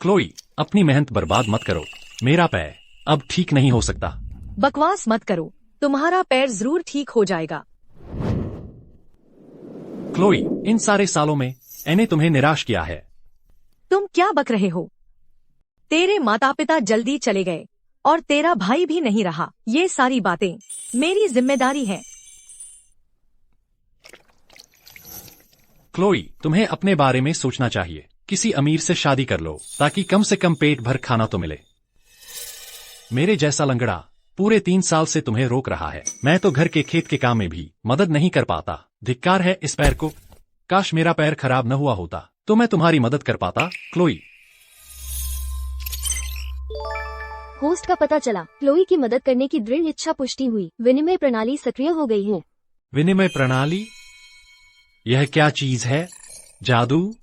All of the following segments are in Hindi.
क्लोई, अपनी मेहनत बर्बाद मत करो। मेरा पैर अब ठीक नहीं हो सकता। बकवास मत करो, तुम्हारा पैर जरूर ठीक हो जाएगा। क्लोई, इन सारे सालों में मैंने तुम्हें निराश किया है। तुम क्या बक रहे हो? तेरे माता पिता जल्दी चले गए और तेरा भाई भी नहीं रहा। ये सारी बातें मेरी जिम्मेदारी है। क्लोई, तुम्हें अपने बारे में सोचना चाहिए। किसी अमीर से शादी कर लो ताकि कम से कम पेट भर खाना तो मिले। मेरे जैसा लंगड़ा पूरे 3 साल से तुम्हें रोक रहा है। मैं तो घर के खेत के काम में भी मदद नहीं कर पाता। धिक्कार है इस पैर को। काश मेरा पैर खराब न हुआ होता तो मैं तुम्हारी मदद कर पाता। क्लोई। होस्ट का पता चला। क्लोई की मदद करने की दृढ़ इच्छा पुष्टि हुई। विनिमय प्रणाली सक्रिय हो गई है। विनिमय प्रणाली? यह क्या चीज है? जादू?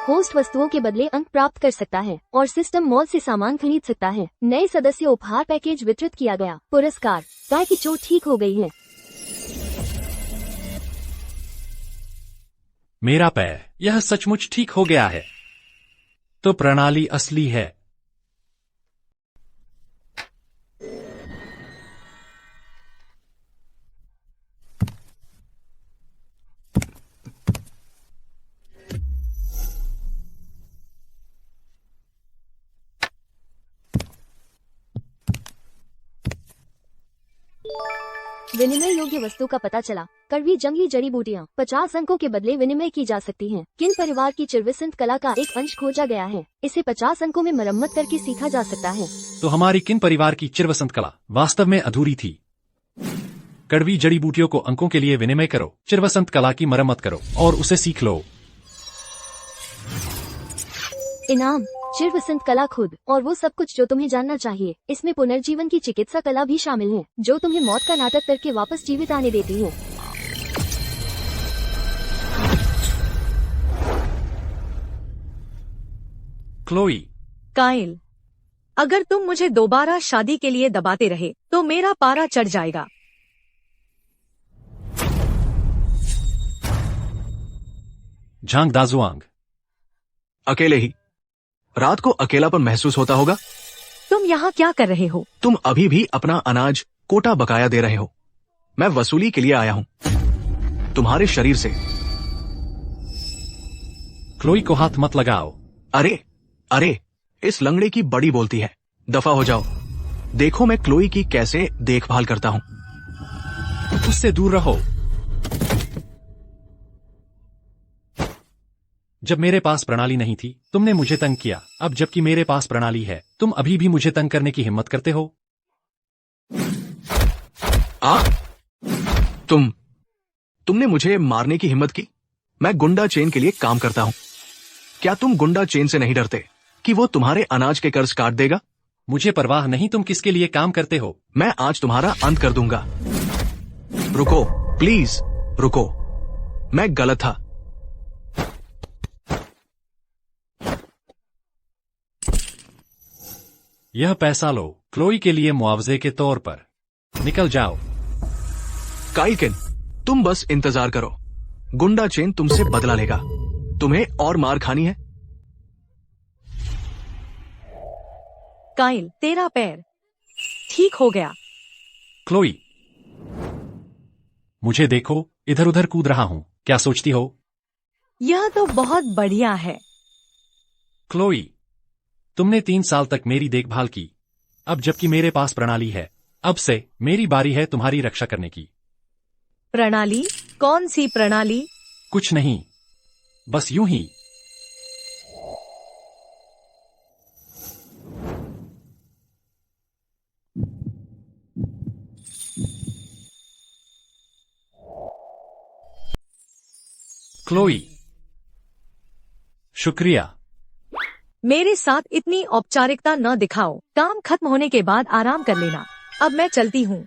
होस्ट वस्तुओं के बदले अंक प्राप्त कर सकता है और सिस्टम मॉल से सामान खरीद सकता है। नए सदस्य उपहार पैकेज वितरित किया गया। पुरस्कार, गाय की चोट ठीक हो गई है। मेरा पैर, यह सचमुच ठीक हो गया है। तो प्रणाली असली है। विनिमय योग्य वस्तु का पता चला। कड़वी जंगली जड़ी बूटियाँ 50 अंकों के बदले विनिमय की जा सकती हैं। किन परिवार की चिरवसंत कला का एक अंश खोजा गया है। इसे 50 अंकों में मरम्मत करके सीखा जा सकता है। तो हमारी किन परिवार की चिरवसंत कला वास्तव में अधूरी थी। कड़वी जड़ी बूटियों को अंकों के लिए विनिमय करो, चिरवसंत कला की मरम्मत करो और उसे सीख लो। इनाम, चिरवसंत कला खुद और वो सब कुछ जो तुम्हें जानना चाहिए। इसमें पुनर्जीवन की चिकित्सा कला भी शामिल है जो तुम्हें मौत का नाटक करके वापस जीवित आने देती है। क्लोई। काइल, अगर तुम मुझे दोबारा शादी के लिए दबाते रहे तो मेरा पारा चढ़ जाएगा। झांग दाजुआंग। अकेले ही? रात को अकेलापन महसूस होता होगा। तुम यहाँ क्या कर रहे हो? तुम अभी भी अपना अनाज कोटा बकाया दे रहे हो। मैं वसूली के लिए आया हूँ तुम्हारे शरीर से। क्लोई को हाथ मत लगाओ। अरे अरे, इस लंगड़े की बड़ी बोलती है। दफा हो जाओ। देखो मैं क्लोई की कैसे देखभाल करता हूँ। उससे दूर रहो। जब मेरे पास प्रणाली नहीं थी तुमने मुझे तंग किया। अब जबकि मेरे पास प्रणाली है तुम अभी भी मुझे तंग करने की हिम्मत करते हो। तुमने मुझे मारने की हिम्मत की। मैं गुंडा चेन के लिए काम करता हूँ। क्या तुम गुंडा चेन से नहीं डरते कि वो तुम्हारे अनाज के कर्ज काट देगा? मुझे परवाह नहीं तुम किसके लिए काम करते हो। मैं आज तुम्हारा अंत कर दूंगा। रुको, प्लीज रुको। मैं गलत था। यह पैसा लो क्लोई के लिए मुआवजे के तौर पर। निकल जाओ। काइकिन, तुम बस इंतजार करो। गुंडा चेन तुमसे बदला लेगा। तुम्हें और मार खानी है। काइल, तेरा पैर ठीक हो गया। क्लोई, मुझे देखो, इधर उधर कूद रहा हूँ। क्या सोचती हो? यह तो बहुत बढ़िया है। क्लोई, तुमने 3 साल तक मेरी देखभाल की। अब जबकि मेरे पास प्रणाली है, अब से मेरी बारी है तुम्हारी रक्षा करने की। प्रणाली? कौन सी प्रणाली? कुछ नहीं, बस यूं ही। क्लोई, शुक्रिया। मेरे साथ इतनी औपचारिकता न दिखाओ। काम खत्म होने के बाद आराम कर लेना। अब मैं चलती हूँ।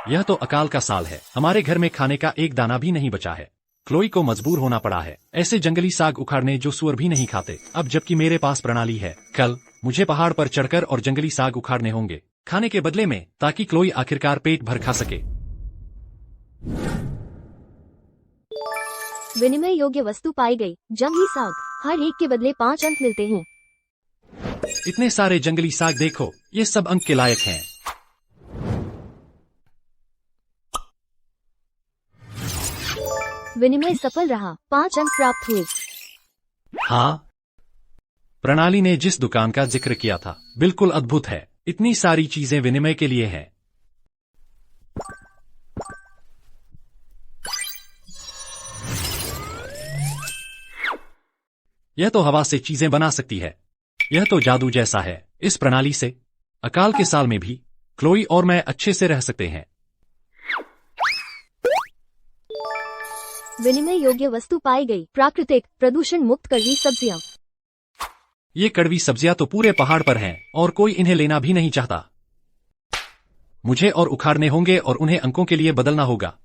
यह तो अकाल का साल है। हमारे घर में खाने का एक दाना भी नहीं बचा है। क्लोई को मजबूर होना पड़ा है ऐसे जंगली साग उखाड़ने जो सुअर भी नहीं खाते। अब जबकि मेरे पास प्रणाली है, कल मुझे पहाड़ पर चढ़कर और जंगली साग उखाड़ने होंगे खाने के बदले में, ताकि क्लोई आखिरकार पेट भर खा सके। विनिमय योग्य वस्तु पाई गई। जंगली साग, हर एक के बदले 5 अंक मिलते हैं। इतने सारे जंगली साग देखो, ये सब अंक के लायक हैं। विनिमय सफल रहा, 5 अंक प्राप्त हुए। हाँ, प्रणाली ने जिस दुकान का जिक्र किया था बिल्कुल अद्भुत है। इतनी सारी चीजें विनिमय के लिए हैं। यह तो हवा से चीजें बना सकती है। यह तो जादू जैसा है। इस प्रणाली से अकाल के साल में भी क्लोई और मैं अच्छे से रह सकते हैं। विनिमय योग्य वस्तु पाई गई। प्राकृतिक प्रदूषण मुक्त कड़वी सब्जियां। ये कड़वी सब्जियां तो पूरे पहाड़ पर हैं और कोई इन्हें लेना भी नहीं चाहता। मुझे और उखाड़ने होंगे और उन्हें अंकों के लिए बदलना होगा।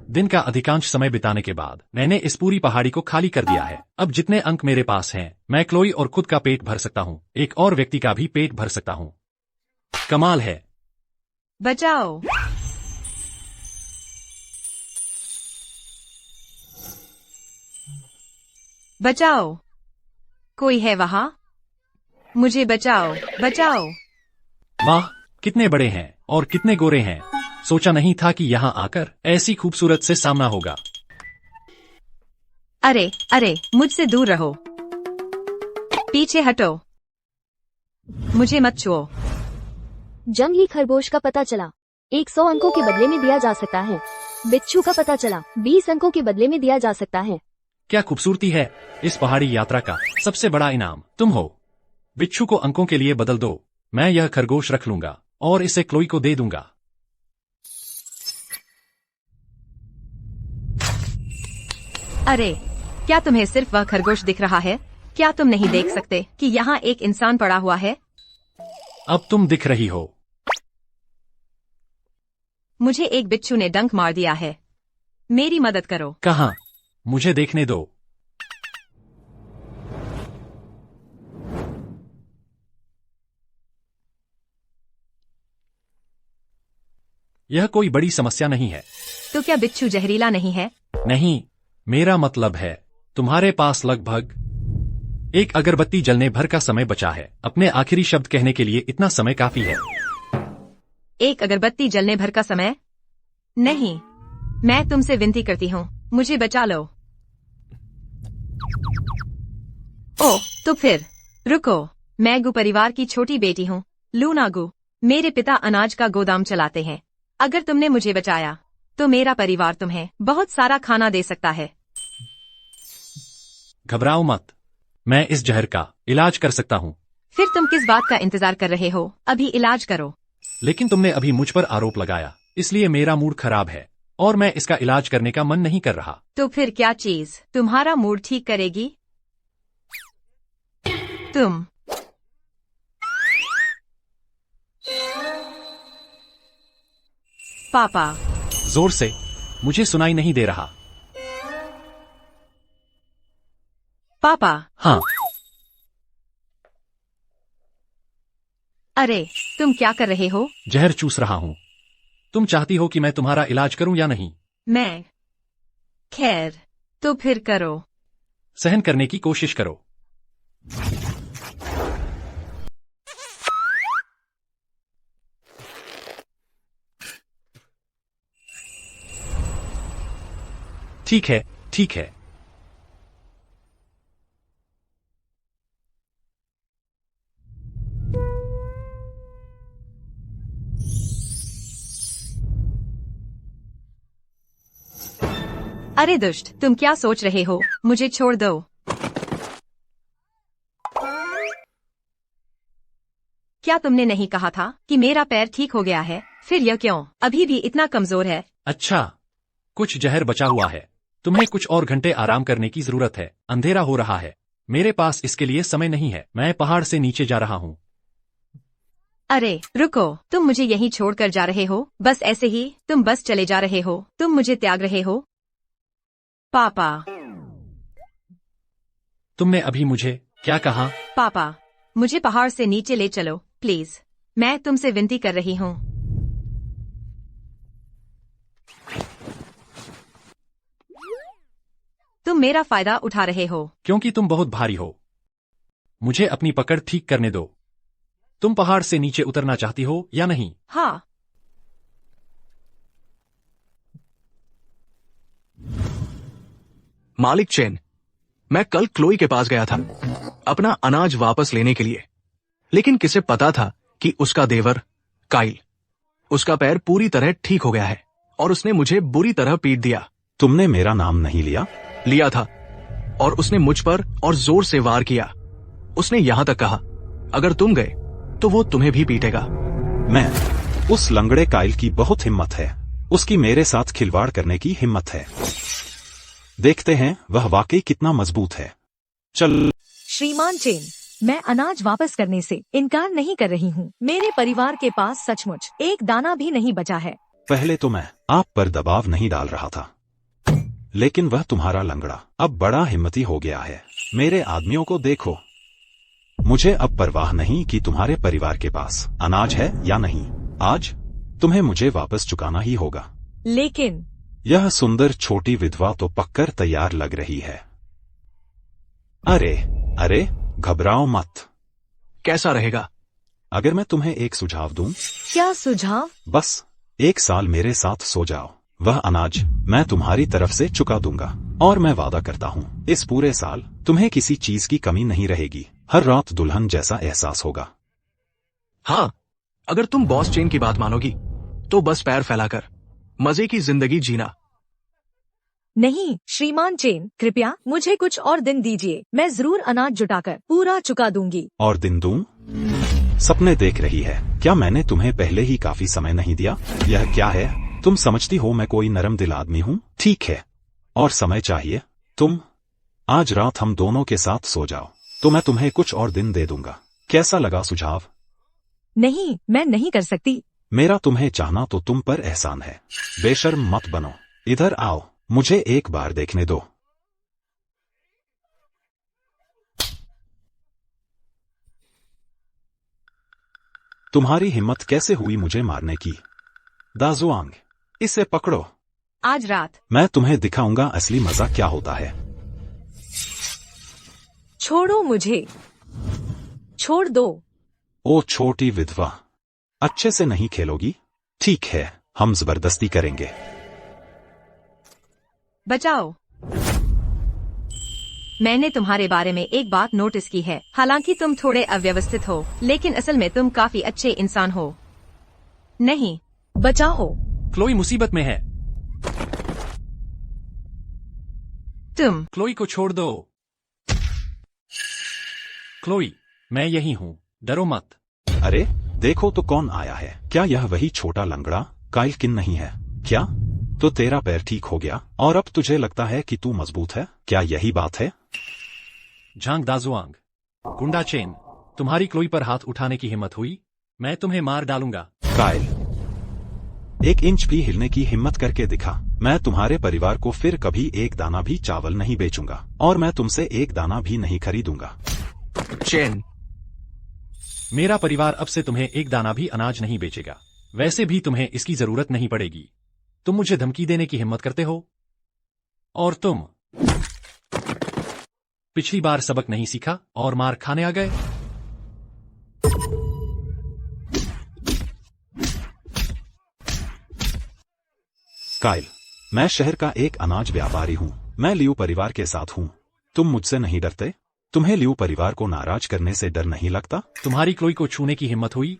दिन का अधिकांश समय बिताने के बाद मैंने इस पूरी पहाड़ी को खाली कर दिया है। अब जितने अंक मेरे पास हैं, मैं क्लोई और खुद का पेट भर सकता हूँ। एक और व्यक्ति का भी पेट भर सकता हूँ। कमाल है। बचाओ। बचाओ, कोई है वहां? मुझे बचाओ, बचाओ। वाह, कितने बड़े हैं और कितने गोरे हैं। सोचा नहीं था कि यहाँ आकर ऐसी खूबसूरत से सामना होगा। अरे अरे, मुझसे दूर रहो। पीछे हटो। मुझे मत छुओ। जंगली खरगोश का पता चला, 100 अंकों के बदले में दिया जा सकता है। बिच्छू का पता चला, 20 अंकों के बदले में दिया जा सकता है। क्या खूबसूरती है। इस पहाड़ी यात्रा का सबसे बड़ा इनाम तुम हो। बिच्छू को अंकों के लिए बदल दो। मैं यह खरगोश रख लूंगा और इसे क्लोई को दे दूंगा। अरे, क्या तुम्हें सिर्फ वह खरगोश दिख रहा है? क्या तुम नहीं देख सकते कि यहाँ एक इंसान पड़ा हुआ है? अब तुम दिख रही हो। मुझे एक बिच्छू ने डंक मार दिया है। मेरी मदद करो। कहाँ? मुझे देखने दो। यह कोई बड़ी समस्या नहीं है। तो क्या बिच्छू जहरीला नहीं है? नहीं, मेरा मतलब है तुम्हारे पास लगभग एक अगरबत्ती जलने भर का समय बचा है। अपने आखिरी शब्द कहने के लिए इतना समय काफी है। एक अगरबत्ती जलने भर का समय? नहीं, मैं तुमसे विनती करती हूँ, मुझे बचा लो। ओह, तो फिर रुको। मैं गु परिवार की छोटी बेटी हूँ, लूना गु। मेरे पिता अनाज का गोदाम चलाते हैं। अगर तुमने मुझे बचाया तो मेरा परिवार तुम्हें बहुत सारा खाना दे सकता है। घबराओ मत, मैं इस जहर का इलाज कर सकता हूँ। फिर तुम किस बात का इंतजार कर रहे हो? अभी इलाज करो। लेकिन तुमने अभी मुझ पर आरोप लगाया, इसलिए मेरा मूड खराब है और मैं इसका इलाज करने का मन नहीं कर रहा। तो फिर क्या चीज तुम्हारा मूड ठीक करेगी? तुम। पापा। जोर से, मुझे सुनाई नहीं दे रहा। पापा। हाँ। अरे, तुम क्या कर रहे हो? जहर चूस रहा हूँ। तुम चाहती हो कि मैं तुम्हारा इलाज करूं या नहीं? मैं। खैर, तो फिर करो। सहन करने की कोशिश करो। ठीक है, ठीक है। अरे दुष्ट, तुम क्या सोच रहे हो? मुझे छोड़ दो। क्या तुमने नहीं कहा था कि मेरा पैर ठीक हो गया है? फिर यह क्यों अभी भी इतना कमजोर है? अच्छा, कुछ जहर बचा हुआ है। तुम्हें कुछ और घंटे आराम करने की जरूरत है। अंधेरा हो रहा है। मेरे पास इसके लिए समय नहीं है। मैं पहाड़ से नीचे जा रहा हूँ। अरे रुको, तुम मुझे यहीं छोड़कर जा रहे हो? बस ऐसे ही तुम बस चले जा रहे हो? तुम मुझे त्याग रहे हो? पापा। तुमने अभी मुझे क्या कहा? पापा, मुझे पहाड़ से नीचे ले चलो प्लीज, मैं तुमसे विनती कर रही हूँ। तुम मेरा फायदा उठा रहे हो। क्योंकि तुम बहुत भारी हो। मुझे अपनी पकड़ ठीक करने दो। तुम पहाड़ से नीचे उतरना चाहती हो या नहीं? हाँ। मालिक चेन, मैं कल क्लोई के पास गया था अपना अनाज वापस लेने के लिए, लेकिन किसे पता था कि उसका देवर काइल, उसका पैर पूरी तरह ठीक हो गया है और उसने मुझे बुरी तरह पीट दिया। तुमने मेरा नाम नहीं लिया? लिया था, और उसने मुझ पर और जोर से वार किया। उसने यहां तक कहा, अगर तुम गए तो वो तुम्हें भी पीटेगा। मैं उस लंगड़े काइल की बहुत हिम्मत है, उसकी मेरे साथ खिलवाड़ करने की हिम्मत है। देखते हैं वह वाकई कितना मजबूत है। चल। श्रीमान चेन, मैं अनाज वापस करने से इनकार नहीं कर रही हूँ। मेरे परिवार के पास सचमुच एक दाना भी नहीं बचा है। पहले तो मैं आप पर दबाव नहीं डाल रहा था, लेकिन वह तुम्हारा लंगड़ा अब बड़ा हिम्मती हो गया है। मेरे आदमियों को देखो, मुझे अब परवाह नहीं कि तुम्हारे परिवार के पास अनाज है या नहीं। आज तुम्हें मुझे वापस चुकाना ही होगा। लेकिन यह सुंदर छोटी विधवा तो पक्कर तैयार लग रही है। अरे अरे, घबराओ मत। कैसा रहेगा? अगर मैं तुम्हें एक सुझाव दूं? क्या सुझाव? बस 1 साल मेरे साथ सो जाओ, वह अनाज मैं तुम्हारी तरफ से चुका दूंगा, और मैं वादा करता हूँ इस पूरे साल तुम्हें किसी चीज की कमी नहीं रहेगी। हर रात दुल्हन जैसा एहसास होगा। हाँ, अगर तुम बॉस चेन की बात मानोगी तो बस पैर फैलाकर मजे की जिंदगी जीना। नहीं श्रीमान चेन, कृपया मुझे कुछ और दिन दीजिए। मैं जरूर अनाज जुटाकर पूरा चुका दूंगी। और दिन दूं? सपने देख रही है क्या? मैंने तुम्हें पहले ही काफी समय नहीं दिया? यह क्या है? तुम समझती हो मैं कोई नरम दिल आदमी हूँ? ठीक है, और समय चाहिए। तुम आज रात हम दोनों के साथ सो जाओ तो मैं तुम्हें कुछ और दिन दे दूंगा। कैसा लगा सुझाव? नहीं, मैं नहीं कर सकती। मेरा तुम्हें चाहना तो तुम पर एहसान है। बेशर्म मत बनो, इधर आओ, मुझे एक बार देखने दो। तुम्हारी हिम्मत कैसे हुई मुझे मारने की? दाजुआंग, इसे पकड़ो। आज रात मैं तुम्हें दिखाऊंगा असली मजा क्या होता है। छोड़ो मुझे, छोड़ दो। ओ छोटी विधवा, अच्छे से नहीं खेलोगी? ठीक है, हम जबरदस्ती करेंगे। बचाओ। मैंने तुम्हारे बारे में एक बात नोटिस की है। हालांकि तुम थोड़े अव्यवस्थित हो, लेकिन असल में तुम काफी अच्छे इंसान हो। नहीं, बचाओ। क्लोई मुसीबत में है। तुम क्लोई को छोड़ दो। क्लोई, मैं यही हूँ, डरो मत। अरे देखो तो कौन आया है। क्या यह वही छोटा लंगड़ा काइल किन नहीं है? क्या तो तेरा पैर ठीक हो गया और अब तुझे लगता है कि तू मजबूत है? क्या यही बात है? झांग दाजुआंग, गुंडा चेन, तुम्हारी क्लोई पर हाथ उठाने की हिम्मत हुई? मैं तुम्हें मार डालूंगा। काइल, 1 इंच भी हिलने की हिम्मत करके दिखा, मैं तुम्हारे परिवार को फिर कभी एक दाना भी चावल नहीं बेचूंगा, और मैं तुमसे एक दाना भी नहीं खरीदूंगा। चेन, मेरा परिवार अब से तुम्हें एक दाना भी अनाज नहीं बेचेगा। वैसे भी तुम्हें इसकी जरूरत नहीं पड़ेगी। तुम मुझे धमकी देने की हिम्मत करते हो? और तुम पिछली बार सबक नहीं सीखा और मार खाने आ गए। काइल, मैं शहर का एक अनाज व्यापारी हूँ। मैं लियू परिवार के साथ हूँ। तुम मुझसे नहीं डरते? तुम्हें लियू परिवार को नाराज करने से डर नहीं लगता? तुम्हारी क्लोई को छूने की हिम्मत हुई?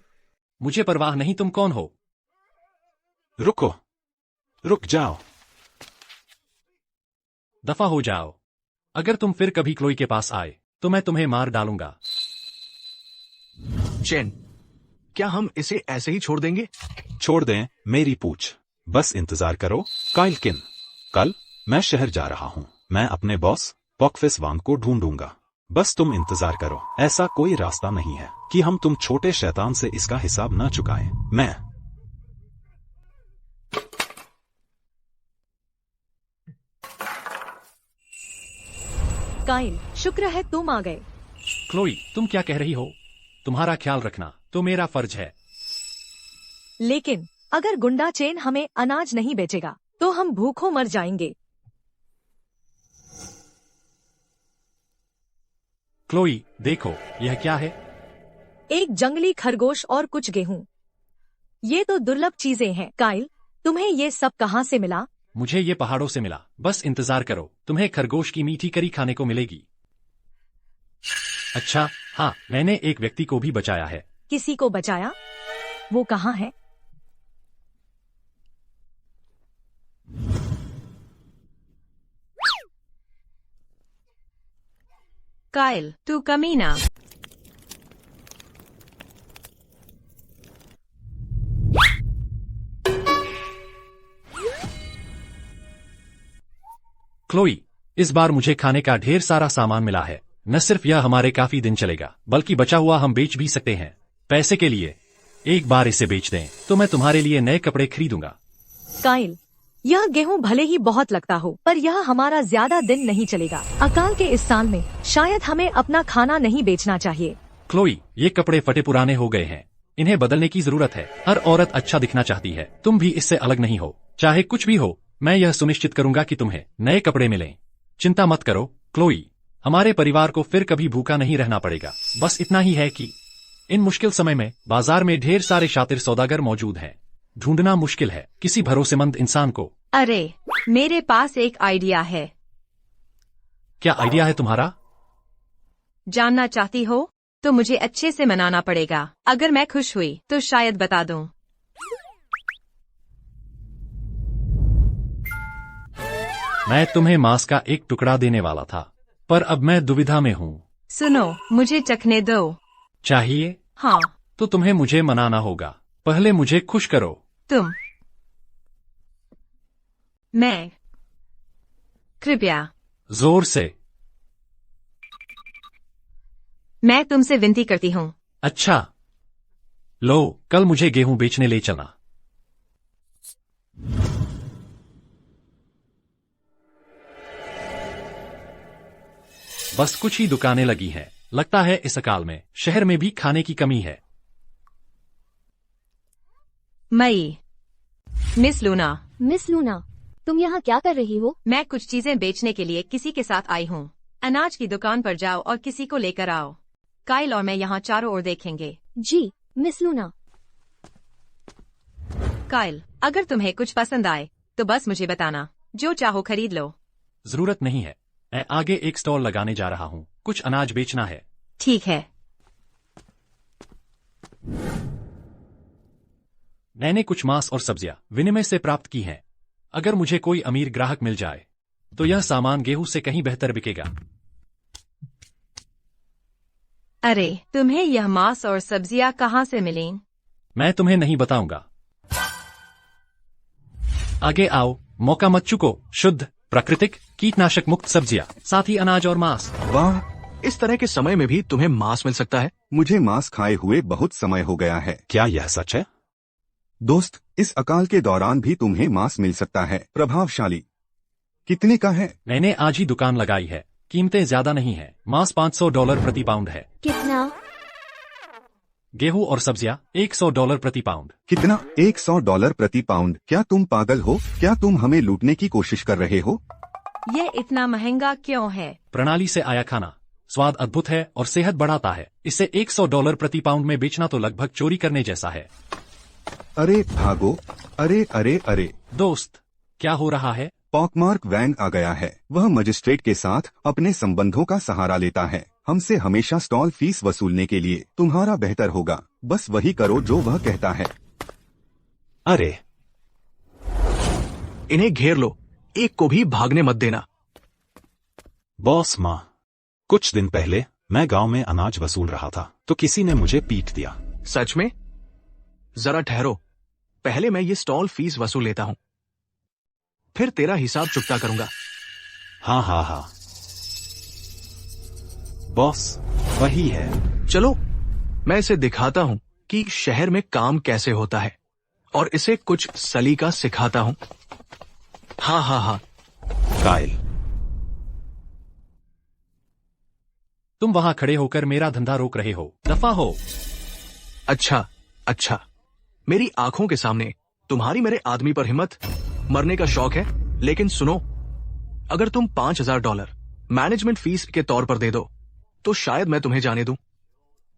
मुझे परवाह नहीं, तुम कौन हो? रुको, रुक जाओ। दफा हो जाओ। अगर तुम फिर कभी क्लोई के पास आए तो मैं तुम्हें मार डालूंगा। चेन, क्या हम इसे ऐसे ही छोड़ देंगे? छोड़ दें मेरी पूछ, बस इंतजार करो। काइल किन, कल मैं शहर जा रहा हूँ। मैं अपने बॉस पॉकफेस वांग को ढूंढूंगा। बस तुम इंतजार करो। ऐसा कोई रास्ता नहीं है कि हम तुम छोटे शैतान से इसका हिसाब न चुकाएं। मैं काइल, शुक्र है तुम आ गए। क्लोई, तुम क्या कह रही हो? तुम्हारा ख्याल रखना तो मेरा फर्ज है। लेकिन अगर गुंडा चेन हमें अनाज नहीं बेचेगा तो हम भूखों मर जाएंगे। क्लोई, देखो यह क्या है? एक जंगली खरगोश और कुछ गेहूं। ये तो दुर्लभ चीजें हैं। काइल, तुम्हें ये सब कहाँ से मिला? मुझे ये पहाड़ों से मिला। बस इंतजार करो, तुम्हें खरगोश की मीठी करी खाने को मिलेगी। अच्छा, हाँ, मैंने एक व्यक्ति को भी बचाया है। किसी को बचाया? वो कहाँ है? काइल, तू कमीना। क्लोई, इस बार मुझे खाने का ढेर सारा सामान मिला है। न सिर्फ यह हमारे काफी दिन चलेगा, बल्कि बचा हुआ हम बेच भी सकते हैं। पैसे के लिए एक बार इसे बेच दें तो मैं तुम्हारे लिए नए कपड़े खरीदूंगा। काइल, यह गेहूं भले ही बहुत लगता हो, पर यह हमारा ज्यादा दिन नहीं चलेगा। अकाल के इस साल में शायद हमें अपना खाना नहीं बेचना चाहिए। क्लोई, ये कपड़े फटे पुराने हो गए हैं, इन्हें बदलने की जरूरत है। हर औरत अच्छा दिखना चाहती है, तुम भी इससे अलग नहीं हो। चाहे कुछ भी हो, मैं यह सुनिश्चित करूंगा कि तुम्हें नए कपड़े मिलें। चिंता मत करो क्लोई, हमारे परिवार को फिर कभी भूखा नहीं रहना पड़ेगा। बस इतना ही है कि इन मुश्किल समय में बाजार में ढेर सारे शातिर सौदागर मौजूद हैं। ढूंढना मुश्किल है किसी भरोसेमंद इंसान को। अरे, मेरे पास एक आइडिया है। क्या आइडिया है तुम्हारा? जानना चाहती हो तो मुझे अच्छे से मनाना पड़ेगा। अगर मैं खुश हुई तो शायद बता दूं। मैं तुम्हें मांस का एक टुकड़ा देने वाला था, पर अब मैं दुविधा में हूँ। सुनो, मुझे चखने दो। चाहिए? हाँ। तो तुम्हें मुझे मनाना होगा। पहले मुझे खुश करो। तुम। मैं। कृपया। जोर से। मैं तुमसे विनती करती हूँ। अच्छा, लो, कल मुझे गेहूं बेचने ले चलना। बस कुछ ही दुकानें लगी हैं। लगता है इस अकाल में शहर में भी खाने की कमी है। मई। Miss Luna. मिस लूना, तुम यहाँ क्या कर रही हो? मैं कुछ चीजें बेचने के लिए किसी के साथ आई हूँ। अनाज की दुकान पर जाओ और किसी को लेकर आओ। काइल और मैं यहाँ चारों ओर देखेंगे। जी, मिस लूना। काइल, अगर तुम्हें कुछ पसंद आए तो बस मुझे बताना। जो चाहो खरीद लो। जरूरत नहीं है, मैं आगे एक स्टॉल लगाने जा रहा हूँ। कुछ अनाज बेचना है। ठीक है। मैंने कुछ मांस और सब्जियां विनिमय से प्राप्त की हैं। अगर मुझे कोई अमीर ग्राहक मिल जाए तो यह सामान गेहूं से कहीं बेहतर बिकेगा। अरे, तुम्हें यह मांस और सब्जियां कहाँ से मिलें? मैं तुम्हें नहीं बताऊंगा। आगे आओ, मौका मत चुको। शुद्ध, प्राकृतिक, कीटनाशक मुक्त सब्जियां, साथ ही अनाज और मांस। वाह, इस तरह के समय में भी तुम्हें मांस मिल सकता है? मुझे मांस खाए हुए बहुत समय हो गया है। क्या यह सच है? दोस्त, इस अकाल के दौरान भी तुम्हें मांस मिल सकता है। प्रभावशाली। कितने का है? मैंने आज ही दुकान लगाई है। कीमतें ज्यादा नहीं है। मांस $500 प्रति पाउंड है। कितना? गेहूं और सब्जियां $100 प्रति पाउंड। कितना? $100 प्रति पाउंड? क्या तुम पागल हो? क्या तुम हमें लूटने की कोशिश कर रहे हो? ये इतना महंगा क्यों है? प्रणाली से आया खाना स्वाद अद्भुत है और सेहत बढ़ाता है। इसे $100 प्रति पाउंड में बेचना तो लगभग चोरी करने जैसा है। अरे भागो! अरे अरे अरे! दोस्त, क्या हो रहा है? पॉकमार्क वैंग आ गया है। वह मजिस्ट्रेट के साथ अपने संबंधों का सहारा लेता है। हमसे हमेशा स्टॉल फीस वसूलने के लिए। तुम्हारा बेहतर होगा बस वही करो जो वह कहता है। अरे, इन्हें घेर लो, एक को भी भागने मत देना। बॉस माँ, कुछ दिन पहले मैं गांव में अनाज वसूल रहा था तो किसी ने मुझे पीट दिया। सच में? जरा ठहरो, पहले मैं ये स्टॉल फीस वसूल लेता हूँ, फिर तेरा हिसाब चुकता करूंगा। हाँ हाँ हाँ, बॉस वही है। चलो, मैं इसे दिखाता हूँ कि शहर में काम कैसे होता है और इसे कुछ सलीका सिखाता हूँ। हाँ हाँ हाँ। काइल, तुम वहां खड़े होकर मेरा धंधा रोक रहे हो। दफा हो। अच्छा अच्छा, मेरी आंखों के सामने तुम्हारी मेरे आदमी पर हिम्मत, मरने का शौक है। लेकिन सुनो, अगर तुम $5,000 मैनेजमेंट फीस के तौर पर दे दो तो शायद मैं तुम्हें जाने दूं।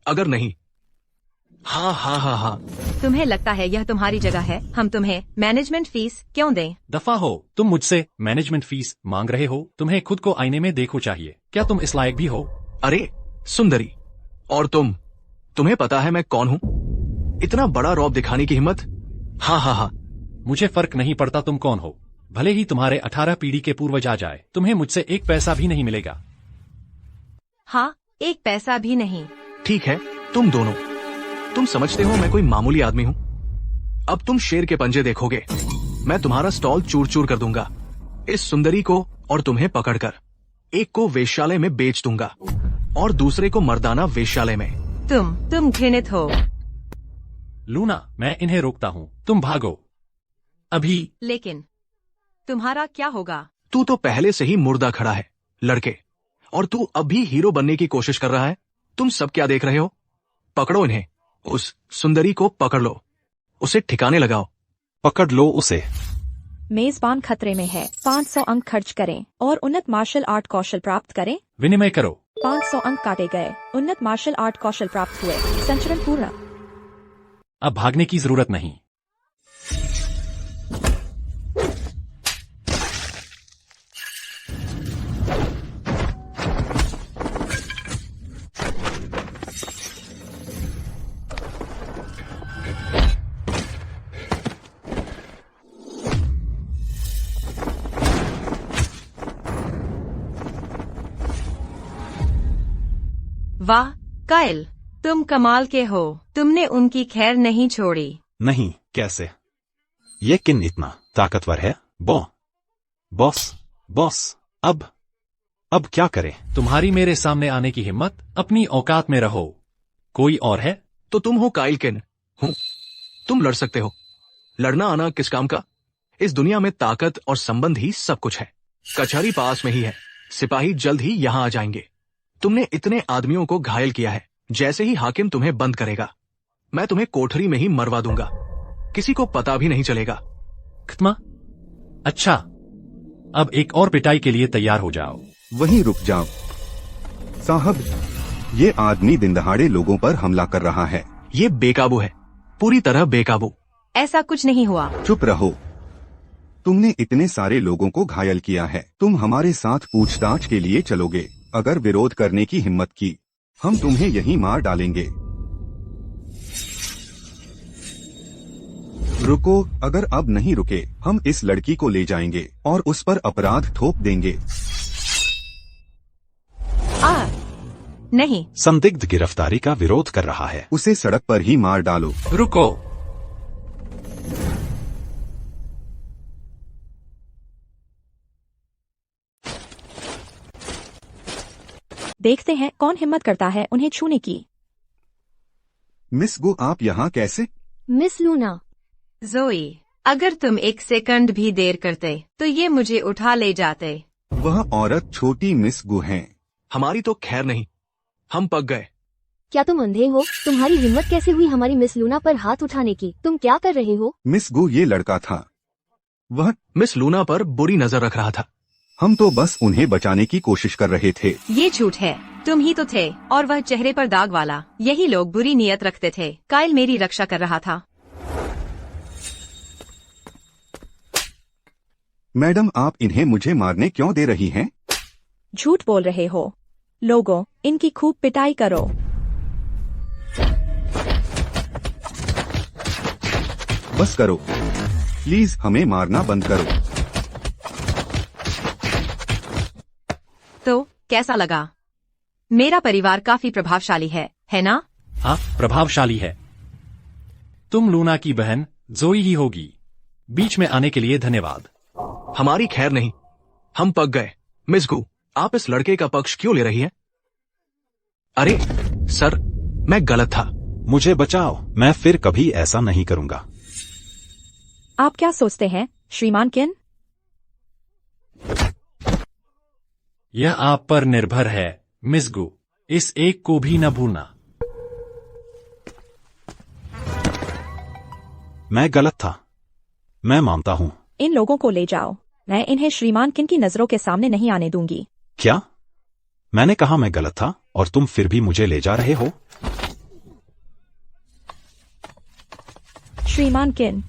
अगर नहीं, हाँ हाँ हाँ हाँ, तुम्हें लगता है यह तुम्हारी जगह है? हम तुम्हें मैनेजमेंट फीस क्यों दें? दफा हो, तुम मुझसे मैनेजमेंट फीस मांग रहे हो? तुम्हें खुद को आईने में देखो चाहिए। क्या तुम इस लायक भी हो? अरे सुंदरी, और तुम्हें पता है मैं कौन हूं? इतना बड़ा रौब दिखाने की हिम्मत? हाँ हाँ हाँ, मुझे फर्क नहीं पड़ता तुम कौन हो। भले ही तुम्हारे 18 पीढ़ी के पूर्वज आ जाए, तुम्हें मुझसे एक पैसा भी नहीं मिलेगा। हाँ, एक पैसा भी नहीं। ठीक है, तुम दोनों, तुम समझते हो मैं कोई मामूली आदमी हूं? अब तुम शेर के पंजे देखोगे। मैं तुम्हारा स्टॉल चूर चूर कर दूंगा। इस सुंदरी को और तुम्हें पकड़कर एक को वेश्यालय में बेच दूंगा और दूसरे को मर्दाना वेश्यालय में। तुम घृणित हो। लूना, मैं इन्हें रोकता हूँ, तुम भागो अभी। लेकिन तुम्हारा क्या होगा? तू तो पहले से ही मुर्दा खड़ा है लड़के, और तू अब भी हीरो बनने की कोशिश कर रहा है। तुम सब क्या देख रहे हो? पकड़ो इन्हें, उस सुंदरी को पकड़ लो, उसे ठिकाने लगाओ। पकड़ लो उसे। मेजबान खतरे में है। 500 अंक खर्च करें और उन्नत मार्शल आर्ट कौशल प्राप्त करें। विनिमय करो। 500 अंक काटे गए। उन्नत मार्शल आर्ट कौशल प्राप्त हुए। संचरण पूर्ण। अब भागने की जरूरत नहीं। वाह कायल, तुम कमाल के हो। तुमने उनकी खैर नहीं छोड़ी। नहीं, कैसे? ये किन इतना ताकतवर है? बॉस, अब क्या करें? तुम्हारी मेरे सामने आने की हिम्मत? अपनी औकात में रहो। कोई और है? तो तुम हो काइल किन। हूं, तुम लड़ सकते हो। लड़ना आना किस काम का? इस दुनिया में ताकत और संबंध ही सब कुछ है। कचहरी पास में ही है, सिपाही जल्द ही यहाँ आ जाएंगे। तुमने इतने आदमियों को घायल किया है, जैसे ही हाकिम तुम्हें बंद करेगा मैं तुम्हें कोठरी में ही मरवा दूंगा। किसी को पता भी नहीं चलेगा। खत्मा? अच्छा, अब एक और पिटाई के लिए तैयार हो जाओ। वहीं रुक जाओ साहब, ये आदमी दिन दहाड़े लोगों पर हमला कर रहा है। ये बेकाबू है, पूरी तरह बेकाबू। ऐसा कुछ नहीं हुआ। चुप रहो। तुमने इतने सारे लोगों को घायल किया है। तुम हमारे साथ पूछताछ के लिए चलोगे। अगर विरोध करने की हिम्मत की, हम तुम्हें यहीं मार डालेंगे। रुको, अगर अब नहीं रुके हम इस लड़की को ले जाएंगे और उस पर अपराध थोप देंगे। नहीं। संदिग्ध गिरफ्तारी का विरोध कर रहा है। उसे सड़क पर ही मार डालो। रुको। देखते हैं कौन हिम्मत करता है उन्हें छूने की। मिस गो, आप यहाँ कैसे? मिस लूना, जोई, अगर तुम एक सेकंड भी देर करते तो ये मुझे उठा ले जाते। वह औरत छोटी मिस गो हैं। हमारी तो खैर नहीं, हम पक गए। क्या तुम अंधे हो? तुम्हारी हिम्मत कैसे हुई हमारी मिस लूना पर हाथ उठाने की? तुम क्या कर रहे हो? मिस गो, ये लड़का था। वह मिस लूना पर बुरी नजर रख रहा था। हम तो बस उन्हें बचाने की कोशिश कर रहे थे। ये झूठ है, तुम ही तो थे। और वह चेहरे पर दाग वाला, यही लोग बुरी नीयत रखते थे। काइल मेरी रक्षा कर रहा था। मैडम, आप इन्हें मुझे मारने क्यों दे रही हैं? झूठ बोल रहे हो। लोगों, इनकी खूब पिटाई करो। बस करो प्लीज, हमें मारना बंद करो। तो कैसा लगा? मेरा परिवार काफी प्रभावशाली है ना? हाँ, प्रभावशाली है। तुम लूना की बहन जोई ही होगी। बीच में आने के लिए धन्यवाद। हमारी खैर नहीं, हम पक गए। मिस गू, आप इस लड़के का पक्ष क्यों ले रही हैं? अरे सर, मैं गलत था। मुझे बचाओ, मैं फिर कभी ऐसा नहीं करूंगा। आप क्या सोचते हैं श्रीमान किन? यह आप पर निर्भर है मिस गू। इस एक को भी न भूलना। मैं गलत था। मैं मानता हूँ। इन लोगों को ले जाओ। मैं इन्हें श्रीमान किन की नजरों के सामने नहीं आने दूंगी। क्या? मैंने कहा मैं गलत था और तुम फिर भी मुझे ले जा रहे हो? श्रीमान किन,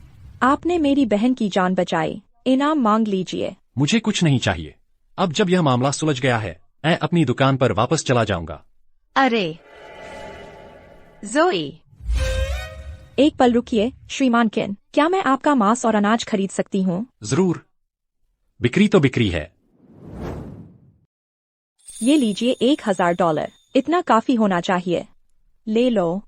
आपने मेरी बहन की जान बचाई। इनाम मांग लीजिए। मुझे कुछ नहीं चाहिए। अब जब यह मामला सुलझ गया है, मैं अपनी दुकान पर वापस चला जाऊंगा। अरे जोई, एक पल रुकिए श्रीमान किन, क्या मैं आपका मांस और अनाज खरीद सकती हूँ? जरूर। बिक्री तो बिक्री है। ये लीजिए $1000। इतना काफी होना चाहिए। ले लो।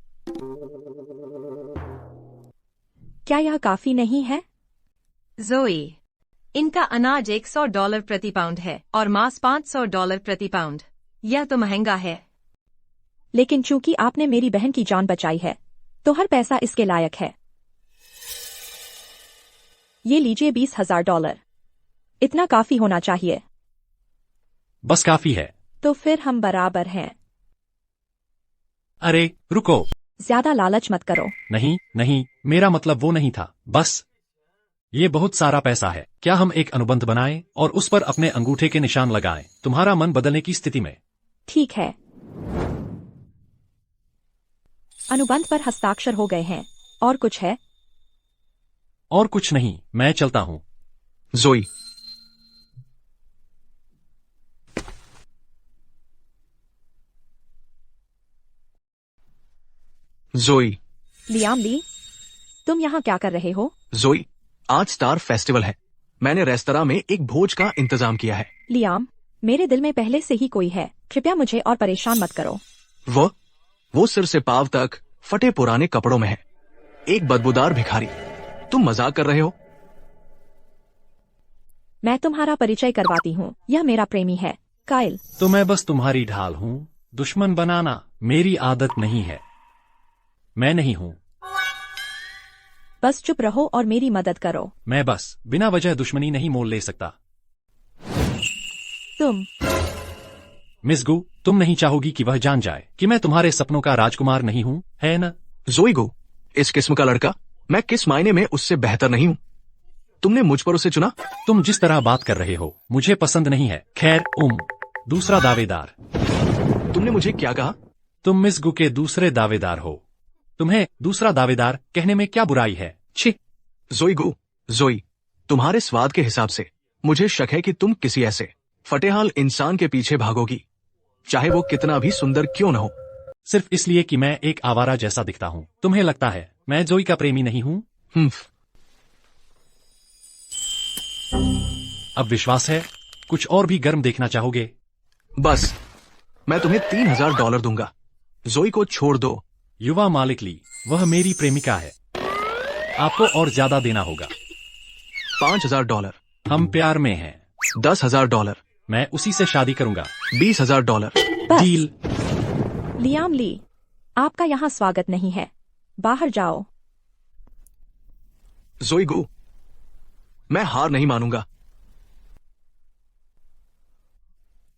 क्या यह काफी नहीं है? जोई, इनका अनाज $100 प्रति पाउंड है और मांस $500 प्रति पाउंड। यह तो महंगा है। लेकिन चूंकि आपने मेरी बहन की जान बचाई है, तो हर पैसा इसके लायक है। ये लीजिए $20,000। इतना काफी होना चाहिए। बस काफी है। तो फिर हम बराबर हैं। अरे रुको। ज्यादा लालच मत करो। नहीं नहीं, मेरा मतलब वो नहीं था। बस ये बहुत सारा पैसा है। क्या हम एक अनुबंध बनाएं और उस पर अपने अंगूठे के निशान लगाएं, तुम्हारा मन बदलने की स्थिति में? ठीक है। अनुबंध पर हस्ताक्षर हो गए हैं। और कुछ है? और कुछ नहीं, मैं चलता हूँ। जोई, जोई, लियाम ली, तुम यहाँ क्या कर रहे हो? जोई, आज स्टार फेस्टिवल है। मैंने रेस्तरां में एक भोज का इंतजाम किया है। लियाम, मेरे दिल में पहले से ही कोई है। कृपया मुझे और परेशान मत करो। वो सिर से पांव तक फटे पुराने कपड़ों में है। एक बदबूदार भिखारी। तुम मजाक कर रहे हो? मैं तुम्हारा परिचय करवाती हूँ। यह मेरा प्रेमी है, काइल। तो मैं बस तुम्हारी ढाल हूँ। दुश्मन बनाना मेरी आदत नहीं है। मैं नहीं हूँ। बस चुप रहो और मेरी मदद करो। मैं बस बिना वजह दुश्मनी नहीं मोल ले सकता। तुम मिस गू, तुम नहीं चाहोगी कि वह जान जाए कि मैं तुम्हारे सपनों का राजकुमार नहीं हूँ, है न? जोई गो, इस किस्म का लड़का, मैं किस मायने में उससे बेहतर नहीं हूँ? तुमने मुझ पर उसे चुना? तुम जिस तरह बात कर रहे हो मुझे पसंद नहीं है। खैर, दूसरा दावेदार। तुमने मुझे क्या कहा? तुम मिस गू के दूसरे दावेदार हो। तुम्हें दूसरा दावेदार कहने में क्या बुराई है? छी। जोई गो, जोई, तुम्हारे स्वाद के हिसाब से मुझे शक है कि तुम किसी ऐसे फटेहाल इंसान के पीछे भागोगी, चाहे वो कितना भी सुंदर क्यों न हो। सिर्फ इसलिए कि मैं एक आवारा जैसा दिखता हूँ। तुम्हें लगता है मैं जोई का प्रेमी नहीं हूँ? अब विश्वास है? कुछ और भी गर्म देखना चाहोगे? बस, मैं तुम्हें $3000 दूंगा। जोई को छोड़ दो। युवा मालिक ली, वह मेरी प्रेमिका है। आपको और ज्यादा देना होगा। $5000। हम प्यार में हैं। $10,000। मैं उसी से शादी करूंगा। $20,000। बस। डील। लियाम ली, आपका यहाँ स्वागत नहीं है। बाहर जाओ। जोई गो, मैं हार नहीं मानूंगा।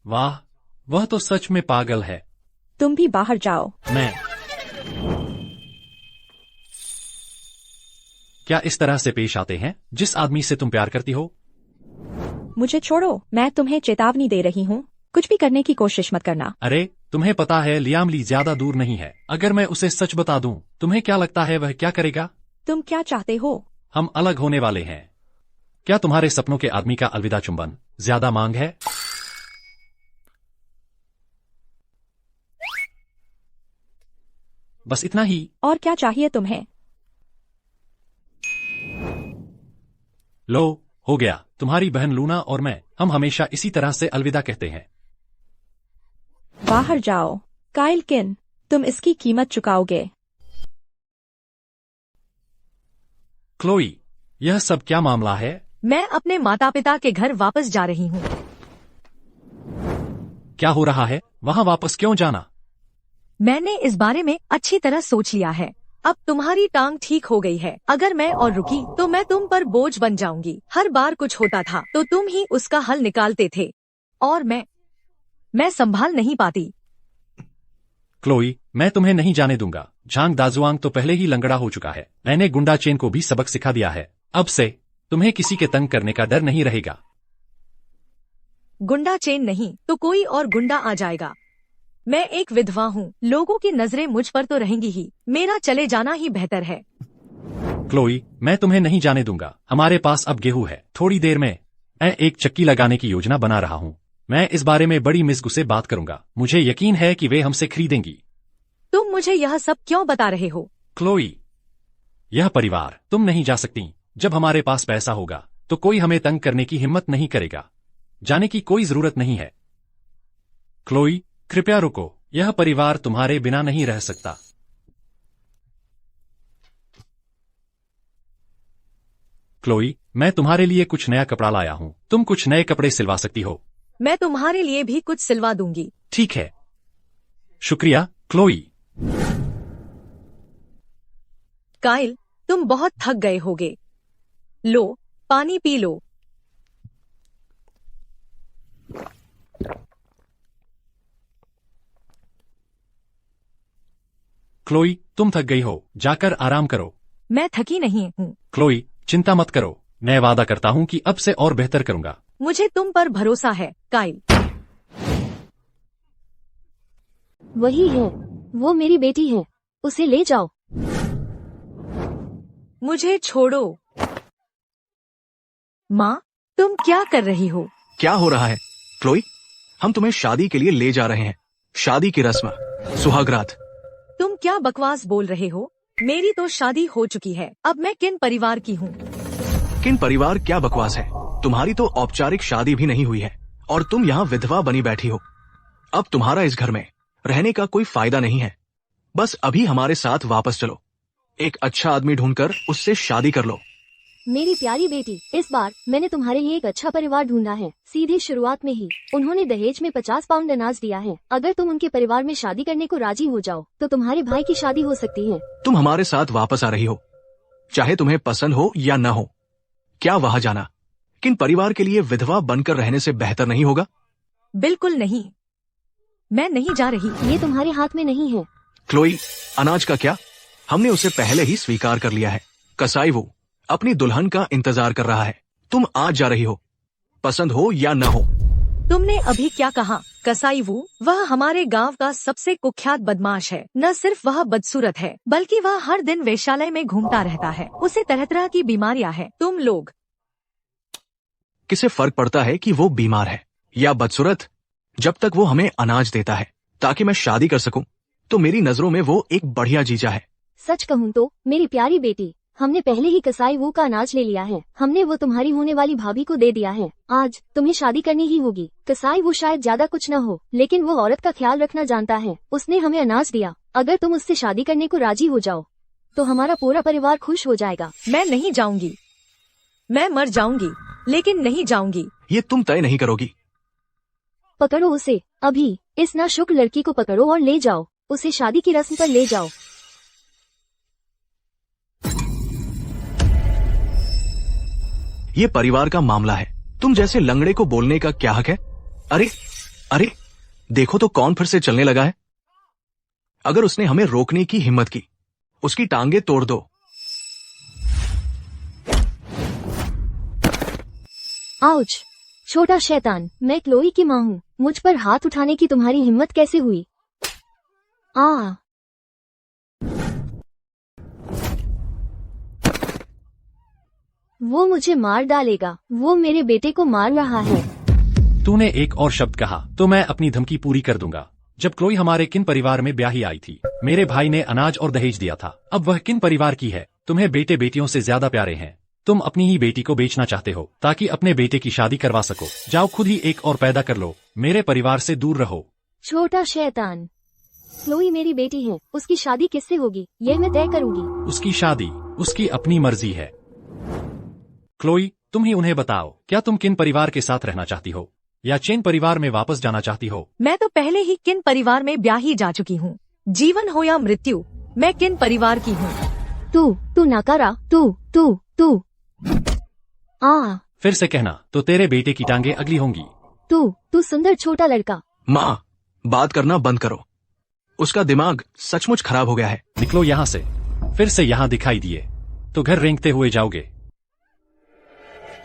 वाह, वह तो सच में पागल है। तुम भी बाहर जाओ। मैं क्या इस तरह से पेश आते हैं जिस आदमी से तुम प्यार करती हो? मुझे छोड़ो, मैं तुम्हें चेतावनी दे रही हूँ। कुछ भी करने की कोशिश मत करना। अरे, तुम्हें पता है लियाम ली ज्यादा दूर नहीं है। अगर मैं उसे सच बता दूं, तुम्हें क्या लगता है वह क्या करेगा? तुम क्या चाहते हो? हम अलग होने वाले हैं। क्या तुम्हारे सपनों के आदमी का अलविदा चुंबन ज्यादा मांग है? बस इतना ही। और क्या चाहिए तुम्हें? लो, हो गया। तुम्हारी बहन लूना और मैं, हम हमेशा इसी तरह से अलविदा कहते हैं। बाहर जाओ। काइल किन, तुम इसकी कीमत चुकाओगे। क्लोई, यह सब क्या मामला है? मैं अपने माता पिता के घर वापस जा रही हूँ। क्या हो रहा है? वहाँ वापस क्यों जाना? मैंने इस बारे में अच्छी तरह सोच लिया है। अब तुम्हारी टांग ठीक हो गई है। अगर मैं और रुकी तो मैं तुम पर बोझ बन जाऊंगी। हर बार कुछ होता था तो तुम ही उसका हल निकालते थे और मैं संभाल नहीं पाती। क्लोई, मैं तुम्हें नहीं जाने दूंगा। झांग दाजुआंग तो पहले ही लंगड़ा हो चुका है। मैंने गुंडा चेन को भी सबक सिखा दिया है। अब से तुम्हें किसी के तंग करने का डर नहीं रहेगा। गुंडा चेन नहीं तो कोई और गुंडा आ जाएगा। मैं एक विधवा हूँ, लोगों की नजरें मुझ पर तो रहेंगी ही। मेरा चले जाना ही बेहतर है। क्लोई, मैं तुम्हें नहीं जाने दूंगा। हमारे पास अब गेहूं है। थोड़ी देर में मैं एक चक्की लगाने की योजना बना रहा हूँ। मैं इस बारे में बड़ी मिस से बात करूंगा। मुझे यकीन है कि वे हमसे खरीदेंगी। तुम मुझे यह सब क्यों बता रहे हो? क्लोई, यह परिवार तुम नहीं जा सकती। जब हमारे पास पैसा होगा तो कोई हमें तंग करने की हिम्मत नहीं करेगा। जाने की कोई जरूरत नहीं है। क्लोई, कृपया रुको। यह परिवार तुम्हारे बिना नहीं रह सकता। क्लोई, मैं तुम्हारे लिए कुछ नया कपड़ा लाया हूँ। तुम कुछ नए कपड़े सिलवा सकती हो। मैं तुम्हारे लिए भी कुछ सिलवा दूंगी। ठीक है, शुक्रिया क्लोई। काइल, तुम बहुत थक गए होगे। लो, पानी पी लो। क्लोई, तुम थक गई हो, जाकर आराम करो। मैं थकी नहीं हूँ। क्लोई, चिंता मत करो। मैं वादा करता हूँ कि अब से और बेहतर करूंगा। मुझे तुम पर भरोसा है, काइल। वही है, वो मेरी बेटी है। उसे ले जाओ। मुझे छोड़ो। माँ, तुम क्या कर रही हो? क्या हो रहा है क्लोई? हम तुम्हें शादी के लिए ले जा रहे हैं। शादी की रस्म, सुहागरात। तुम क्या बकवास बोल रहे हो? मेरी तो शादी हो चुकी है। अब मैं किन परिवार की हूँ? किन परिवार क्या बकवास है? तुम्हारी तो औपचारिक शादी भी नहीं हुई है और तुम यहाँ विधवा बनी बैठी हो। अब तुम्हारा इस घर में रहने का कोई फायदा नहीं है। बस अभी हमारे साथ वापस चलो। एक अच्छा आदमी ढूंढकर उससे शादी कर लो। मेरी प्यारी बेटी, इस बार मैंने तुम्हारे लिए एक अच्छा परिवार ढूंढा है। सीधे शुरुआत में ही उन्होंने दहेज में 50 पाउंड अनाज दिया है। अगर तुम उनके परिवार में शादी करने को राजी हो जाओ तो तुम्हारे भाई की शादी हो सकती है। तुम हमारे साथ वापस आ रही हो, चाहे तुम्हें पसंद हो या न हो। क्या वहाँ जाना किन परिवार के लिए विधवा बनकर रहने से बेहतर नहीं होगा? बिल्कुल नहीं, मैं नहीं जा रही। ये तुम्हारे हाथ में नहीं है। क्लोई, अनाज का क्या? हमने उसे पहले ही स्वीकार कर लिया है। कसाई वो अपनी दुल्हन का इंतजार कर रहा है। तुम आज जा रही हो, पसंद हो या न हो। तुमने अभी क्या कहा? कसाई वो? वह हमारे गांव का सबसे कुख्यात बदमाश है। न सिर्फ वह बदसूरत है बल्कि वह हर दिन वेश्यालय में घूमता रहता है। उसे तरह तरह की बीमारियां हैं। तुम लोग किसे फर्क पड़ता है कि वो बीमार है या बदसूरत? जब तक वो हमें अनाज देता है ताकि मैं शादी कर सकूं, तो मेरी नजरों में वो एक बढ़िया जीजा है। सच कहूँ तो मेरी प्यारी बेटी, हमने पहले ही कसाई वो का अनाज ले लिया है। हमने वो तुम्हारी होने वाली भाभी को दे दिया है। आज तुम्हें शादी करनी ही होगी। कसाई वो शायद ज्यादा कुछ न हो, लेकिन वो औरत का ख्याल रखना जानता है। उसने हमें अनाज दिया। अगर तुम उससे शादी करने को राजी हो जाओ तो हमारा पूरा परिवार खुश हो जाएगा। मैं नहीं जाऊंगी। मैं मर जाऊंगी लेकिन नहीं जाऊंगी। ये तुम तय नहीं करोगी। पकड़ो उसे अभी। इस नाशुक्र लड़की को पकड़ो और ले जाओ। उसे शादी की रस्म पर ले जाओ। ये परिवार का मामला है। तुम जैसे लंगड़े को बोलने का क्या हक है? अरे अरे, देखो तो कौन फिर से चलने लगा है। अगर उसने हमें रोकने की हिम्मत की, उसकी टांगे तोड़ दो। आउच! छोटा शैतान, मैं क्लोई की माँ हूँ। मुझ पर हाथ उठाने की तुम्हारी हिम्मत कैसे हुई? वो मुझे मार डालेगा। वो मेरे बेटे को मार रहा है। तूने एक और शब्द कहा तो मैं अपनी धमकी पूरी कर दूंगा। जब क्लोई हमारे किन परिवार में ब्याही आई थी, मेरे भाई ने अनाज और दहेज दिया था। अब वह किन परिवार की है? तुम्हें बेटे बेटियों से ज्यादा प्यारे हैं। तुम अपनी ही बेटी को बेचना चाहते हो ताकि अपने बेटे की शादी करवा सको। जाओ खुद ही एक और पैदा कर लो। मेरे परिवार से दूर रहो। छोटा शैतान, क्लोई मेरी बेटी है। उसकी शादी किससे होगी यह मैं तय करूंगी। उसकी शादी उसकी अपनी मर्जी है। क्लोई, तुम ही उन्हें बताओ, क्या तुम किन परिवार के साथ रहना चाहती हो या चेन परिवार में वापस जाना चाहती हो? मैं तो पहले ही किन परिवार में ब्याही जा चुकी हूँ। जीवन हो या मृत्यु, मैं किन परिवार की हूँ। तू नकारा। तू फिर से कहना तो तेरे बेटे की टांगे अगली होंगी। तू सुंदर छोटा लड़का। माँ, बात करना बंद करो। उसका दिमाग सचमुच खराब हो गया है। निकलो यहाँ से। फिर से यहाँ दिखाई दिए तो घर रेंगते हुए जाओगे।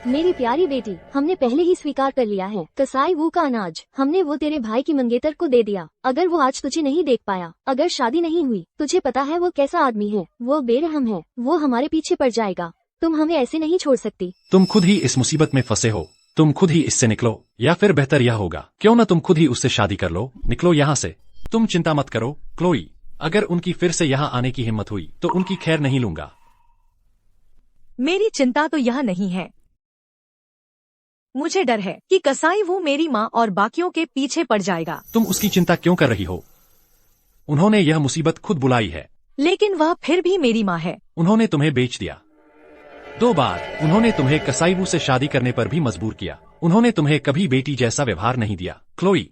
मेरी प्यारी बेटी, हमने पहले ही स्वीकार कर लिया है। कसाई वू का अनाज हमने वो तेरे भाई की मंगेतर को दे दिया। अगर वो आज तुझे नहीं देख पाया, अगर शादी नहीं हुई, तुझे पता है वो कैसा आदमी है। वो बेरहम है, वो हमारे पीछे पड़ जाएगा। तुम हमें ऐसे नहीं छोड़ सकती। तुम खुद ही इस मुसीबत में फंसे हो। तुम खुद ही इससे निकलो, या फिर बेहतर यह होगा क्यों न तुम खुद ही उससे शादी कर लो। निकलो यहाँ से। तुम चिंता मत करो क्लोई, अगर उनकी फिर से यहाँ आने की हिम्मत हुई तो उनकी खैर नहीं लूंगा। मेरी चिंता तो यह नहीं है। मुझे डर है कि कसाई वो मेरी माँ और बाकियों के पीछे पड़ जाएगा। तुम उसकी चिंता क्यों कर रही हो? उन्होंने यह मुसीबत खुद बुलाई है। लेकिन वह फिर भी मेरी माँ है। उन्होंने तुम्हें बेच दिया 2 बार। उन्होंने तुम्हें कसाईवू से शादी करने पर भी मजबूर किया। उन्होंने तुम्हें कभी बेटी जैसा व्यवहार नहीं दिया। क्लोई,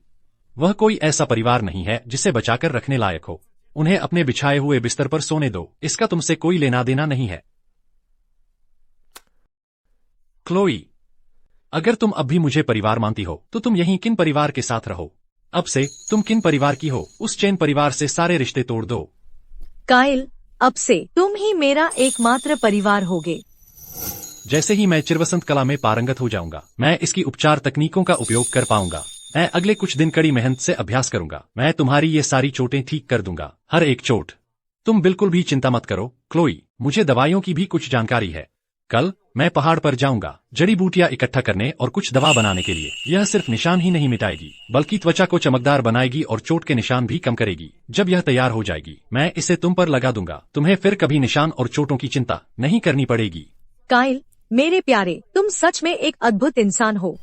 वह कोई ऐसा परिवार नहीं है जिसे बचाकर रखने लायक हो। उन्हें अपने बिछाए हुए बिस्तर पर सोने दो। इसका तुमसे कोई लेना देना नहीं है। क्लोई, अगर तुम अब भी मुझे परिवार मानती हो तो तुम यहीं किन परिवार के साथ रहो। अब से तुम किन परिवार की हो, उस चैन परिवार से सारे रिश्ते तोड़ दो। काइल, अब से तुम ही मेरा एकमात्र परिवार होगे। जैसे ही मैं चिरवसंत कला में पारंगत हो जाऊंगा, मैं इसकी उपचार तकनीकों का उपयोग कर पाऊंगा। मैं अगले कुछ दिन कड़ी मेहनत से अभ्यास करूंगा। मैं तुम्हारी ये सारी चोटें ठीक कर दूंगा, हर एक चोट। तुम बिल्कुल भी चिंता मत करो क्लोई। मुझे दवाइयों की भी कुछ जानकारी है। कल मैं पहाड़ पर जाऊंगा जड़ी बूटियां इकट्ठा करने और कुछ दवा बनाने के लिए। यह सिर्फ निशान ही नहीं मिटाएगी, बल्कि त्वचा को चमकदार बनाएगी और चोट के निशान भी कम करेगी। जब यह तैयार हो जाएगी, मैं इसे तुम पर लगा दूंगा। तुम्हें फिर कभी निशान और चोटों की चिंता नहीं करनी पड़ेगी। काइल, मेरे प्यारे, तुम सच में एक अद्भुत इंसान हो।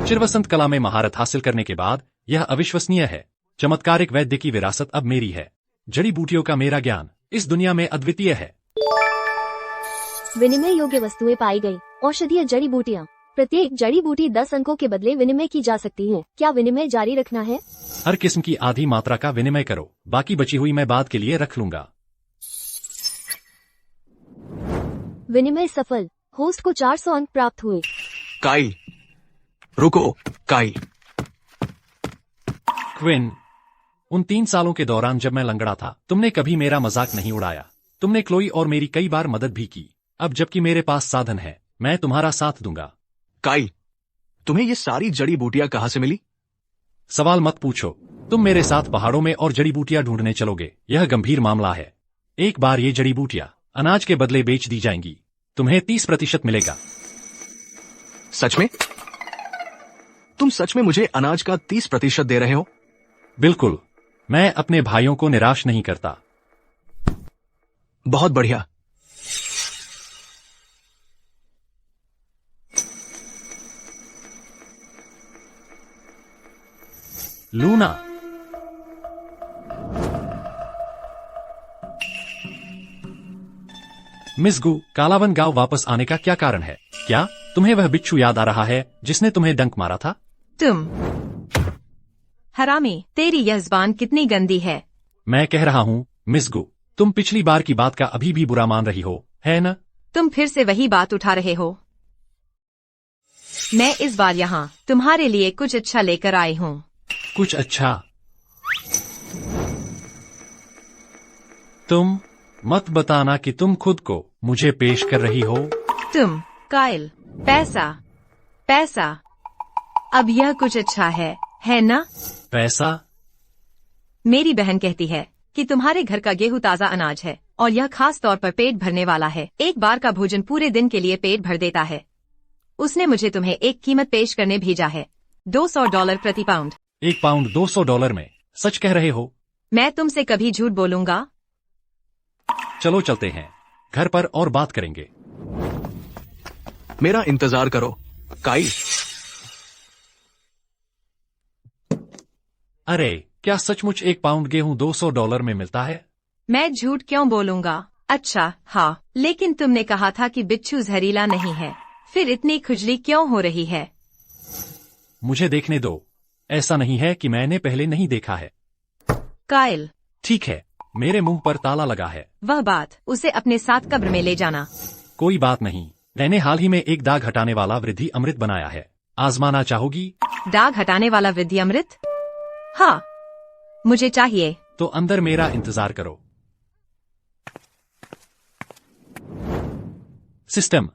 चिरवसंत कला में महारत हासिल करने के बाद यह अविश्वसनीय है। चमत्कारिक वैद्य की विरासत अब मेरी है। जड़ी बूटियों का मेरा ज्ञान इस दुनिया में अद्वितीय है। विनिमय योग्य वस्तुएं पाई गई। औषधीय जड़ी बूटियाँ। प्रत्येक जड़ी बूटी 10 अंकों के बदले विनिमय की जा सकती है। क्या विनिमय जारी रखना है? हर किस्म की आधी मात्रा का विनिमय करो, बाकी बची हुई मैं बाद के लिए रख लूंगा। विनिमय सफल। होस्ट को 400 अंक प्राप्त हुए। काइल, रुको। काइल, क्विन, उन 3 सालों के दौरान जब मैं लंगड़ा था, तुमने कभी मेरा मजाक नहीं उड़ाया। तुमने क्लोई और मेरी कई बार मदद भी की। अब जबकि मेरे पास साधन है, मैं तुम्हारा साथ दूंगा। काइल, तुम्हें ये सारी जड़ी बूटियां कहाँ से मिली? सवाल मत पूछो। तुम मेरे साथ पहाड़ों में और जड़ी बूटियां ढूंढने चलोगे। यह गंभीर मामला है। एक बार ये जड़ी बूटियां अनाज के बदले बेच दी जाएंगी। तुम्हें 30% मिलेगा। सच में? तुम सच में मुझे अनाज का 30% दे रहे हो? बिल्कुल। मैं अपने भाइयों को निराश नहीं करता। बहुत बढ़िया। लूना, मिस गू, कालावन गांव वापस आने का क्या कारण है? क्या तुम्हें वह बिच्छू याद आ रहा है जिसने तुम्हें डंक मारा था? तुम हरामी, तेरी यह ज़बान कितनी गंदी है। मैं कह रहा हूँ मिस गू, तुम पिछली बार की बात का अभी भी बुरा मान रही हो, है न? तुम फिर से वही बात उठा रहे हो। मैं इस बार यहाँ तुम्हारे लिए कुछ अच्छा लेकर आई हूँ। कुछ अच्छा? तुम मत बताना कि तुम खुद को मुझे पेश कर रही हो। तुम काइल, पैसा पैसा। अब यह कुछ अच्छा है ना? पैसा? मेरी बहन कहती है कि तुम्हारे घर का गेहूं ताजा अनाज है और यह खास तौर पर पेट भरने वाला है। एक बार का भोजन पूरे दिन के लिए पेट भर देता है। उसने मुझे तुम्हें एक कीमत पेश करने भेजा है, $200 प्रति पाउंड। 1 पाउंड $200 में? सच कह रहे हो? मैं तुमसे कभी झूठ बोलूंगा? चलो चलते हैं घर पर और बात करेंगे। मेरा इंतजार करो काइल। अरे, क्या सचमुच 1 पाउंड गेहूं $200 में मिलता है? मैं झूठ क्यों बोलूंगा? अच्छा हाँ, लेकिन तुमने कहा था कि बिच्छू जहरीला नहीं है, फिर इतनी खुजली क्यों हो रही है? मुझे देखने दो। ऐसा नहीं है कि मैंने पहले नहीं देखा है। काइल, ठीक है, मेरे मुंह पर ताला लगा है। वह बात, उसे अपने साथ कब्र में ले जाना। कोई बात नहीं, मैंने हाल ही में एक दाग हटाने वाला वृद्धि अमृत बनाया है। आजमाना चाहोगी? दाग हटाने वाला वृद्धि अमृत? हाँ, मुझे चाहिए। तो अंदर मेरा इंतजार करो। सिस्टम।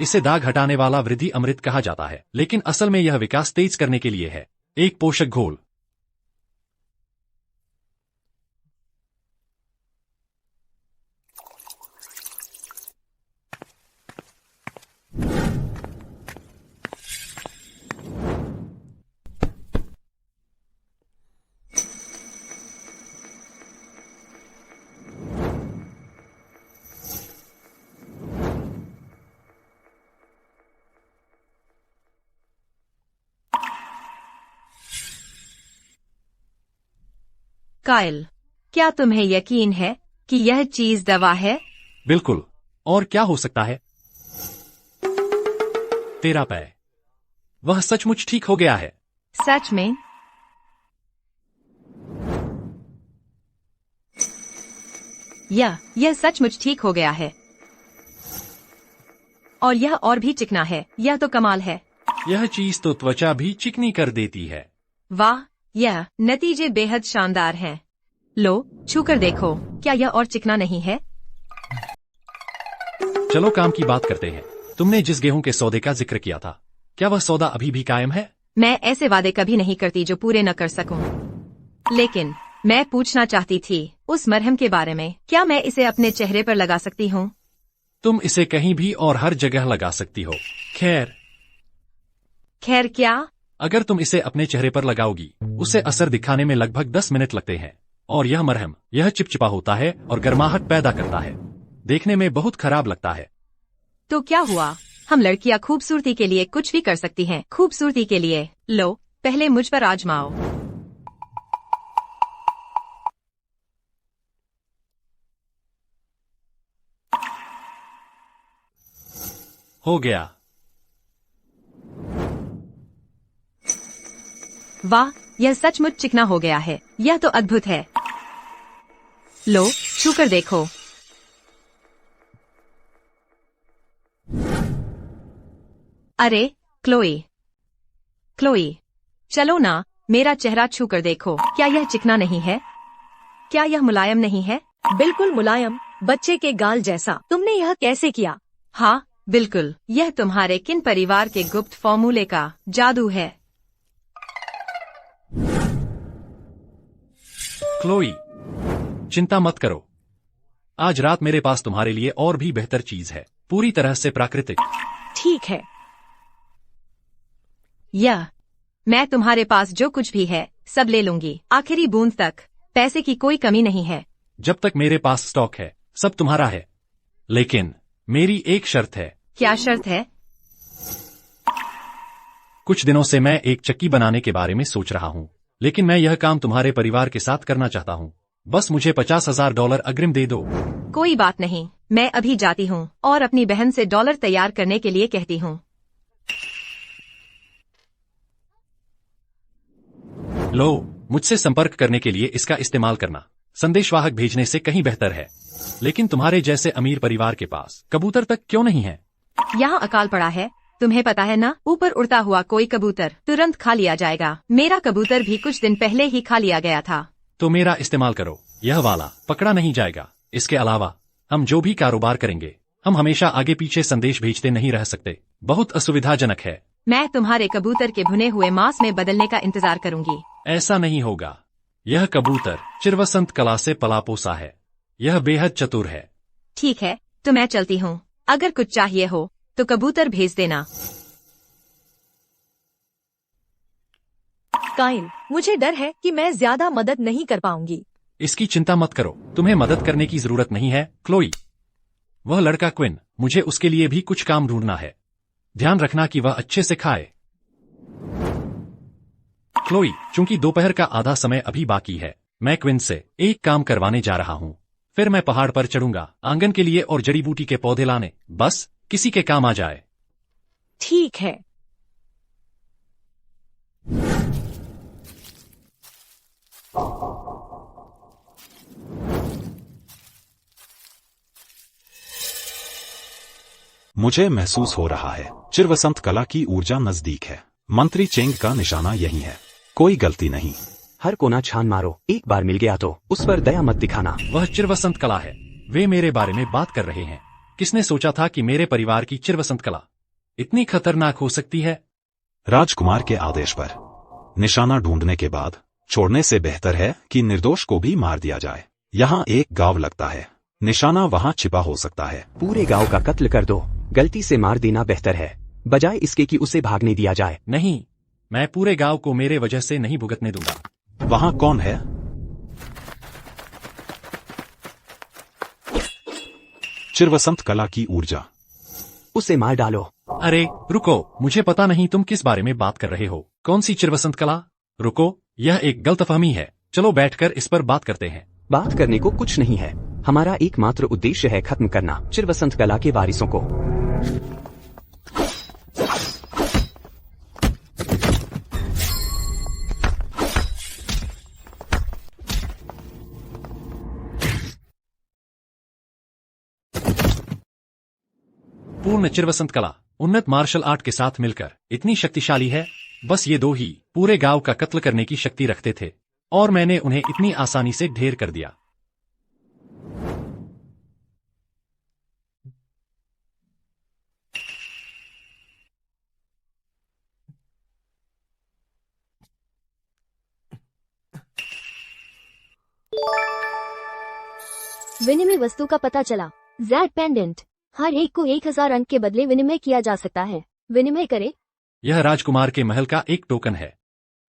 इसे दाग हटाने वाला वृद्धि अमृत कहा जाता है, लेकिन असल में यह विकास तेज करने के लिए है। एक पोषक घोल। काइल, क्या तुम्हें यकीन है कि यह चीज दवा है? बिल्कुल। और क्या हो सकता है? तेरा पैर, वह सचमुच ठीक हो गया है। सच में? यह सचमुच ठीक हो गया है। और यह और भी चिकना है। यह तो कमाल है। यह चीज तो त्वचा भी चिकनी कर देती है। वाह, यह नतीजे बेहद शानदार हैं। लो, छूकर देखो, क्या यह और चिकना नहीं है? चलो काम की बात करते हैं। तुमने जिस गेहूं के सौदे का जिक्र किया था, क्या वह सौदा अभी भी कायम है? मैं ऐसे वादे कभी नहीं करती जो पूरे न कर सकूं। लेकिन मैं पूछना चाहती थी उस मरहम के बारे में। क्या मैं इसे अपने चेहरे पर लगा सकती हूँ? तुम इसे कहीं भी और हर जगह लगा सकती हो। खैर क्या? अगर तुम इसे अपने चेहरे पर लगाओगी, उसे असर दिखाने में लगभग 10 मिनट लगते हैं। और यह मरहम, यह चिपचिपा होता है और गर्माहट पैदा करता है। देखने में बहुत खराब लगता है। तो क्या हुआ? हम लड़कियां खूबसूरती के लिए कुछ भी कर सकती हैं। खूबसूरती के लिए। लो, पहले मुझ पर आजमाओ। हो गया। वाह, यह सचमुच चिकना हो गया है। यह तो अद्भुत है। लो, छूकर देखो। अरे क्लोई, चलो ना, मेरा चेहरा छूकर देखो। क्या यह चिकना नहीं है? क्या यह मुलायम नहीं है? बिल्कुल मुलायम, बच्चे के गाल जैसा। तुमने यह कैसे किया? हाँ, बिल्कुल। यह तुम्हारे किन परिवार के गुप्त फॉर्मूले का जादू है। क्लोई, चिंता मत करो। आज रात मेरे पास तुम्हारे लिए और भी बेहतर चीज है, पूरी तरह से प्राकृतिक। ठीक है। मैं तुम्हारे पास जो कुछ भी है सब ले लूंगी, आखिरी बूंद तक। पैसे की कोई कमी नहीं है। जब तक मेरे पास स्टॉक है, सब तुम्हारा है। लेकिन मेरी एक शर्त है। क्या शर्त है? कुछ दिनों से मैं एक चक्की बनाने के बारे में सोच रहा हूँ, लेकिन मैं यह काम तुम्हारे परिवार के साथ करना चाहता हूँ। बस मुझे $50,000 अग्रिम दे दो। कोई बात नहीं, मैं अभी जाती हूँ और अपनी बहन से डॉलर तैयार करने के लिए कहती हूँ। लो, मुझसे संपर्क करने के लिए इसका इस्तेमाल करना संदेशवाहक भेजने से कहीं बेहतर है। लेकिन तुम्हारे जैसे अमीर परिवार के पास कबूतर तक क्यों नहीं है? यहाँ अकाल पड़ा है, तुम्हें पता है ना। ऊपर उड़ता हुआ कोई कबूतर तुरंत खा लिया जाएगा। मेरा कबूतर भी कुछ दिन पहले ही खा लिया गया था। तो मेरा इस्तेमाल करो, यह वाला पकड़ा नहीं जाएगा। इसके अलावा हम जो भी कारोबार करेंगे, हम हमेशा आगे पीछे संदेश भेजते नहीं रह सकते। बहुत असुविधाजनक है। मैं तुम्हारे कबूतर के भुने हुए मांस में बदलने का इंतजार करूंगी। ऐसा नहीं होगा। यह कबूतर चिरवसंत कला से पला पोसा है। यह बेहद चतुर है। ठीक है, तो मैं चलती हूँ। अगर कुछ चाहिए हो तो कबूतर भेज देना। काइल, मुझे डर है कि मैं ज्यादा मदद नहीं कर पाऊंगी। इसकी चिंता मत करो, तुम्हें मदद करने की जरूरत नहीं है क्लोई। वह लड़का क्विन, मुझे उसके लिए भी कुछ काम ढूंढना है। ध्यान रखना कि वह अच्छे से खाए। क्लोई, चूंकि दोपहर का आधा समय अभी बाकी है, मैं क्विन से एक काम करवाने जा रहा हूँ। फिर मैं पहाड़ पर चढ़ूंगा आंगन के लिए और जड़ी बूटी के पौधे लाने। बस किसी के काम आ जाए। ठीक है। मुझे महसूस हो रहा है चिरवसंत कला की ऊर्जा नजदीक है। मंत्री चेंग का निशाना यही है। कोई गलती नहीं। हर कोना छान मारो, एक बार मिल गया तो उस पर दया मत दिखाना। वह चिरवसंत कला है। वे मेरे बारे में बात कर रहे हैं। किसने सोचा था कि मेरे परिवार की चिरवसंत कला इतनी खतरनाक हो सकती है? राजकुमार के आदेश पर निशाना ढूंढने के बाद छोड़ने से बेहतर है कि निर्दोष को भी मार दिया जाए। यहाँ एक गांव लगता है, निशाना वहाँ छिपा हो सकता है। पूरे गांव का कत्ल कर दो, गलती से मार देना बेहतर है बजाय इसके कि उसे भागने दिया जाए। नहीं, मैं पूरे गांव को मेरे वजह से नहीं भुगतने दूंगा। वहाँ कौन है? चिरवसंत कला की ऊर्जा। उसे मार डालो। अरे रुको, मुझे पता नहीं तुम किस बारे में बात कर रहे हो। कौन सी चिरवसंत कला? रुको, यह एक गलतफहमी है। चलो बैठकर इस पर बात करते हैं। बात करने को कुछ नहीं है। हमारा एकमात्र उद्देश्य है खत्म करना चिरवसंत कला के वारिसों को। पूर्ण चिरवसंत कला उन्नत मार्शल आर्ट के साथ मिलकर इतनी शक्तिशाली है। बस ये दो ही पूरे गांव का कत्ल करने की शक्ति रखते थे और मैंने उन्हें इतनी आसानी से ढेर कर दिया। विनिमय वस्तु का पता चला। Z pendant. हर एक को 1000 अंक के बदले विनिमय किया जा सकता है। विनिमय करे। यह राजकुमार के महल का एक टोकन है।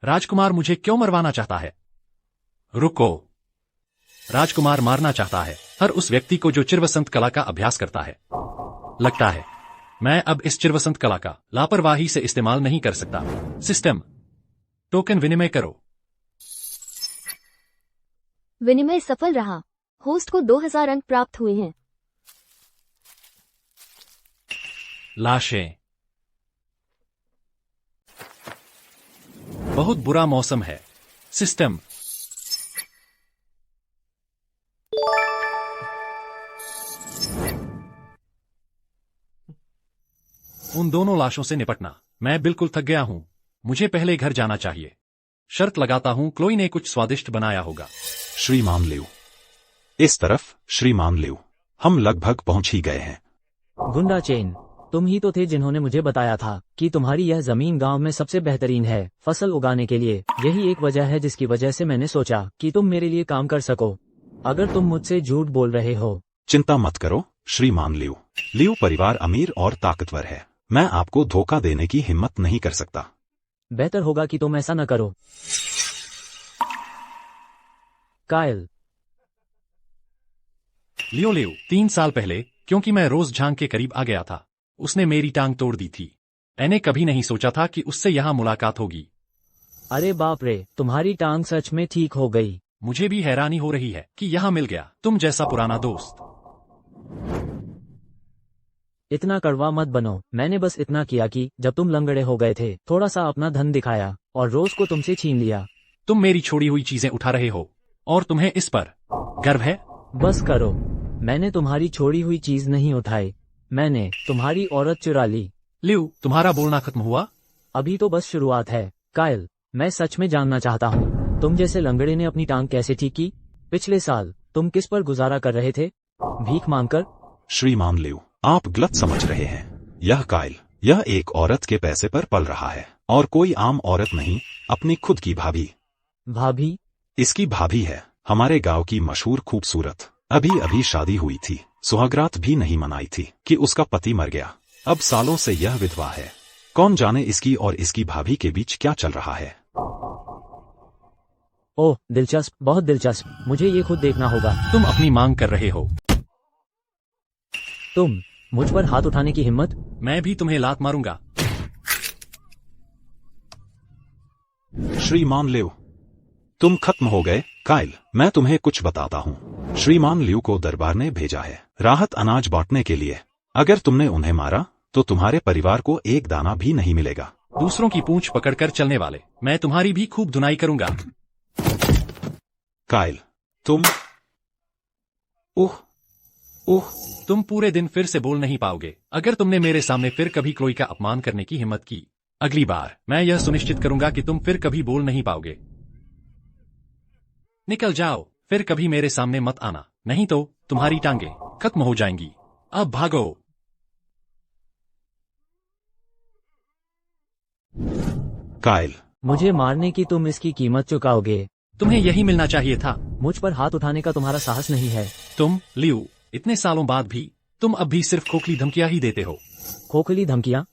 राजकुमार मुझे क्यों मरवाना चाहता है? रुको, राजकुमार मारना चाहता है हर उस व्यक्ति को जो चिरवसंत कला का अभ्यास करता है। लगता है मैं अब इस चिरवसंत कला का लापरवाही से इस्तेमाल नहीं कर सकता। सिस्टम, टोकन विनिमय करो। विनिमय सफल रहा। होस्ट को 2000 अंक प्राप्त हुए हैं। लाशें। बहुत बुरा मौसम है। सिस्टम, उन दोनों लाशों से निपटना। मैं बिल्कुल थक गया हूं। मुझे पहले घर जाना चाहिए। शर्त लगाता हूं क्लोई ने कुछ स्वादिष्ट बनाया होगा। श्रीमान लिऊ, इस तरफ। श्रीमान लिऊ, हम लगभग पहुंच ही गए हैं। गुंडा चेन, तुम ही तो थे जिन्होंने मुझे बताया था कि तुम्हारी यह जमीन गांव में सबसे बेहतरीन है फसल उगाने के लिए। यही एक वजह है जिसकी वजह से मैंने सोचा कि तुम मेरे लिए काम कर सको। अगर तुम मुझसे झूठ बोल रहे हो। चिंता मत करो श्रीमान लिऊ। लिऊ परिवार अमीर और ताकतवर है। मैं आपको धोखा देने की हिम्मत नहीं कर सकता। बेहतर होगा कि तुम ऐसा न करो। कायल। लियो 3 साल पहले, क्योंकि मैं रोज झांग के करीब आ गया था, उसने मेरी टांग तोड़ दी थी। मैंने कभी नहीं सोचा था कि उससे यहाँ मुलाकात होगी। अरे बाप रे, तुम्हारी टांग सच में ठीक हो गई। मुझे भी हैरानी हो रही है कि यहाँ मिल गया तुम जैसा पुराना दोस्त। इतना कड़वा मत बनो। मैंने बस इतना किया कि जब तुम लंगड़े हो गए थे थोड़ा सा अपना धन दिखाया और रोज को तुमसे छीन लिया। तुम मेरी छोड़ी हुई चीजें उठा रहे हो और तुम्हें इस पर गर्व है? बस करो। मैंने तुम्हारी छोड़ी हुई चीज नहीं उठाई, मैंने तुम्हारी औरत चुरा ली। लिऊ, तुम्हारा बोलना खत्म हुआ? अभी तो बस शुरुआत है। कायल, मैं सच में जानना चाहता हूँ, तुम जैसे लंगड़े ने अपनी टांग कैसे ठीक की? पिछले साल तुम किस पर गुजारा कर रहे थे? भीख मांगकर? श्रीमान लिऊ, आप गलत समझ रहे हैं। यह कायल, यह एक औरत के पैसे पर पल रहा है और कोई आम औरत नहीं, अपनी खुद की भाभी। भाभी? इसकी भाभी है, हमारे गांव की मशहूर खूबसूरत। अभी अभी शादी हुई थी, सुहागरात भी नहीं मनाई थी कि उसका पति मर गया। अब सालों से यह विधवा है। कौन जाने इसकी और इसकी भाभी के बीच क्या चल रहा है। ओह दिलचस्प, बहुत दिलचस्प। मुझे ये खुद देखना होगा। तुम अपनी मांग कर रहे हो? तुम मुझ पर हाथ उठाने की हिम्मत? मैं भी तुम्हें लात मारूंगा। श्रीमान लिऊ, तुम खत्म हो गए। कायल, मैं तुम्हें कुछ बताता हूँ। श्रीमान लिऊ को दरबार ने भेजा है राहत अनाज बांटने के लिए। अगर तुमने उन्हें मारा तो तुम्हारे परिवार को एक दाना भी नहीं मिलेगा। दूसरों की पूंछ पकड़कर चलने वाले, मैं तुम्हारी भी खूब धुनाई करूंगा। कायल, तुम। ओह, ओह, तुम पूरे दिन फिर से बोल नहीं पाओगे। अगर तुमने मेरे सामने फिर कभी क्लोई का अपमान करने की हिम्मत की, अगली बार मैं यह सुनिश्चित करूंगा कि तुम फिर कभी बोल नहीं पाओगे। निकल जाओ, फिर कभी मेरे सामने मत आना, नहीं तो तुम्हारी टांगे खत्म हो जाएंगी। अब भागो। काइल, मुझे मारने की तुम इसकी कीमत चुकाओगे। तुम्हें यही मिलना चाहिए था। मुझ पर हाथ उठाने का तुम्हारा साहस नहीं है। तुम लियो, इतने सालों बाद भी तुम अब भी सिर्फ खोखली धमकियां ही देते हो। खोखली धमकियां?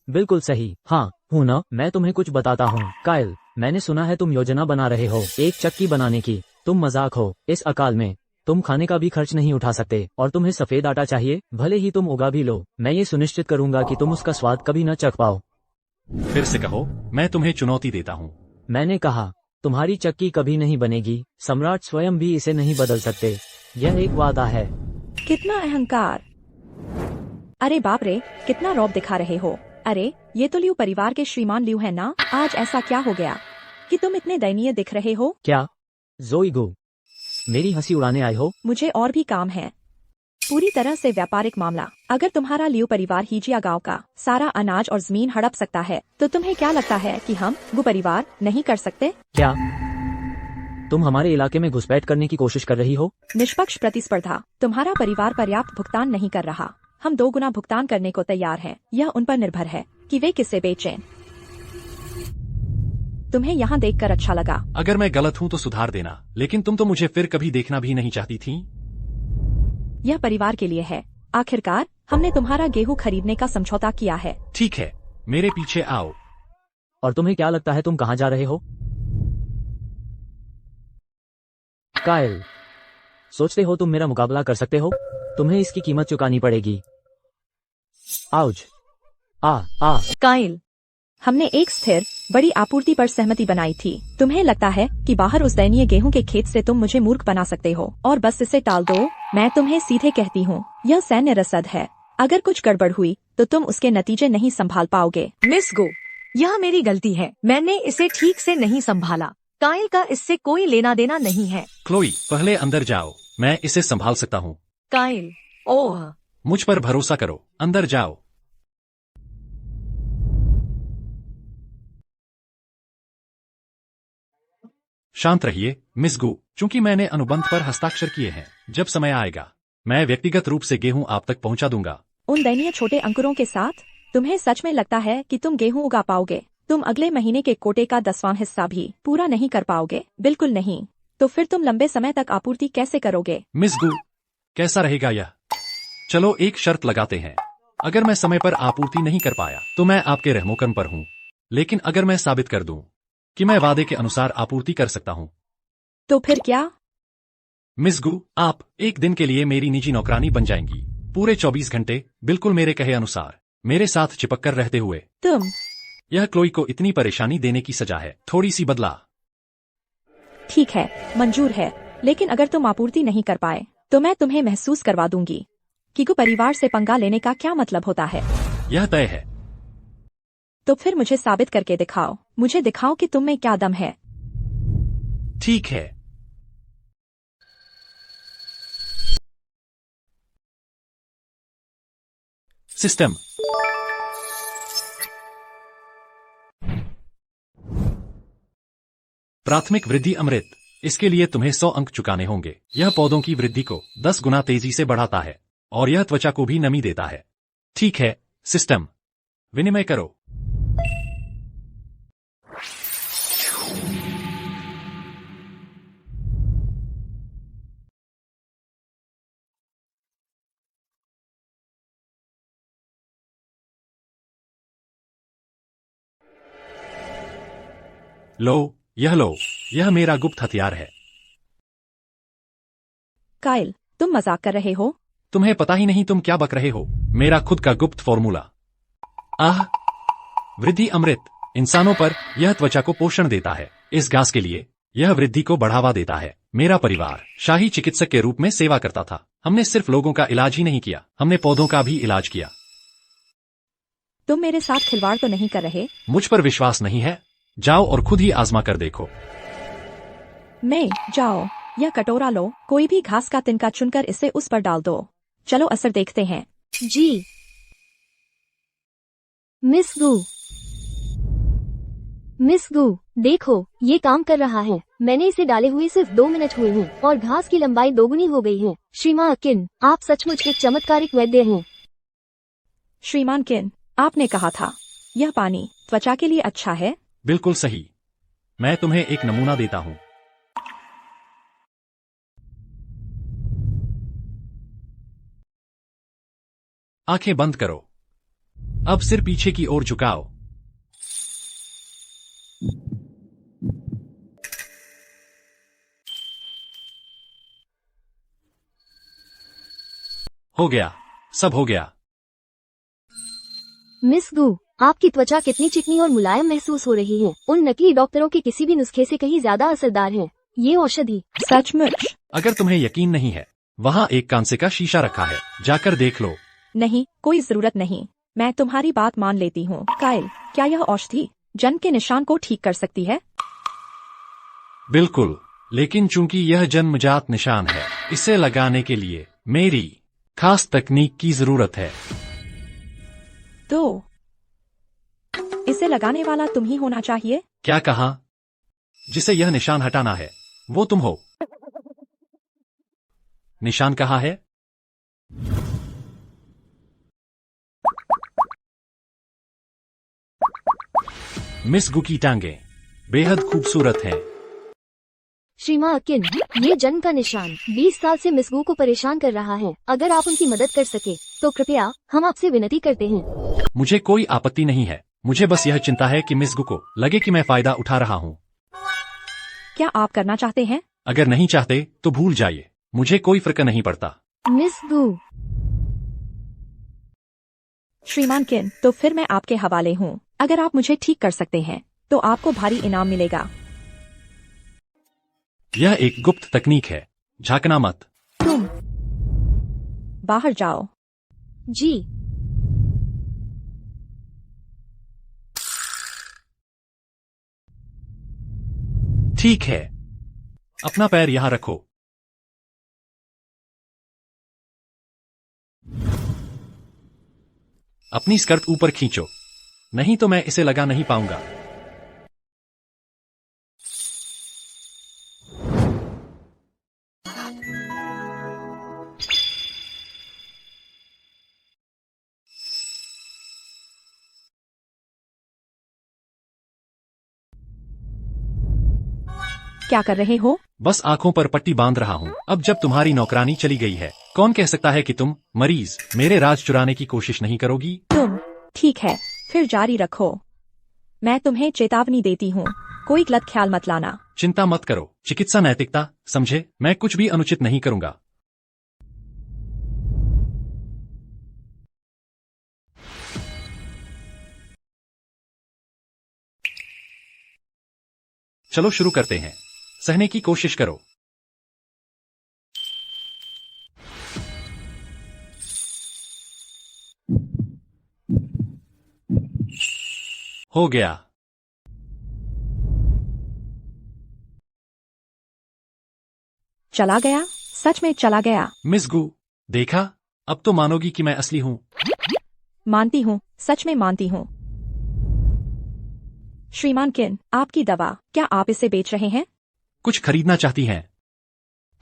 बिल्कुल सही। हाँ हूँ ना। मैं तुम्हें कुछ बताता हूँ। काइल, मैंने सुना है तुम योजना बना रहे हो एक चक्की बनाने की। तुम मजाक हो। इस अकाल में तुम खाने का भी खर्च नहीं उठा सकते और तुम्हें सफेद आटा चाहिए। भले ही तुम उगा भी लो, मैं ये सुनिश्चित करूंगा कि तुम उसका स्वाद कभी न चख पाओ। फिर से कहो, मैं तुम्हें चुनौती देता हूँ। मैंने कहा तुम्हारी चक्की कभी नहीं बनेगी। सम्राट स्वयं भी इसे नहीं बदल सकते। यह एक वादा है। कितना अहंकार! अरे बाप रे, कितना रौब दिखा रहे हो। अरे ये तो लियू परिवार के श्रीमान लियू है ना। आज ऐसा क्या हो गया कि तुम इतने दयनीय दिख रहे हो? क्या जोइगो, मेरी हंसी उड़ाने आए हो? मुझे और भी काम है। पूरी तरह से व्यापारिक मामला। अगर तुम्हारा लियू परिवार हीजिया गांव का सारा अनाज और जमीन हड़प सकता है, तो तुम्हें क्या लगता है कि हम गु परिवार नहीं कर सकते? क्या तुम हमारे इलाके में घुसपैठ करने की कोशिश कर रही हो? निष्पक्ष प्रतिस्पर्धा। तुम्हारा परिवार पर्याप्त भुगतान नहीं कर रहा। हम 2 गुना भुगतान करने को तैयार हैं। यह उन पर निर्भर है कि वे किसे बेचें। तुम्हें यहाँ देखकर अच्छा लगा। अगर मैं गलत हूँ तो सुधार देना, लेकिन तुम तो मुझे फिर कभी देखना भी नहीं चाहती थी। यह परिवार के लिए है। आखिरकार हमने तुम्हारा गेहूं खरीदने का समझौता किया है। ठीक है, मेरे पीछे आओ। और तुम्हें क्या लगता है तुम कहाँ जा रहे हो? काइल, सोचते हो तुम मेरा मुकाबला कर सकते हो? तुम्हें इसकी कीमत चुकानी पड़ेगी। आउच! आ काइल, हमने एक स्थिर बड़ी आपूर्ति पर सहमति बनाई थी। तुम्हें लगता है कि बाहर उस दयनीय गेहूं के खेत से तुम मुझे मूर्ख बना सकते हो और बस इसे टाल दो? मैं तुम्हें सीधे कहती हूँ, यह सैन्य रसद है। अगर कुछ गड़बड़ हुई तो तुम उसके नतीजे नहीं संभाल पाओगे। मिस गो, यह मेरी गलती है। मैंने इसे ठीक से नहीं संभाला। काइल का इससे कोई लेना देना नहीं है। क्लोई, पहले अंदर जाओ, मैं इसे संभाल सकता हूँ। काइल, ओह, मुझ पर भरोसा करो, अंदर जाओ। शांत रहिए मिस गू, चूंकि मैंने अनुबंध पर हस्ताक्षर किए हैं। जब समय आएगा मैं व्यक्तिगत रूप से गेहूं आप तक पहुंचा दूंगा। उन दयनीय छोटे अंकुरों के साथ तुम्हें सच में लगता है कि तुम गेहूं उगा पाओगे? तुम अगले महीने के कोटे का 10वां हिस्सा भी पूरा नहीं कर पाओगे। बिल्कुल नहीं। तो फिर तुम लंबे समय तक आपूर्ति कैसे करोगे? मिस गू, कैसा रहेगा यह? चलो एक शर्त लगाते हैं। अगर मैं समय पर आपूर्ति नहीं कर पाया तो मैं आपके रहमोकन पर हूँ, लेकिन अगर मैं साबित कर दूं कि मैं वादे के अनुसार आपूर्ति कर सकता हूँ, तो फिर क्या? मिस गू, आप एक दिन के लिए मेरी निजी नौकरानी बन जाएंगी। पूरे 24 घंटे बिल्कुल मेरे कहे अनुसार मेरे साथ चिपक कर रहते हुए। तुम? यह क्लोई को इतनी परेशानी देने की सजा है। थोड़ी सी बदला। ठीक है, मंजूर है। लेकिन अगर तुम आपूर्ति नहीं कर पाए तो मैं तुम्हें महसूस करवा दूंगी कि गु परिवार से पंगा लेने का क्या मतलब होता है। यह तय है। तो फिर मुझे साबित करके दिखाओ। मुझे दिखाओ कि तुम में क्या दम है। ठीक है। सिस्टम। प्राथमिक वृद्धि अमृत। इसके लिए तुम्हें 100 अंक चुकाने होंगे। यह पौधों की वृद्धि को 10 गुना तेजी से बढ़ाता है और यह त्वचा को भी नमी देता है। ठीक है, सिस्टम, विनिमय करो। लो, यह लो, यह मेरा गुप्त हथियार है। काइल, तुम मजाक कर रहे हो? तुम्हें पता ही नहीं तुम क्या बक रहे हो। मेरा खुद का गुप्त फॉर्मूला। वृद्धि अमृत। इंसानों पर यह त्वचा को पोषण देता है। इस घास के लिए यह वृद्धि को बढ़ावा देता है। मेरा परिवार शाही चिकित्सक के रूप में सेवा करता था। हमने सिर्फ लोगों का इलाज ही नहीं किया, हमने पौधों का भी इलाज किया। तुम मेरे साथ खिलवाड़ तो नहीं कर रहे? मुझ पर विश्वास नहीं है? जाओ और खुद ही आजमा कर देखो। मैं? जाओ, यह कटोरा लो। कोई भी घास का तिनका चुनकर इसे उस पर डाल दो। चलो असर देखते हैं। जी। मिस गू, मिस गू, देखो ये काम कर रहा है। मैंने इसे डाले हुए सिर्फ 2 मिनट हुए हैं और घास की लंबाई दोगुनी हो गई है। श्रीमान किन, आप सचमुच एक चमत्कारिक वैद्य हैं। श्रीमान किन, आपने कहा था यह पानी त्वचा के लिए अच्छा है। बिल्कुल सही। मैं तुम्हें एक नमूना देता हूँ। आंखें बंद करो। अब सिर पीछे की ओर झुकाओ। हो गया, सब हो गया। मिस गू, आपकी त्वचा कितनी चिकनी और मुलायम महसूस हो रही है। उन नकली डॉक्टरों के किसी भी नुस्खे से कहीं ज्यादा असरदार है ये औषधि। सचमुच? अगर तुम्हें यकीन नहीं है, वहाँ एक कांसे का शीशा रखा है, जाकर देख लो। नहीं, कोई जरूरत नहीं। मैं तुम्हारी बात मान लेती हूँ। काइल, क्या यह औषधि जन्म के निशान को ठीक कर सकती है? बिल्कुल, लेकिन चूंकि यह जन्मजात निशान है, इसे लगाने के लिए मेरी खास तकनीक की जरूरत है। तो इसे लगाने वाला तुम ही होना चाहिए। क्या कहा? जिसे यह निशान हटाना है वो तुम हो। निशान कहाँ है? मिस गू की टांगे बेहद खूबसूरत हैं। श्रीमान किन, ये जन्म का निशान 20 साल से मिस गू को परेशान कर रहा है। अगर आप उनकी मदद कर सके तो कृपया हम आपसे विनती करते हैं। मुझे कोई आपत्ति नहीं है। मुझे बस यह चिंता है कि मिस गू को लगे कि मैं फायदा उठा रहा हूँ। क्या आप करना चाहते हैं? अगर नहीं चाहते तो भूल जाइए, मुझे कोई फर्क नहीं पड़ता। मिस गू, श्रीमान किन, तो फिर मैं आपके हवाले हूँ। अगर आप मुझे ठीक कर सकते हैं तो आपको भारी इनाम मिलेगा। यह एक गुप्त तकनीक है, झांकना मत। तुम बाहर जाओ। जी। ठीक है, अपना पैर यहां रखो। अपनी स्कर्ट ऊपर खींचो, नहीं तो मैं इसे लगा नहीं पाऊंगा। क्या कर रहे हो? बस आंखों पर पट्टी बांध रहा हूँ। अब जब तुम्हारी नौकरानी चली गई है, कौन कह सकता है कि तुम मरीज मेरे राज चुराने की कोशिश नहीं करोगी? तुम ठीक है, फिर जारी रखो। मैं तुम्हें चेतावनी देती हूँ, कोई गलत ख्याल मत लाना। चिंता मत करो, चिकित्सा नैतिकता, समझे? मैं कुछ भी अनुचित नहीं करूंगा। चलो शुरू करते हैं। सहने की कोशिश करो। हो गया। चला गया, सच में चला गया। मिस गू, देखा? अब तो मानोगी कि मैं असली हूँ। मानती हूँ, सच में मानती हूँ। श्रीमान किन, आपकी दवा, क्या आप इसे बेच रहे हैं? कुछ खरीदना चाहती हैं?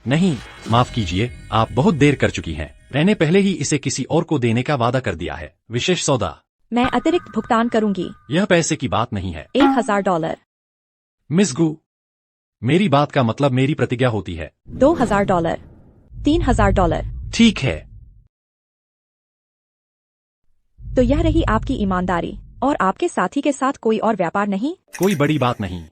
नहीं, माफ कीजिए, आप बहुत देर कर चुकी हैं। मैंने पहले ही इसे किसी और को देने का वादा कर दिया है। विशेष सौदा। मैं अतिरिक्त भुगतान करूंगी। यह पैसे की बात नहीं है। $1000। मिस गू, मेरी बात का मतलब मेरी प्रतिज्ञा होती है। $2000, $3000। ठीक है। तो यह रही आपकी ईमानदारी, और आपके साथी के साथ कोई और व्यापार नहीं? कोई बड़ी बात नहीं,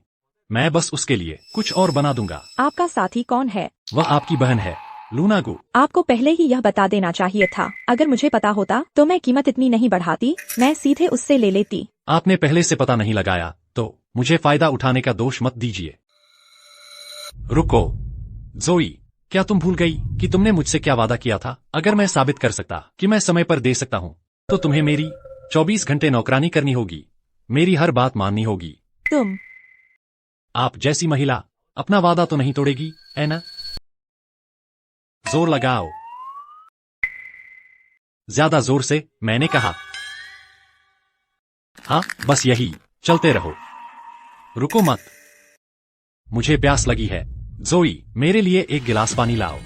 मैं बस उसके लिए कुछ और बना दूंगा। आपका साथी कौन है? वह आपकी बहन है, लूना गू। आपको पहले ही यह बता देना चाहिए था। अगर मुझे पता होता तो मैं कीमत इतनी नहीं बढ़ाती, मैं सीधे उससे ले लेती। आपने पहले से पता नहीं लगाया तो मुझे फायदा उठाने का दोष मत दीजिए। रुको, जोई, क्या तुम भूल गई कि तुमने मुझसे क्या वादा किया था? अगर मैं साबित कर सकता कि मैं समय पर दे सकता हूँ, तो तुम्हें मेरी 24 घंटे नौकरानी करनी होगी, मेरी हर बात माननी होगी। तुम आप जैसी महिला अपना वादा तो नहीं तोड़ेगी, है ना? जोर लगाओ। ज्यादा जोर से, मैंने कहा। हाँ, बस यही, चलते रहो, रुको मत। मुझे प्यास लगी है। जोई, मेरे लिए एक गिलास पानी लाओ।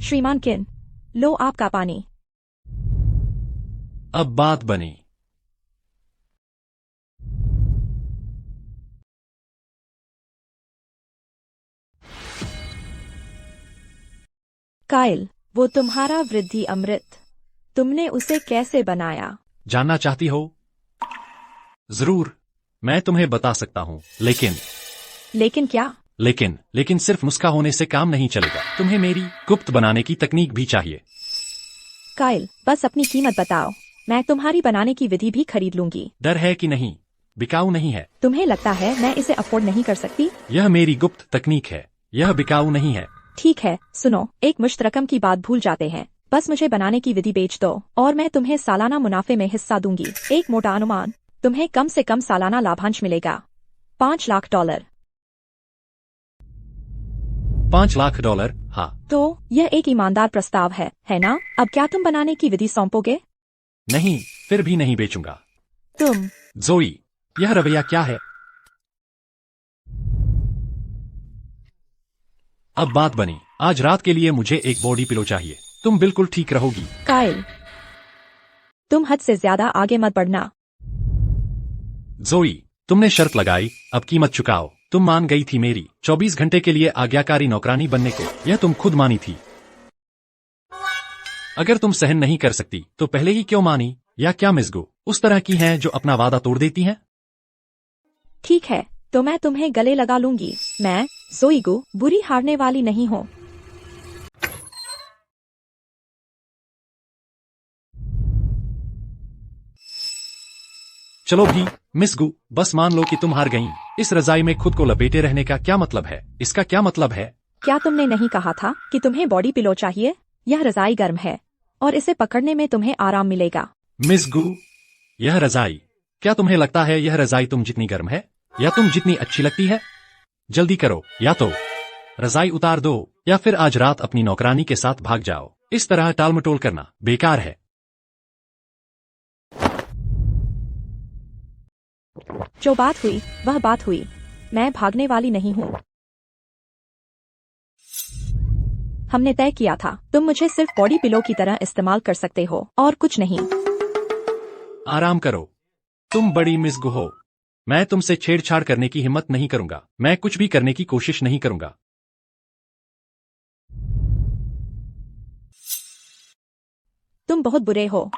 श्रीमान किन, लो आपका पानी। अब बात बनी। काइल, वो तुम्हारा वृद्धि अमृत, तुमने उसे कैसे बनाया? जानना चाहती हो? जरूर, मैं तुम्हें बता सकता हूँ, लेकिन क्या? लेकिन सिर्फ नुस्खा होने से काम नहीं चलेगा। तुम्हें मेरी गुप्त बनाने की तकनीक भी चाहिए। काइल, बस अपनी कीमत बताओ, मैं तुम्हारी बनाने की विधि भी खरीद लूंगी। डर है कि नहीं? बिकाऊ नहीं है। तुम्हें लगता है मैं इसे अफोर्ड नहीं कर सकती? यह मेरी गुप्त तकनीक है, यह बिकाऊ नहीं है। ठीक है, सुनो, एक मुश्त रकम की बात भूल जाते हैं। बस मुझे बनाने की विधि बेच दो और मैं तुम्हें सालाना मुनाफे में हिस्सा दूंगी। एक मोटा अनुमान, तुम्हें कम से कम सालाना लाभांश मिलेगा $5 लाख। $5 लाख? हाँ। तो यह एक ईमानदार प्रस्ताव है ना? अब क्या तुम बनाने की विधि सौंपोगे? नहीं, फिर भी नहीं बेचूंगा। तुम जोई, यह रवैया क्या है? अब बात बनी। आज रात के लिए मुझे एक बॉडी पिलो चाहिए। तुम बिल्कुल ठीक रहोगी। काइल, तुम हद से ज्यादा आगे मत बढ़ना। जोई, तुमने शर्त लगाई, अब कीमत चुकाओ। तुम मान गई थी मेरी 24 घंटे के लिए आज्ञाकारी नौकरानी बनने को, यह तुम खुद मानी थी। अगर तुम सहन नहीं कर सकती तो पहले ही क्यों मानी? या क्या मिज़गू उस तरह की हैं जो अपना वादा तोड़ देती हैं? ठीक है, तो मैं तुम्हें गले लगा लूंगी। मैं जोईगू बुरी हारने वाली नहीं हूँ। चलो भी, मिस गू, बस मान लो कि तुम हार गईं। इस रजाई में खुद को लपेटे रहने का क्या मतलब है? इसका क्या मतलब है? क्या तुमने नहीं कहा था कि तुम्हें बॉडी पिलो चाहिए? यह रजाई गर्म है और इसे पकड़ने में तुम्हें आराम मिलेगा। मिस गू, यह रजाई, क्या तुम्हें लगता है यह रजाई तुम जितनी गर्म है या तुम जितनी अच्छी लगती है? जल्दी करो, या तो रजाई उतार दो या फिर आज रात अपनी नौकरानी के साथ भाग जाओ। इस तरह टालमटोल करना बेकार है। जो बात हुई वह बात हुई, मैं भागने वाली नहीं हूँ। हमने तय किया था, तुम मुझे सिर्फ बॉडी पिलो की तरह इस्तेमाल कर सकते हो और कुछ नहीं। आराम करो, तुम बड़ी मिस गू हो। मैं तुमसे छेड़छाड़ करने की हिम्मत नहीं करूंगा। मैं कुछ भी करने की कोशिश नहीं करूंगा। तुम बहुत बुरे हो।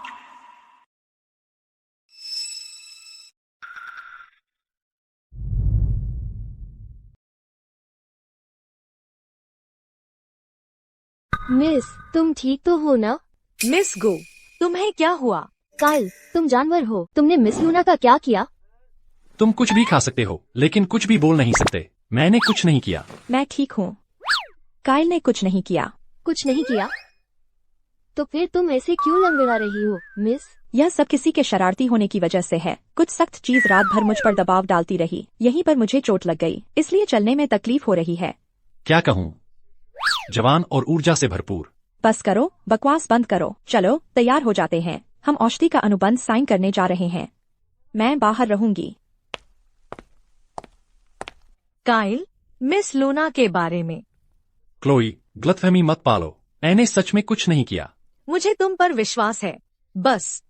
मिस, तुम ठीक तो हो ना? मिस गो, तुम्हें क्या हुआ? काइल, तुम जानवर हो। तुमने मिस लूना का क्या किया? तुम कुछ भी खा सकते हो लेकिन कुछ भी बोल नहीं सकते। मैंने कुछ नहीं किया। मैं ठीक हूँ। काइल ने कुछ नहीं किया। कुछ नहीं किया? तो फिर तुम ऐसे क्यों लंगड़ा रही हो, मिस? यह सब किसी के शरारती होने की वजह से है। कुछ सख्त चीज रात भर मुझ पर दबाव डालती रही, यहीं पर मुझे चोट लग गई, इसलिए चलने में तकलीफ हो रही है। क्या कहूँ? जवान और ऊर्जा से भरपूर। बस करो, बकवास बंद करो। चलो, तैयार हो जाते हैं। हम औषधि का अनुबंध साइन करने जा रहे हैं। मैं बाहर रहूंगी। काइल, मिस लूना के बारे में। क्लोई, गलतफहमी मत पालो, मैंने सच में कुछ नहीं किया। मुझे तुम पर विश्वास है। बस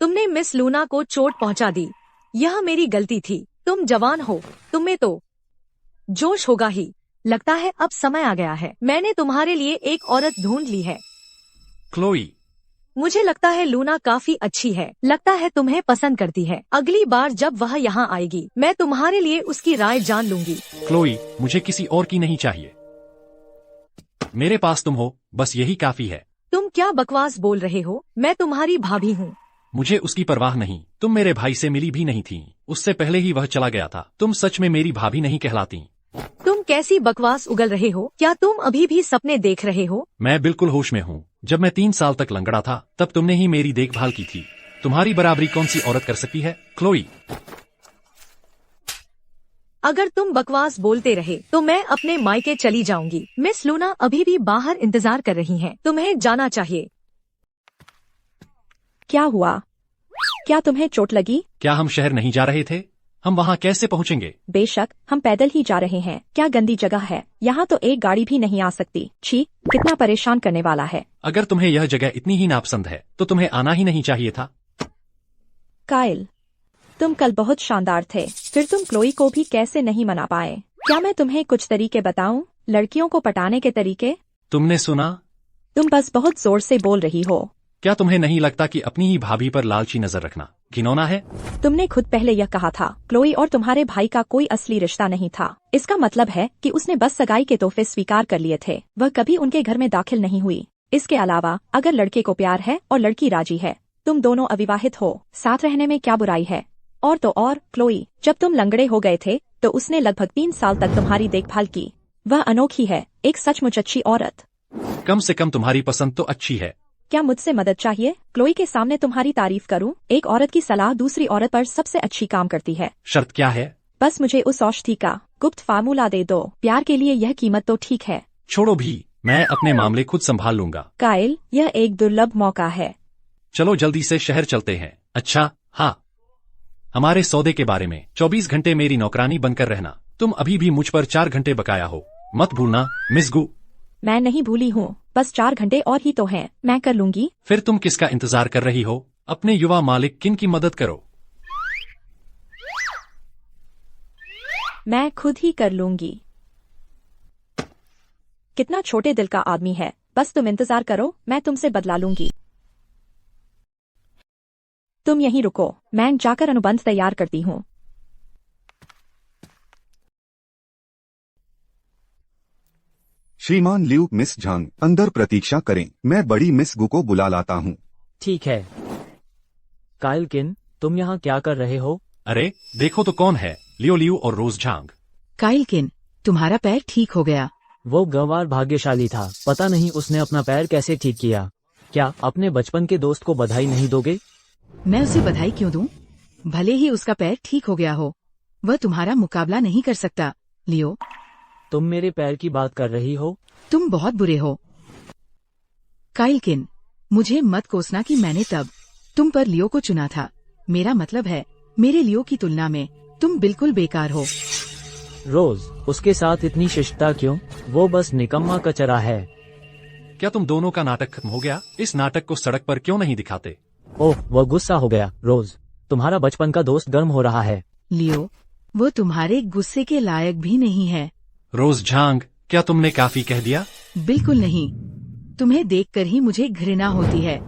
तुमने मिस लूना को चोट पहुंचा दी। यह मेरी गलती थी। तुम जवान हो, तुम्हें तो जोश होगा ही। लगता है अब समय आ गया है। मैंने तुम्हारे लिए एक औरत ढूंढ ली है। क्लोई, मुझे लगता है लूना काफी अच्छी है। लगता है तुम्हें पसंद करती है। अगली बार जब वह यहाँ आएगी मैं तुम्हारे लिए उसकी राय जान लूंगी। क्लोई, मुझे किसी और की नहीं चाहिए। मेरे पास तुम हो, बस यही काफी है। तुम क्या बकवास बोल रहे हो? मैं तुम्हारी भाभी हूँ। मुझे उसकी परवाह नहीं। तुम मेरे भाई से मिली भी नहीं थी, उससे पहले ही वह चला गया था। तुम सच में मेरी भाभी नहीं कहलाती। तुम कैसी बकवास उगल रहे हो? क्या तुम अभी भी सपने देख रहे हो? मैं बिल्कुल होश में हूँ। जब मैं 3 साल तक लंगड़ा था तब तुमने ही मेरी देखभाल की थी। तुम्हारी बराबरी कौन सी औरत कर सकती है, क्लोई? अगर तुम बकवास बोलते रहे तो मैं अपने मायके चली जाऊंगी। मिस लूना अभी भी बाहर इंतजार कर रही हैं। तुम्हें जाना चाहिए। क्या हुआ? क्या तुम्हें चोट लगी? क्या हम शहर नहीं जा रहे थे? हम वहाँ कैसे पहुँचेंगे? बेशक हम पैदल ही जा रहे हैं। क्या गंदी जगह है, यहाँ तो एक गाड़ी भी नहीं आ सकती। छी, कितना परेशान करने वाला है। अगर तुम्हें यह जगह इतनी ही नापसंद है तो तुम्हें आना ही नहीं चाहिए था। काइल, तुम कल बहुत शानदार थे, फिर तुम क्लोई को भी कैसे नहीं मना पाए? क्या मैं तुम्हें कुछ तरीके बताऊं, लड़कियों को पटाने के तरीके? तुमने सुना? तुम बस बहुत जोर से बोल रही हो। क्या तुम्हें नहीं लगता कि अपनी ही भाभी पर लालची नजर रखना घिनौना है? तुमने खुद पहले यह कहा था क्लोई और तुम्हारे भाई का कोई असली रिश्ता नहीं था। इसका मतलब है कि उसने बस सगाई के तोहफे स्वीकार कर लिए थे, वह कभी उनके घर में दाखिल नहीं हुई। इसके अलावा अगर लड़के को प्यार है और लड़की राजी है, तुम दोनों अविवाहित हो, साथ रहने में क्या बुराई है? और तो और क्लोई, जब तुम लंगड़े हो गए थे तो उसने लगभग 3 साल तक तुम्हारी देखभाल की। वह अनोखी है, एक सचमुच अच्छी औरत। कम से कम तुम्हारी पसंद तो अच्छी है। क्या मुझसे मदद चाहिए? क्लोई के सामने तुम्हारी तारीफ करूं? एक औरत की सलाह दूसरी औरत पर सबसे अच्छी काम करती है। शर्त क्या है? बस मुझे उस औषधि का गुप्त फार्मूला दे दो। प्यार के लिए यह कीमत तो ठीक है। छोड़ो भी, मैं अपने मामले खुद संभाल लूंगा। काइल, यह एक दुर्लभ मौका है। चलो जल्दी से शहर चलते हैं। अच्छा हाँ, हमारे सौदे के बारे में 24 घंटे मेरी नौकरानी बनकर रहना। तुम अभी भी मुझ पर 4 घंटे बकाया हो, मत भूलना मिस गु। मैं नहीं भूली हूँ, बस 4 घंटे और ही तो हैं, मैं कर लूंगी। फिर तुम किसका इंतजार कर रही हो? अपने युवा मालिक किन की मदद करो। मैं खुद ही कर लूंगी। कितना छोटे दिल का आदमी है। बस तुम इंतजार करो, मैं तुमसे बदला लूंगी। तुम यहीं रुको, मैं जाकर अनुबंध तैयार करती हूँ। श्रीमान लिू, मिस झांग अंदर प्रतीक्षा करें, मैं बड़ी मिस गु को बुला लाता हूँ। ठीक है। काइल किन, तुम यहाँ क्या कर रहे हो? अरे देखो तो कौन है, लियो लियो और रोज झांग। काइल किन, तुम्हारा पैर ठीक हो गया। वो गंवार भाग्यशाली था, पता नहीं उसने अपना पैर कैसे ठीक किया। क्या अपने बचपन के दोस्त को बधाई नहीं दोगे? मैं उसे बधाई क्यों दूं? भले ही उसका पैर ठीक हो गया हो, वह तुम्हारा मुकाबला नहीं कर सकता। लियो, तुम मेरे पैर की बात कर रही हो? तुम बहुत बुरे हो। काइल किन, मुझे मत कोसना कि मैंने तब तुम पर लियो को चुना था। मेरा मतलब है, मेरे लियो की तुलना में तुम बिल्कुल बेकार हो। रोज, उसके साथ इतनी शिष्टता क्यों? वो बस निकम्मा कचरा है। क्या तुम दोनों का नाटक खत्म हो गया? इस नाटक को सड़क पर क्यों नहीं दिखाते? ओह, वह गुस्सा हो गया। रोज, तुम्हारा बचपन का दोस्त गर्म हो रहा है। लियो, वो तुम्हारे गुस्से के लायक भी नहीं है। रोज झांग, क्या तुमने काफी कह दिया? बिल्कुल नहीं, तुम्हें देखकर ही मुझे घृणा होती है।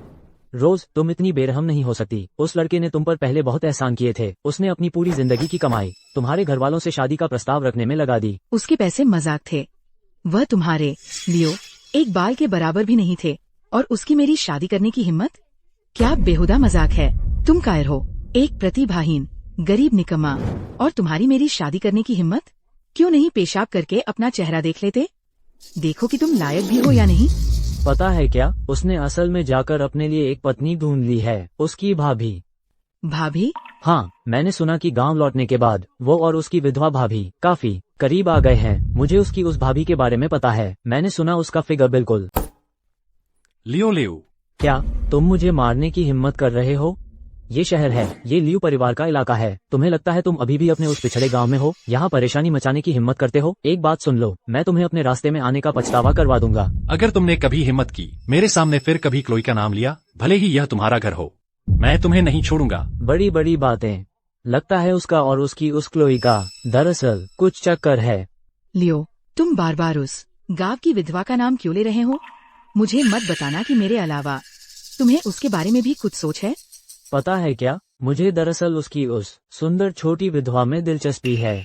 रोज, तुम इतनी बेरहम नहीं हो सकती। उस लड़के ने तुम पर पहले बहुत एहसान किए थे। उसने अपनी पूरी जिंदगी की कमाई तुम्हारे घर वालों से शादी का प्रस्ताव रखने में लगा दी। उसके पैसे मजाक थे। वह तुम्हारे लियो एक बाल के बराबर भी नहीं थे, और उसकी मेरी शादी करने की हिम्मत? क्या बेहुदा मजाक है। तुम कायर हो, एक प्रतिभाहीन गरीब निकम्मा, और तुम्हारी मेरी शादी करने की हिम्मत? क्यों नहीं पेशाब करके अपना चेहरा देख लेते? देखो कि तुम लायक भी हो या नहीं। पता है क्या, उसने असल में जाकर अपने लिए एक पत्नी ढूंढ ली है, उसकी भाभी। भाभी? हाँ, मैंने सुना कि गांव लौटने के बाद वो और उसकी विधवा भाभी काफी करीब आ गए हैं। मुझे उसकी उस भाभी के बारे में पता है। मैंने सुना उसका फिगर बिल्कुल। लियो लियो, क्या तुम मुझे मारने की हिम्मत कर रहे हो? ये शहर है, ये लियू परिवार का इलाका है। तुम्हें लगता है तुम अभी भी अपने उस पिछड़े गांव में हो, यहाँ परेशानी मचाने की हिम्मत करते हो? एक बात सुन लो, मैं तुम्हें अपने रास्ते में आने का पछतावा करवा दूंगा। अगर तुमने कभी हिम्मत की मेरे सामने, फिर कभी क्लोई का नाम लिया, भले ही यह तुम्हारा घर हो, मैं तुम्हें नहीं छोड़ूंगा। बड़ी बड़ी बातें। लगता है उसका और उसकी उस क्लोई का दरअसल कुछ चक्कर है। लियो, तुम बार बार उस गांव की विधवा का नाम क्यों ले रहे हो? मुझे मत बताना कि मेरे अलावा तुम्हें उसके बारे में भी कुछ सोच है। पता है क्या, मुझे दरअसल उसकी उस सुंदर छोटी विधवा में दिलचस्पी है।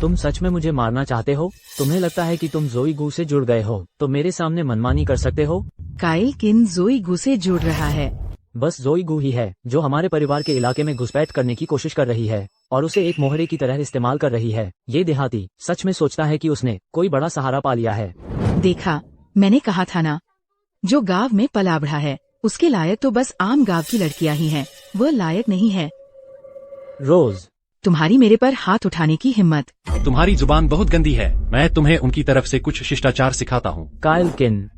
तुम सच में मुझे मारना चाहते हो? तुम्हें लगता है कि तुम जोई गू से जुड़ गए हो तो मेरे सामने मनमानी कर सकते हो? काइल किन जोई गू से जुड़ रहा है। बस जोई गू ही है जो हमारे परिवार के इलाके में घुसपैठ करने की कोशिश कर रही है और उसे एक मोहरे की तरह इस्तेमाल कर रही है। ये देहाती सच में सोचता है कि उसने कोई बड़ा सहारा पा लिया है। देखा, मैंने कहा था ना, जो गांव में पला बढ़ा है उसके लायक तो बस आम गांव की लड़कियां ही हैं। वह लायक नहीं है। रोज, तुम्हारी मेरे पर हाथ उठाने की हिम्मत। तुम्हारी जुबान बहुत गंदी है। मैं तुम्हें उनकी तरफ से कुछ शिष्टाचार सिखाता हूँ। काइल किन,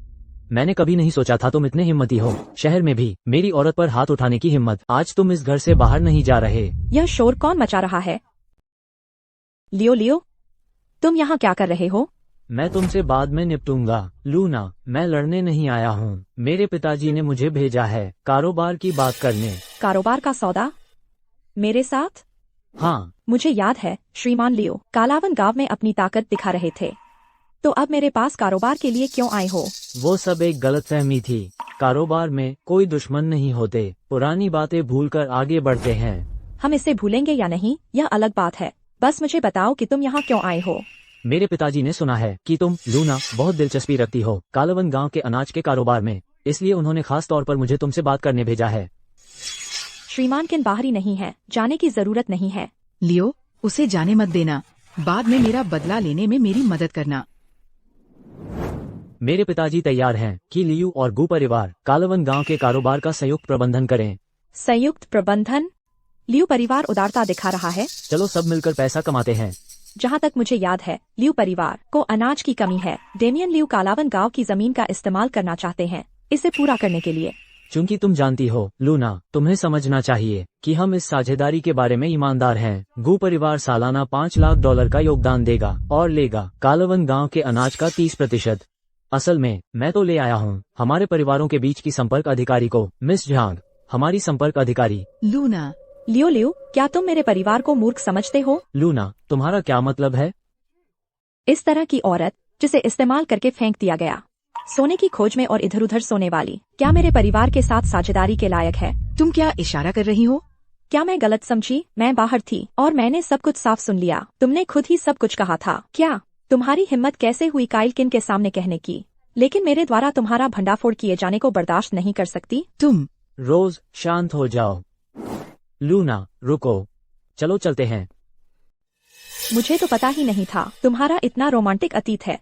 मैंने कभी नहीं सोचा था तुम इतने हिम्मती हो। शहर में भी मेरी औरत पर हाथ उठाने की हिम्मत। आज तुम इस घर से बाहर नहीं जा रहे। यह शोर कौन मचा रहा है? लियो, तुम यहाँ क्या कर रहे हो? मैं तुमसे बाद में निपटूंगा। लूना, मैं लड़ने नहीं आया हूँ। मेरे पिताजी ने मुझे भेजा है कारोबार की बात करने। कारोबार का सौदा? मेरे साथ? हाँ। मुझे याद है श्रीमान लियो कालावन गांव में अपनी ताकत दिखा रहे थे। तो अब मेरे पास कारोबार के लिए क्यों आए हो? वो सब एक गलतफहमी थी। कारोबार में कोई दुश्मन नहीं होते। पुरानी बातें भूलकर आगे बढ़ते हैं। हम इसे भूलेंगे या नहीं यह अलग बात है। बस मुझे बताओ कि तुम यहाँ क्यों आए हो? मेरे पिताजी ने सुना है कि तुम लूना बहुत दिलचस्पी रखती हो कालावन गांव के अनाज के कारोबार में, इसलिए उन्होंने खास तौर पर मुझे तुमसे बात करने भेजा है। श्रीमान किन बाहरी नहीं है, जाने की जरूरत नहीं है। लियो, उसे जाने मत देना। बाद में मेरा बदला लेने में मेरी मदद करना। मेरे पिताजी तैयार हैं कि लियू और गू परिवार कालावन गांव के कारोबार का संयुक्त प्रबंधन करें। संयुक्त प्रबंधन? लियू परिवार उदारता दिखा रहा है। चलो सब मिलकर पैसा कमाते हैं। जहाँ तक मुझे याद है लियू परिवार को अनाज की कमी है। डेमियन लियू कालावन गांव की जमीन का इस्तेमाल करना चाहते हैं इसे पूरा करने के लिए। चूंकि तुम जानती हो लूना, तुम्हें समझना चाहिए कि हम इस साझेदारी के बारे में ईमानदार हैं। गू परिवार सालाना $5 लाख का योगदान देगा और लेगा कालावन गांव के अनाज का 30%। असल में मैं तो ले आया हूँ हमारे परिवारों के बीच की संपर्क अधिकारी को, मिस झांग, हमारी संपर्क अधिकारी। लूना, लियो, क्या तुम मेरे परिवार को मूर्ख समझते हो? लूना, तुम्हारा क्या मतलब है? इस तरह की औरत जिसे इस्तेमाल करके फेंक दिया गया, सोने की खोज में और इधर उधर सोने वाली, क्या मेरे परिवार के साथ साझेदारी के लायक है? तुम क्या इशारा कर रही हो? क्या मैं गलत समझी? मैं बाहर थी और मैंने सब कुछ साफ सुन लिया। तुमने खुद ही सब कुछ कहा था। क्या तुम्हारी हिम्मत कैसे हुई काइल किन के सामने कहने की? लेकिन मेरे द्वारा तुम्हारा भंडाफोड़ किए जाने को बर्दाश्त नहीं कर सकती। तुम रोज, शांत हो जाओ। लूना, रुको, चलो चलते हैं। मुझे तो पता ही नहीं था तुम्हारा इतना रोमांटिक अतीत है।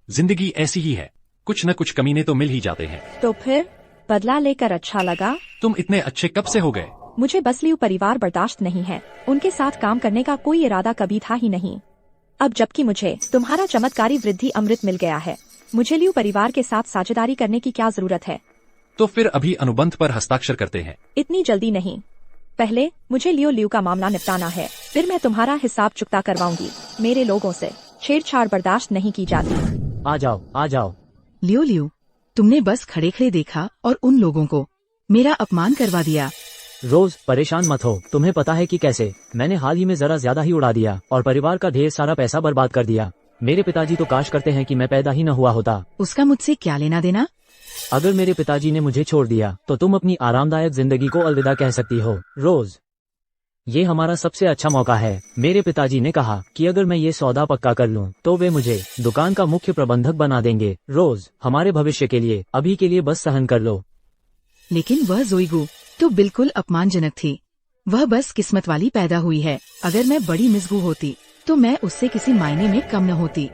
जिंदगी ऐसी ही है, कुछ न कुछ कमीने तो मिल ही जाते हैं। तो फिर बदला लेकर अच्छा लगा। तुम इतने अच्छे कब से हो गए? मुझे बस लियू परिवार बर्दाश्त नहीं है। उनके साथ काम करने का कोई इरादा कभी था ही नहीं। अब जबकि मुझे तुम्हारा चमत्कारी वृद्धि अमृत मिल गया है, मुझे लियू परिवार के साथ साझेदारी करने की क्या जरूरत है? तो फिर अभी अनुबंध पर हस्ताक्षर करते हैं। इतनी जल्दी नहीं। पहले मुझे लियू का मामला निपटाना है, फिर मैं तुम्हारा हिसाब चुकता करवाऊंगी। मेरे लोगों से छेड़छाड़ बर्दाश्त नहीं की जाती। आ जाओ, आ जाओ। लियो, तुमने बस खड़े खड़े देखा और उन लोगों को मेरा अपमान करवा दिया। रोज, परेशान मत हो। तुम्हें पता है कि कैसे मैंने हाल ही में जरा ज्यादा ही उड़ा दिया और परिवार का ढेर सारा पैसा बर्बाद कर दिया। मेरे पिताजी तो काश करते हैं कि मैं पैदा ही न हुआ होता। उसका मुझसे क्या लेना देना? अगर मेरे पिताजी ने मुझे छोड़ दिया तो तुम अपनी आरामदायक जिंदगी को अलविदा कह सकती हो। रोज, ये हमारा सबसे अच्छा मौका है। मेरे पिताजी ने कहा कि अगर मैं ये सौदा पक्का कर लूं तो वे मुझे दुकान का मुख्य प्रबंधक बना देंगे। रोज, हमारे भविष्य के लिए अभी के लिए बस सहन कर लो। लेकिन वह जोईगू तो बिल्कुल अपमानजनक थी। वह बस किस्मत वाली पैदा हुई है। अगर मैं बड़ी मिसगू होती तो मैं उससे किसी मायने में कम न होती।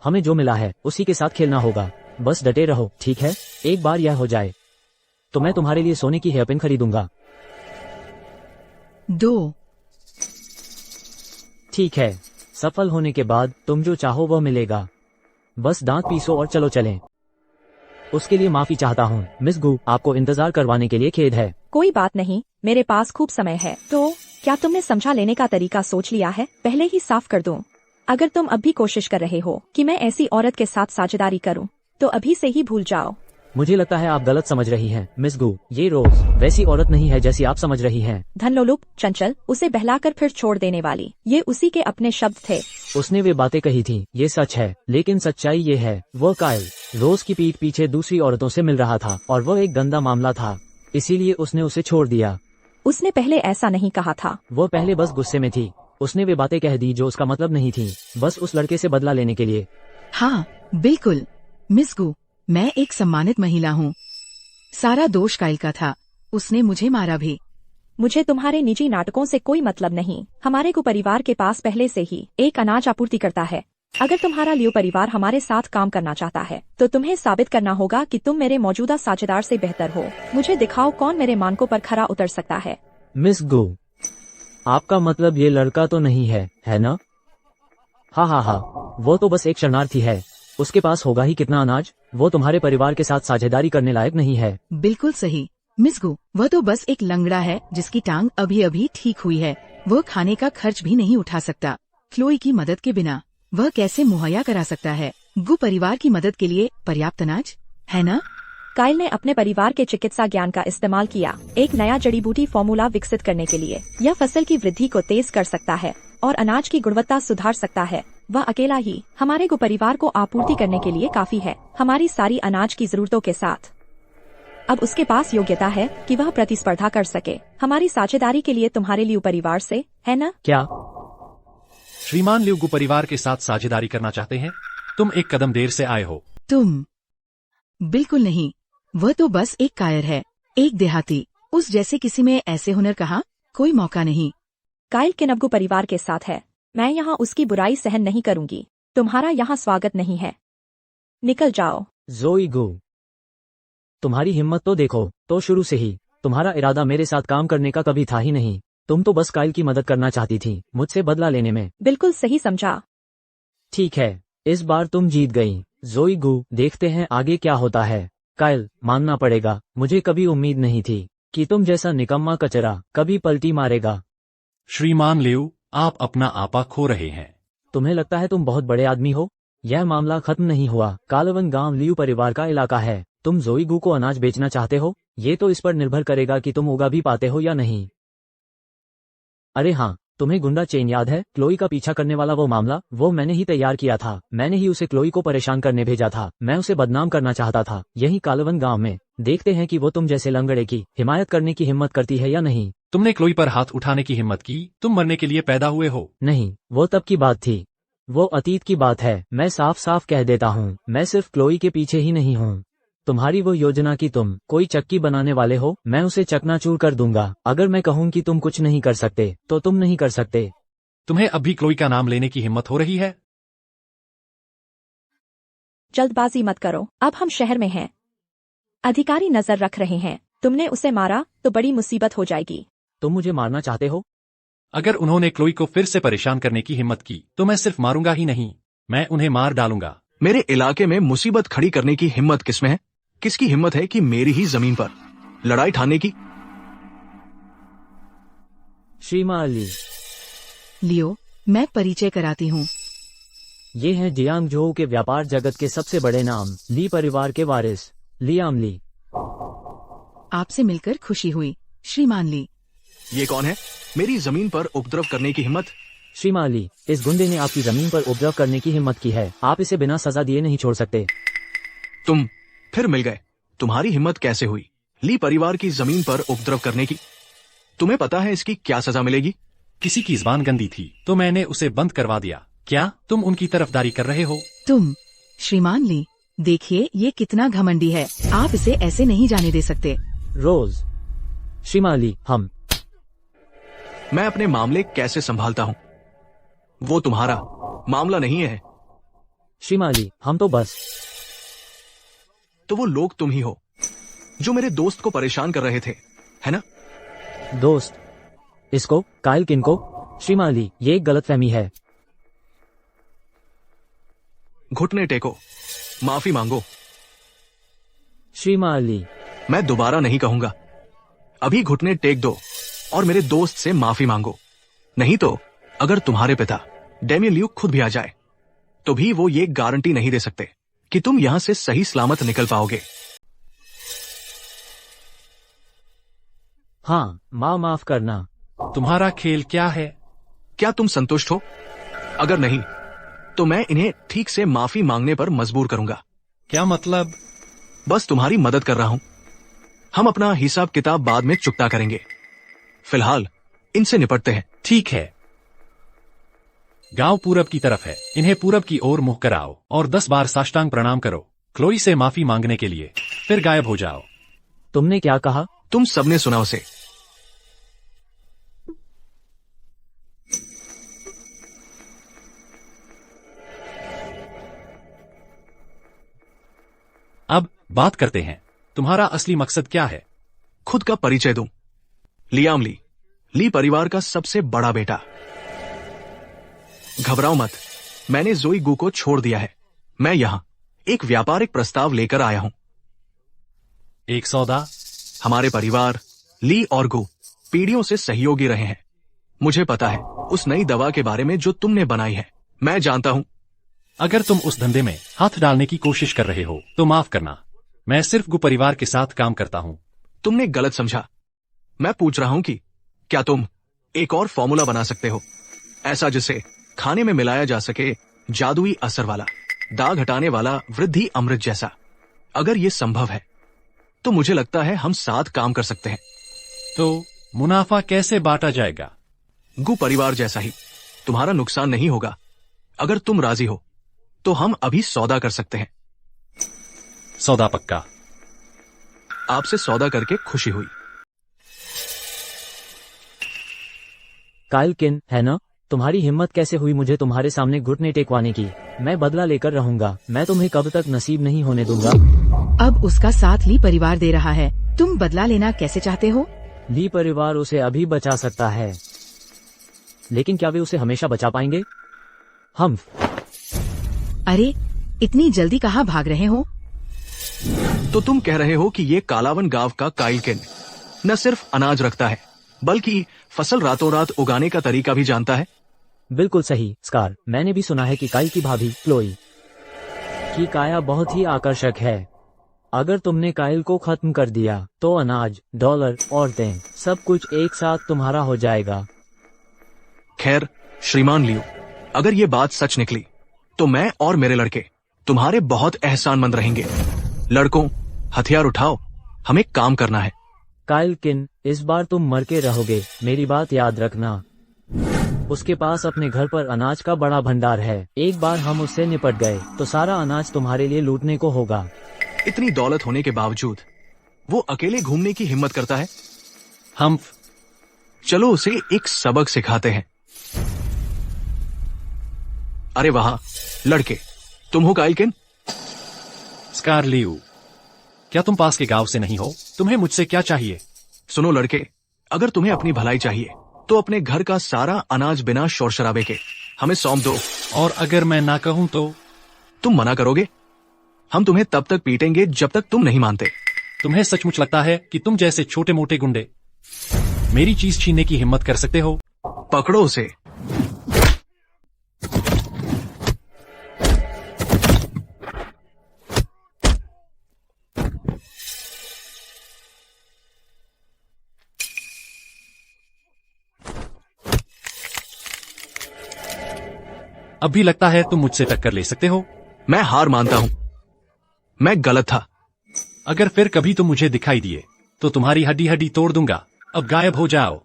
हमें जो मिला है उसी के साथ खेलना होगा। बस डटे रहो, ठीक है? एक बार यह हो जाए तो मैं तुम्हारे लिए सोने की हेयरपिन खरीदूंगा। 2। ठीक है, सफल होने के बाद तुम जो चाहो वह मिलेगा। बस दांत पीसो और चलो चलें। उसके लिए माफी चाहता हूँ मिस गू, आपको इंतजार करवाने के लिए खेद है। कोई बात नहीं, मेरे पास खूब समय है। तो क्या तुमने समझा लेने का तरीका सोच लिया है? पहले ही साफ कर दूं। अगर तुम अब भी कोशिश कर रहे हो कि मैं ऐसी औरत के साथ साझेदारी करूं, तो अभी से ही भूल जाओ। मुझे लगता है आप गलत समझ रही हैं मिस गू। ये रोज वैसी औरत नहीं है जैसी आप समझ रही हैं। धनलोलुप, चंचल, उसे बहलाकर फिर छोड़ देने वाली, ये उसी के अपने शब्द थे। उसने वे बातें कही थी, ये सच है। लेकिन सच्चाई ये है, वह काइल रोज की पीठ पीछे दूसरी औरतों से मिल रहा था और वह एक गंदा मामला था, इसीलिए उसने उसे छोड़ दिया। उसने पहले ऐसा नहीं कहा था। वह पहले बस गुस्से में थी। उसने वे बातें कह दी जो उसका मतलब नहीं थी, बस उस लड़के से बदला लेने के लिए। हाँ बिल्कुल मिस गू, मैं एक सम्मानित महिला हूँ। सारा दोष काइल का था, उसने मुझे मारा भी। मुझे तुम्हारे निजी नाटकों से कोई मतलब नहीं। हमारे को परिवार के पास पहले से ही एक अनाज आपूर्ति करता है। अगर तुम्हारा लियो परिवार हमारे साथ काम करना चाहता है तो तुम्हें साबित करना होगा कि तुम मेरे मौजूदा साझेदार से बेहतर हो। मुझे दिखाओ कौन मेरे मानकों पर खरा उतर सकता है। मिस गो, आपका मतलब ये लड़का तो नहीं है ना? हाँ, वो तो बस एक शरणार्थी है। उसके पास होगा ही कितना अनाज, वो तुम्हारे परिवार के साथ साझेदारी करने लायक नहीं है। बिल्कुल सही मिस गो, वह तो बस एक लंगड़ा है जिसकी टांग अभी अभी ठीक हुई है। वह खाने का खर्च भी नहीं उठा सकता। क्लोई की मदद के बिना वह कैसे मुहैया करा सकता है गु परिवार की मदद के लिए पर्याप्त अनाज, है ना? काइल ने अपने परिवार के चिकित्सा ज्ञान का इस्तेमाल किया एक नया जड़ी बूटी फॉर्मूला विकसित करने के लिए। यह फसल की वृद्धि को तेज कर सकता है और अनाज की गुणवत्ता सुधार सकता है। वह अकेला ही हमारे गु परिवार को आपूर्ति करने के लिए काफी है, हमारी सारी अनाज की जरूरतों के साथ। अब उसके पास योग्यता है कि वह प्रतिस्पर्धा कर सके हमारी साझेदारी के लिए तुम्हारे लियो परिवार से, है ना? क्या श्रीमान लियो गु परिवार के साथ साझेदारी करना चाहते हैं? तुम एक कदम देर से आए हो। तुम बिल्कुल नहीं, वह तो बस एक कायर है, एक देहाती। उस जैसे किसी में ऐसे हुनर कहाँ कोई मौका नहीं। काइल किनबगु परिवार के साथ है, मैं यहाँ उसकी बुराई सहन नहीं करूंगी। तुम्हारा यहाँ स्वागत नहीं है, निकल जाओ। जोई गो, तुम्हारी हिम्मत तो देखो। तो शुरू से ही तुम्हारा इरादा मेरे साथ काम करने का कभी था ही नहीं। तुम तो बस काइल की मदद करना चाहती थी मुझसे बदला लेने में। बिल्कुल सही समझा। ठीक है, इस बार तुम जीत गई। जोई गु, देखते हैं आगे क्या होता है। काइल, मानना पड़ेगा मुझे कभी उम्मीद नहीं थी कि तुम जैसा निकम्मा कचरा कभी पलटी मारेगा। श्रीमान लियो, आप अपना आपा खो रहे हैं। तुम्हें लगता है तुम बहुत बड़े आदमी हो? यह मामला खत्म नहीं हुआ। कालवन गांव लियू परिवार का इलाका है। तुम जोई गु को अनाज बेचना चाहते हो? ये तो इस पर निर्भर करेगा कि तुम उगा भी पाते हो या नहीं। अरे हाँ, तुम्हें गुंडा चेन याद है? क्लोई का पीछा करने वाला वो मामला, वो मैंने ही तैयार किया था। मैंने ही उसे क्लोई को परेशान करने भेजा था। मैं उसे बदनाम करना चाहता था यही कालवन गांव में। देखते हैं कि वो तुम जैसे लंगड़े की हिमायत करने की हिम्मत करती है या नहीं। तुमने क्लोई पर हाथ उठाने की हिम्मत की? तुम मरने के लिए पैदा हुए हो। नहीं, वो तब की बात थी, वो अतीत की बात है। मैं साफ साफ कह देता हूँ, मैं सिर्फ क्लोई के पीछे ही नहीं हूँ। तुम्हारी वो योजना की तुम कोई चक्की बनाने वाले हो, मैं उसे चकनाचूर कर दूंगा। अगर मैं कहूँ कि तुम कुछ नहीं कर सकते तो तुम नहीं कर सकते। तुम्हें अब भी क्लोई का नाम लेने की हिम्मत हो रही है? जल्दबाजी मत करो, अब हम शहर में हैं। अधिकारी नजर रख रहे हैं। तुमने उसे मारा तो बड़ी मुसीबत हो जाएगी। तुम मुझे मारना चाहते हो? अगर उन्होंने क्लोई को फिर से परेशान करने की हिम्मत की तो मैं सिर्फ मारूंगा ही नहीं, मैं उन्हें मार डालूंगा। मेरे इलाके में मुसीबत खड़ी करने की हिम्मत किसमें है? किसकी हिम्मत है कि मेरी ही जमीन पर लड़ाई ठाने की? श्रीमाली लियो, मैं परिचय कराती हूँ। ये हैं जियांगजोऊ के व्यापार जगत के सबसे बड़े नाम, ली परिवार के वारिस लियाम ली। आपसे मिलकर खुशी हुई श्रीमान ली। ये कौन है? मेरी जमीन पर उपद्रव करने की हिम्मत? श्रीमाली, इस गुंडे ने आपकी जमीन पर उपद्रव करने की हिम्मत की है। आप इसे बिना सजा दिए नहीं छोड़ सकते। तुम फिर मिल गए। तुम्हारी हिम्मत कैसे हुई ली परिवार की जमीन पर उपद्रव करने की? तुम्हें पता है इसकी क्या सजा मिलेगी? किसी की जुबान गंदी थी तो मैंने उसे बंद करवा दिया। क्या तुम उनकी तरफदारी कर रहे हो? तुम श्रीमान ली, देखिए ये कितना घमंडी है। आप इसे ऐसे नहीं जाने दे सकते। रोज, श्रीमाली, मैं अपने मामले कैसे संभालता हूँ, वो तुम्हारा मामला नहीं है। श्रीमाली, हम तो बस। तो वो लोग तुम ही हो जो मेरे दोस्त को परेशान कर रहे थे, है ना? दोस्त? इसको काइल किनको? श्रीमाली, ये एक गलतफहमी है। घुटने टेको, माफी मांगो। श्रीमाली, मैं दोबारा नहीं कहूंगा। अभी घुटने टेक दो और मेरे दोस्त से माफी मांगो। नहीं तो अगर तुम्हारे पिता डेमियन लियू खुद भी आ जाए तो भी वो ये गारंटी नहीं दे सकते कि तुम यहां से सही सलामत निकल पाओगे। हाँ, माफ करना। तुम्हारा खेल क्या है? क्या तुम संतुष्ट हो? अगर नहीं तो मैं इन्हें ठीक से माफी मांगने पर मजबूर करूंगा। क्या मतलब? बस तुम्हारी मदद कर रहा हूं। हम अपना हिसाब किताब बाद में चुकता करेंगे। फिलहाल इनसे निपटते हैं। ठीक है। गांव पूरब की तरफ है, इन्हें पूरब की ओर मुंह कराओ और 10 बार साष्टांग प्रणाम करो क्लोई से माफी मांगने के लिए, फिर गायब हो जाओ। तुमने क्या कहा? तुम सबने सुना उसे। अब बात करते हैं, तुम्हारा असली मकसद क्या है? खुद का परिचय दूं। लियाम ली, ली परिवार का सबसे बड़ा बेटा। घबराओ मत, मैंने जोई गू को छोड़ दिया है। मैं यहां एक व्यापारिक प्रस्ताव लेकर आया हूं। एक सौदा? हमारे परिवार ली और गू पीढ़ियों से सहयोगी रहे हैं। मुझे पता है उस नई दवा के बारे में जो तुमने बनाई है। मैं जानता हूं। अगर तुम उस धंधे में हाथ डालने की कोशिश कर रहे हो तो माफ करना, मैं सिर्फ गु परिवार के साथ काम करता हूं। तुमने गलत समझा। मैं पूछ रहा हूं कि क्या तुम एक और फॉर्मूला बना सकते हो, ऐसा जिसे खाने में मिलाया जा सके, जादुई असर वाला, दाग हटाने वाला वृद्धि अमृत जैसा। अगर ये संभव है तो मुझे लगता है हम साथ काम कर सकते हैं। तो मुनाफा कैसे बांटा जाएगा? गु परिवार जैसा ही। तुम्हारा नुकसान नहीं होगा। अगर तुम राजी हो तो हम अभी सौदा कर सकते हैं। सौदा पक्का। आपसे सौदा करके खुशी हुई। काइल किन, है ना? तुम्हारी हिम्मत कैसे हुई मुझे तुम्हारे सामने घुटने टेकवाने की? मैं बदला लेकर रहूंगा। मैं तुम्हें कब तक नसीब नहीं होने दूंगा। अब उसका साथ ली परिवार दे रहा है, तुम बदला लेना कैसे चाहते हो? ली परिवार उसे अभी बचा सकता है, लेकिन क्या वे उसे हमेशा बचा पाएंगे? हम अरे, इतनी जल्दी कहाँ भाग रहे हो? तो तुम कह रहे हो कि ये कालावन गांव का काइल किन न सिर्फ अनाज रखता है बल्कि फसल रातों रात उगाने का तरीका भी जानता है? बिल्कुल सही स्कार। मैंने भी सुना है कि काइल की भाभी क्लोई की काया बहुत ही आकर्षक है। अगर तुमने काइल को खत्म कर दिया तो अनाज, डॉलर, औरतें, सब कुछ एक साथ तुम्हारा हो जाएगा। खैर श्रीमान लियो, अगर ये बात सच निकली तो मैं और मेरे लड़के तुम्हारे बहुत एहसानमंद रहेंगे। लड़कों, हथियार उठाओ, हमें काम करना है। काइल किन, इस बार तुम मर के रहोगे, मेरी बात याद रखना। उसके पास अपने घर पर अनाज का बड़ा भंडार है। एक बार हम उससे निपट गए तो सारा अनाज तुम्हारे लिए लूटने को होगा। इतनी दौलत होने के बावजूद वो अकेले घूमने की हिम्मत करता है। हम चलो उसे एक सबक सिखाते हैं। अरे वहां लड़के, तुम हो काइल किन? स्कार लियू, क्या तुम पास के गांव से नहीं हो? तुम्हें मुझसे क्या चाहिए? सुनो लड़के, अगर तुम्हें अपनी भलाई चाहिए तो अपने घर का सारा अनाज बिना शोर शराबे के हमें सौंप दो। और अगर मैं ना कहूं तो? तुम मना करोगे? हम तुम्हें तब तक पीटेंगे जब तक तुम नहीं मानते। तुम्हें सचमुच लगता है कि तुम जैसे छोटे मोटे गुंडे मेरी चीज छीनने की हिम्मत कर सकते हो? पकड़ो उसे। अब भी लगता है तुम मुझसे टक्कर ले सकते हो? मैं हार मानता हूं, मैं गलत था। अगर फिर कभी तुम मुझे दिखाई दिए तो तुम्हारी हड्डी हड्डी तोड़ दूंगा। अब गायब हो जाओ।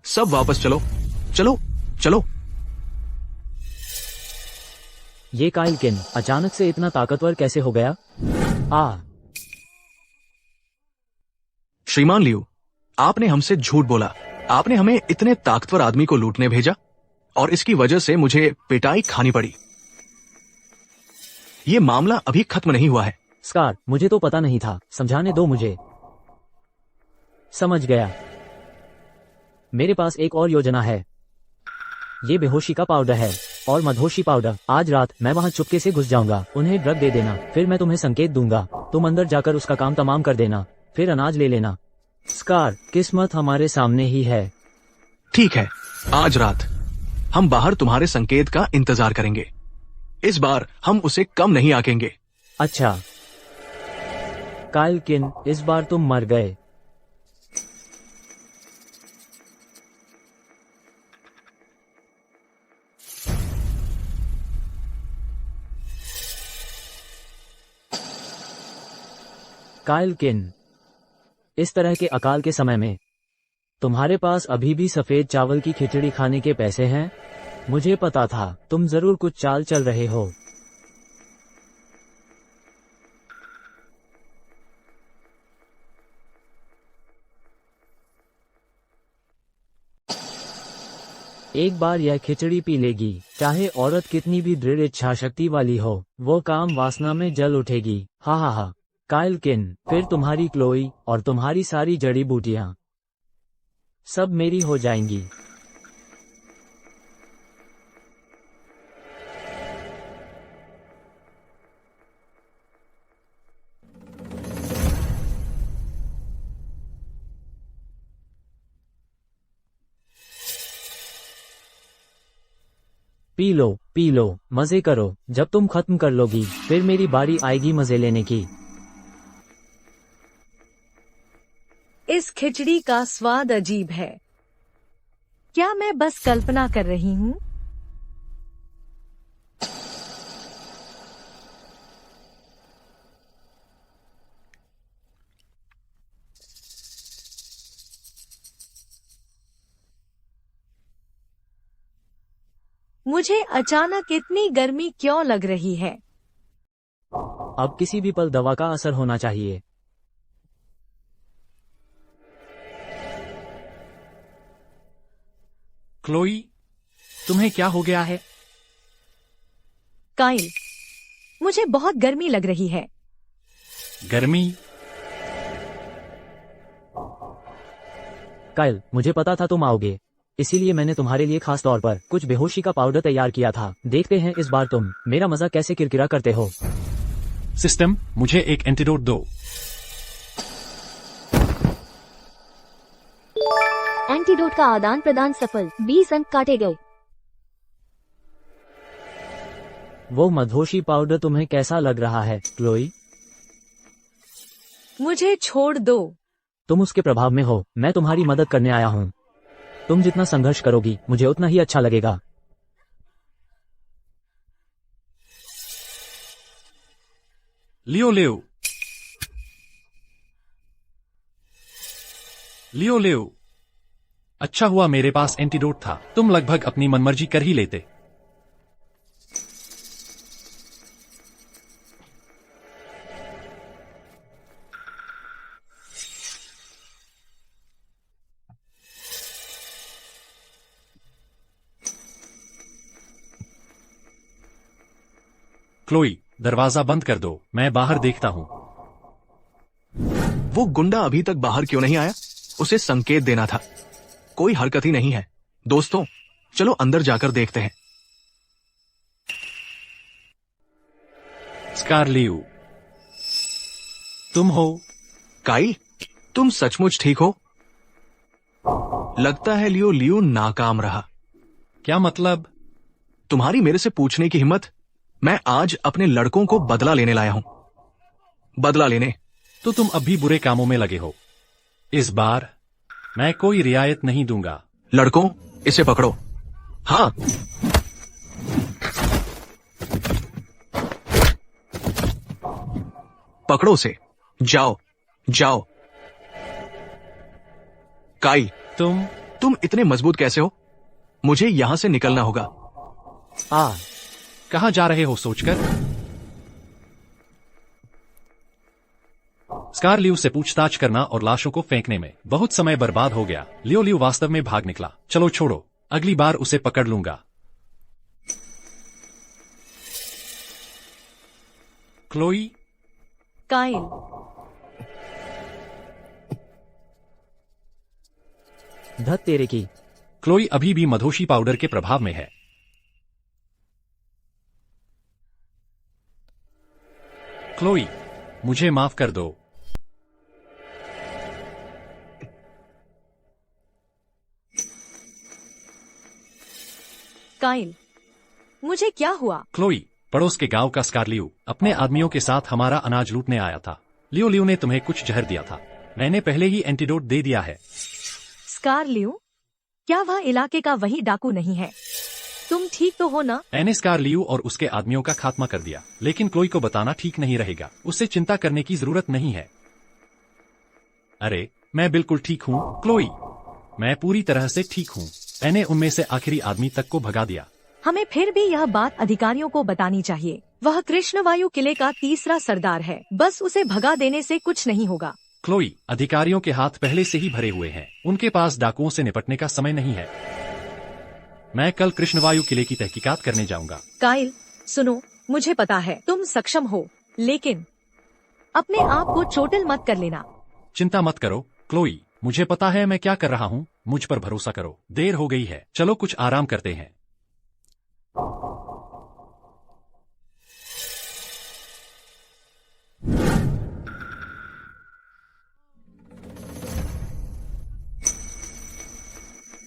सब वापस चलो, चलो चलो। ये काइल किन अचानक से इतना ताकतवर कैसे हो गया? श्रीमान लियू, आपने हमसे झूठ बोला। आपने हमें इतने ताकतवर आदमी को लूटने भेजा और इसकी वजह से मुझे पिटाई खानी पड़ी। ये मामला अभी खत्म नहीं हुआ है। स्कार, मुझे तो पता नहीं था, समझाने दो मुझे। समझ गया। मेरे पास एक और योजना है। ये बेहोशी का पाउडर है और मधोशी पाउडर। आज रात मैं वहां चुपके से घुस जाऊंगा, उन्हें ड्रग दे देना, फिर मैं तुम्हें संकेत दूंगा, तुम अंदर जाकर उसका काम तमाम कर देना, फिर अनाज ले लेना। स्कार, किस्मत हमारे सामने ही है। ठीक है, आज रात हम बाहर तुम्हारे संकेत का इंतजार करेंगे। इस बार हम उसे कम नहीं आंकेंगे। अच्छा काइल किन, इस बार तुम मर गए। काइल किन, इस तरह के अकाल के समय में तुम्हारे पास अभी भी सफेद चावल की खिचड़ी खाने के पैसे हैं? मुझे पता था तुम जरूर कुछ चाल चल रहे हो। एक बार यह खिचड़ी पी लेगी, चाहे औरत कितनी भी दृढ़ इच्छा शक्ति वाली हो, वो काम वासना में जल उठेगी। हा हा हा। काइल किन, फिर तुम्हारी क्लोई और तुम्हारी सारी जड़ी बूटियां सब मेरी हो जाएंगी। पी लो, मजे करो। जब तुम खत्म कर लोगी, फिर मेरी बारी आएगी मजे लेने की। इस खिचड़ी का स्वाद अजीब है। क्या मैं बस कल्पना कर रही हूँ? मुझे अचानक इतनी गर्मी क्यों लग रही है? अब किसी भी पल दवा का असर होना चाहिए। क्लोई, तुम्हें क्या हो गया है? काइल, मुझे बहुत गर्मी लग रही है। गर्मी? काइल, मुझे पता था तुम आओगे, इसीलिए मैंने तुम्हारे लिए खास तौर पर कुछ बेहोशी का पाउडर तैयार किया था। देखते हैं इस बार तुम मेरा मजा कैसे किरकिरा करते हो। सिस्टम, मुझे एक एंटीडोट दो। एंटीडोट का आदान प्रदान सफल, 20 अंक काटे गए। वो मधोशी पाउडर तुम्हें कैसा लग रहा है, क्लोई? मुझे छोड़ दो। तुम उसके प्रभाव में हो, मैं तुम्हारी मदद करने आया हूँ। तुम जितना संघर्ष करोगी, मुझे उतना ही अच्छा लगेगा। लियो लियो, लियो लियो। अच्छा हुआ मेरे पास एंटीडोट था, तुम लगभग अपनी मनमर्जी कर ही लेते। क्लोई, दरवाजा बंद कर दो, मैं बाहर देखता हूं। वो गुंडा अभी तक बाहर क्यों नहीं आया? उसे संकेत देना था। कोई हरकत ही नहीं है। दोस्तों, चलो अंदर जाकर देखते हैं। स्कारलियू, तुम हो? काइल, तुम सचमुच ठीक हो? लगता है लियो नाकाम रहा। क्या मतलब? तुम्हारी मेरे से पूछने की हिम्मत? मैं आज अपने लड़कों को बदला लेने लाया हूं। बदला लेने। तो तुम अब भी बुरे कामों में लगे हो। इस बार मैं कोई रियायत नहीं दूंगा। लड़कों, इसे पकड़ो। हाँ। पकड़ो उसे। जाओ, जाओ। काइल, तुम इतने मजबूत कैसे हो? मुझे यहां से निकलना होगा। कहां जा रहे हो सोचकर? स्कारलियू से पूछताछ करना और लाशों को फेंकने में बहुत समय बर्बाद हो गया। लियो वास्तव में भाग निकला। चलो छोड़ो, अगली बार उसे पकड़ लूंगा। क्लोई, काइल, धत तेरे की। क्लोई अभी भी मधोशी पाउडर के प्रभाव में है। क्लोई, मुझे माफ कर दो। काइल, मुझे क्या हुआ? क्लोई, पड़ोस के गांव का स्कारलियू अपने आदमियों के साथ हमारा अनाज लूटने आया था। लियो ने तुम्हें कुछ जहर दिया था। मैंने पहले ही एंटीडोट दे दिया है। स्कारलियू, क्या वह इलाके का वही डाकू नहीं है? तुम ठीक तो हो ना? मैंने स्कारलियू और उसके आदमियों का खात्मा कर दिया, लेकिन क्लोई को बताना ठीक नहीं रहेगा। उससे चिंता करने की जरूरत नहीं है। अरे, मैं बिल्कुल ठीक हूँ क्लोई, मैं पूरी तरह से ठीक हूँ। मैंने उनमें से आखिरी आदमी तक को भगा दिया। हमें फिर भी यह बात अधिकारियों को बतानी चाहिए। वह कृष्णवायु किले का तीसरा सरदार है। बस उसे भगा देने से कुछ नहीं होगा। क्लोई, अधिकारियों के हाथ पहले से ही भरे हुए हैं। उनके पास डाकुओं से निपटने का समय नहीं है। मैं कल कृष्णवायु किले की तहकीकात करने जाऊंगा। काइल, सुनो, मुझे पता है तुम सक्षम हो, लेकिन अपने आप को चोटिल मत कर लेना। चिंता मत करो क्लोई, मुझे पता है मैं क्या कर रहा हूँ, मुझ पर भरोसा करो। देर हो गई है, चलो कुछ आराम करते हैं।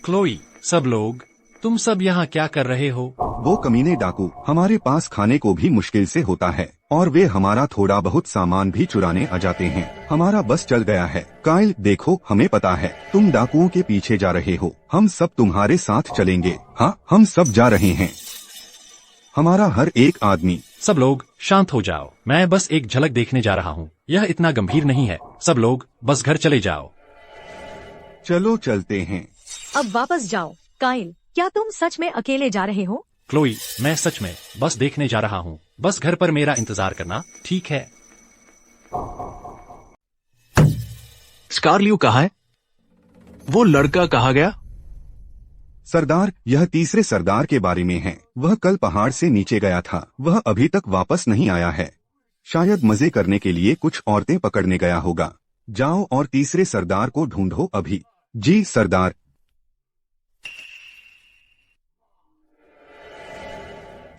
क्लोई, सब लोग, तुम सब यहाँ क्या कर रहे हो? वो कमीने डाकू हमारे पास खाने को भी मुश्किल से होता है और वे हमारा थोड़ा बहुत सामान भी चुराने आ जाते हैं। हमारा बस चल गया है। काइल, देखो, हमें पता है तुम डाकुओं के पीछे जा रहे हो। हम सब तुम्हारे साथ चलेंगे। हाँ, हम सब जा रहे हैं, हमारा हर एक आदमी। सब लोग शांत हो जाओ, मैं बस एक झलक देखने जा रहा हूँ। यह इतना गंभीर नहीं है। सब लोग बस घर चले जाओ। चलो चलते हैं। अब वापस जाओ। काइल, क्या तुम सच में अकेले जा रहे हो? क्लोई, मैं सच में बस देखने जा रहा हूँ। बस घर पर मेरा इंतजार करना, ठीक है? स्कारलियो कहाँ है? वो लड़का कहाँ गया? सरदार, यह तीसरे सरदार के बारे में है। वह कल पहाड़ से नीचे गया था। वह अभी तक वापस नहीं आया है। शायद मजे करने के लिए कुछ औरतें पकड़ने गया होगा। जाओ और तीसरे सरदार को ढूंढो अभी। जी सरदार।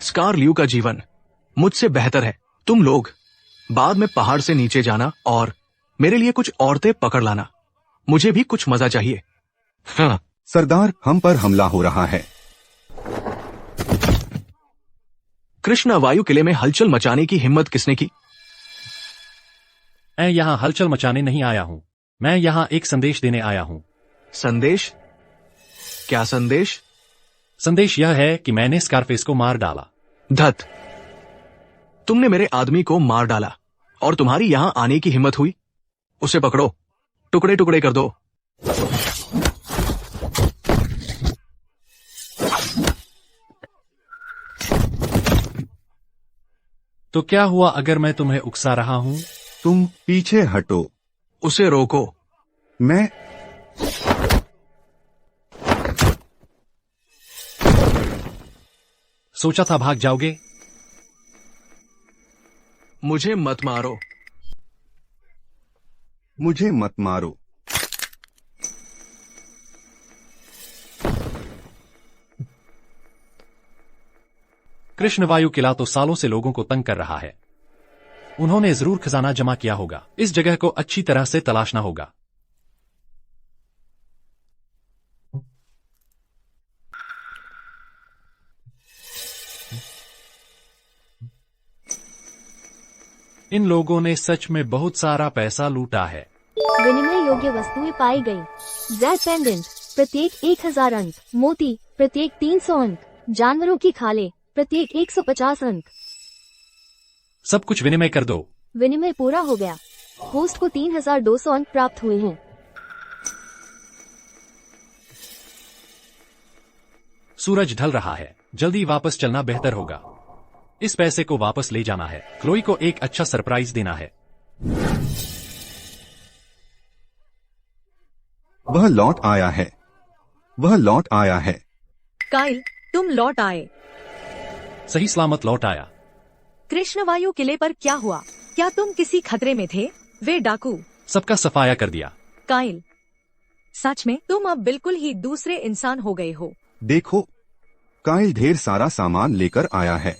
स्कारलियो का जीवन मुझसे बेहतर है। तुम लोग बाद में पहाड़ से नीचे जाना और मेरे लिए कुछ औरतें पकड़ लाना। मुझे भी कुछ मजा चाहिए। हाँ सरदार, हम पर हमला हो रहा है। कृष्णवायु किले में हलचल मचाने की हिम्मत किसने की? मैं यहाँ हलचल मचाने नहीं आया हूँ, मैं यहाँ एक संदेश देने आया हूँ। संदेश? क्या संदेश? संदेश यह है कि मैंने स्कारफेस को मार डाला। धत, तुमने मेरे आदमी को मार डाला और तुम्हारी यहाँ आने की हिम्मत हुई? उसे पकड़ो, टुकड़े टुकड़े कर दो। तो क्या हुआ अगर मैं तुम्हें उकसा रहा हूँ? तुम पीछे हटो। उसे रोको। मैं सोचा था भाग जाओगे। मुझे मत मारो। मुझे मत मारो। कृष्णवायु किला तो सालों से लोगों को तंग कर रहा है। उन्होंने जरूर खजाना जमा किया होगा। इस जगह को अच्छी तरह से तलाशना होगा। इन लोगों ने सच में बहुत सारा पैसा लूटा है। विनिमय योग्य वस्तुएं पाई गई। जैड पेंडेंट प्रत्येक 1000 अंक, मोती प्रत्येक 300 अंक, जानवरों की खाले प्रत्येक 150 अंक। सब कुछ विनिमय कर दो। विनिमय पूरा हो गया। होस्ट को 3200 अंक प्राप्त हुए हैं। सूरज ढल रहा है, जल्दी वापस चलना बेहतर होगा। इस पैसे को वापस ले जाना है। क्लोई को एक अच्छा सरप्राइज देना है। वह लौट आया है। वह लौट आया है। काइल, तुम लौट आए। सही सलामत लौट आया। कृष्णवायु किले पर क्या हुआ? क्या तुम किसी खतरे में थे? वे डाकू सबका सफाया कर दिया। काइल, सच में तुम अब बिल्कुल ही दूसरे इंसान हो गए हो। देखो, काइल ढेर सारा सामान लेकर आया है।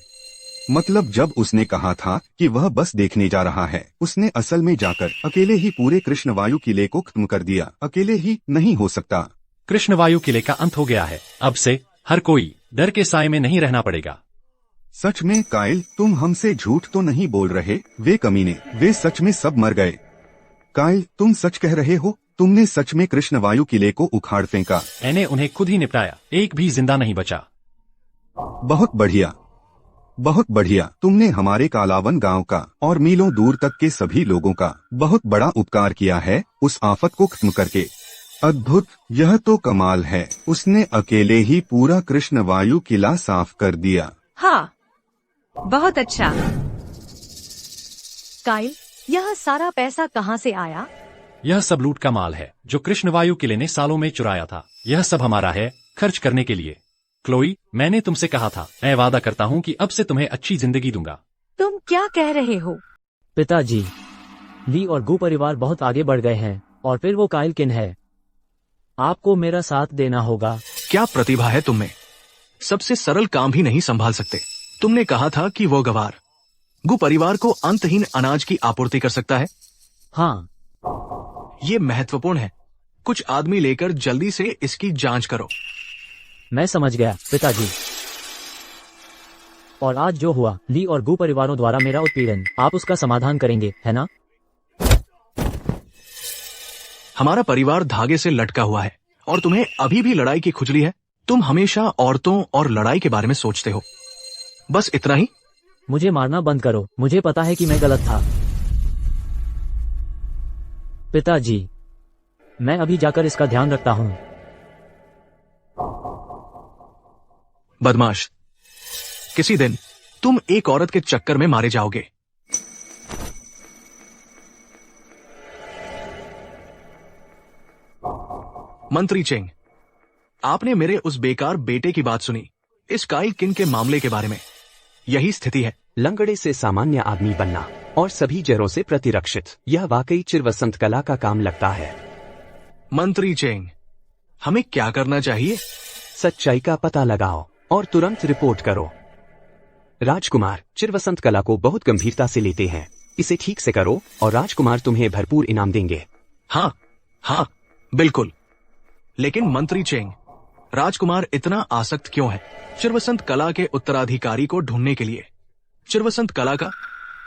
मतलब जब उसने कहा था कि वह बस देखने जा रहा है, उसने असल में जाकर अकेले ही पूरे कृष्णवायु किले को खत्म कर दिया। अकेले ही नहीं हो सकता। कृष्णवायु किले का अंत हो गया है। अब से हर कोई डर के साए में नहीं रहना पड़ेगा। सच में काइल, तुम हमसे झूठ तो नहीं बोल रहे? वे कमीने, वे सच में सब मर गए। काइल, तुम सच कह रहे हो? तुमने सच में कृष्णवायु किले को उखाड़ फेंका? मैंने उन्हें खुद ही निपटाया, एक भी जिंदा नहीं बचा। बहुत बढ़िया, बहुत बढ़िया। तुमने हमारे कालावन गांव का और मीलों दूर तक के सभी लोगों का बहुत बड़ा उपकार किया है, उस आफत को खत्म करके। अद्भुत, यह तो कमाल है। उसने अकेले ही पूरा कृष्णवायु किला साफ कर दिया। हाँ, बहुत अच्छा। काइल, यह सारा पैसा कहाँ से आया? यह सब लूट का माल है जो कृष्णवायु किले ने सालों में चुराया था। यह सब हमारा है, खर्च करने के लिए। क्लोई, मैंने तुमसे कहा था, मैं वादा करता हूँ कि अब से तुम्हें अच्छी जिंदगी दूंगा। तुम क्या कह रहे हो? पिताजी, ली और गु परिवार बहुत आगे बढ़ गए हैं और फिर वो काइल किन है। आपको मेरा साथ देना होगा। क्या प्रतिभा है तुम में? सबसे सरल काम भी नहीं संभाल सकते। तुमने कहा था कि वो गवार गु परिवार को अंतहीन अनाज की आपूर्ति कर सकता है। हाँ, ये महत्वपूर्ण है। कुछ आदमी लेकर जल्दी से इसकी जांच करो। मैं समझ गया पिताजी। और आज जो हुआ, ली और गु परिवारों द्वारा मेरा उत्पीड़न, आप उसका समाधान करेंगे, है ना? हमारा परिवार धागे से लटका हुआ है और तुम्हें अभी भी लड़ाई की खुजली है। तुम हमेशा औरतों और लड़ाई के बारे में सोचते हो। बस इतना ही? मुझे मारना बंद करो। मुझे पता है कि मैं गलत था। पिताजी, मैं अभी जाकर इसका ध्यान रखता हूँ। बदमाश, किसी दिन तुम एक औरत के चक्कर में मारे जाओगे। मंत्री चेंग, आपने मेरे उस बेकार बेटे की बात सुनी, इस काइल किन के मामले के बारे में। यही स्थिति है। लंगड़े से सामान्य आदमी बनना और सभी जड़ों से प्रतिरक्षित, यह वाकई चिरवसंत कला का काम लगता है। मंत्री चेंग, हमें क्या करना चाहिए? सच्चाई का पता लगाओ और तुरंत रिपोर्ट करो। राजकुमार चिरवसंत कला को बहुत गंभीरता से लेते हैं। इसे ठीक से करो और राजकुमार तुम्हें भरपूर इनाम देंगे। हाँ हाँ, बिल्कुल। लेकिन मंत्री चेंग, राजकुमार इतना आसक्त क्यों है चिरवसंत कला के उत्तराधिकारी को ढूंढने के लिए? चिरवसंत कला का?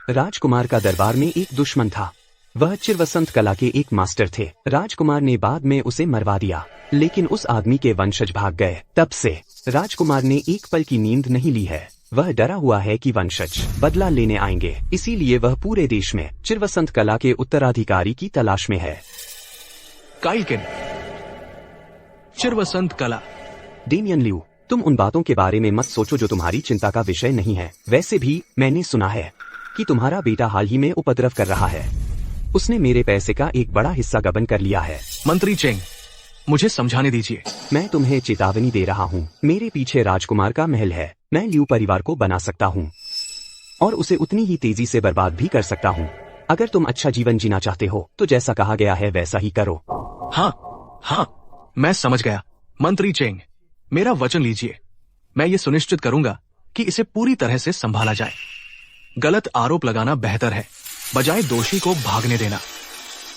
राजकुमार का दरबार में एक दुश्मन था। वह चिरवसंत कला के एक मास्टर थे। राजकुमार ने बाद में उसे मरवा दिया, लेकिन उस आदमी के वंशज भाग गए। तब से राजकुमार ने एक पल की नींद नहीं ली है। वह डरा हुआ है कि वंशज बदला लेने आएंगे, इसीलिए वह पूरे देश में चिरवसंत कला के उत्तराधिकारी की तलाश में है। काइलकिन, चिरवसंत कला। डेमियन लियू, तुम उन बातों के बारे में मत सोचो जो तुम्हारी चिंता का विषय नहीं है। वैसे भी मैंने सुना है कि तुम्हारा बेटा हाल ही में उपद्रव कर रहा है। उसने मेरे पैसे का एक बड़ा हिस्सा गबन कर लिया है। मंत्री चेंग, मुझे समझाने दीजिए। मैं तुम्हें चेतावनी दे रहा हूँ। मेरे पीछे राजकुमार का महल है। मैं लियू परिवार को बना सकता हूँ और उसे उतनी ही तेजी से बर्बाद भी कर सकता हूँ। अगर तुम अच्छा जीवन जीना चाहते हो तो जैसा कहा गया है वैसा ही करो। हाँ, मैं समझ गया। मंत्री चेंग, मेरा वचन लीजिए। मैं ये सुनिश्चित करूंगा कि इसे पूरी तरह से संभाला जाए। गलत आरोप लगाना बेहतर है, बजाय दोषी को भागने देना।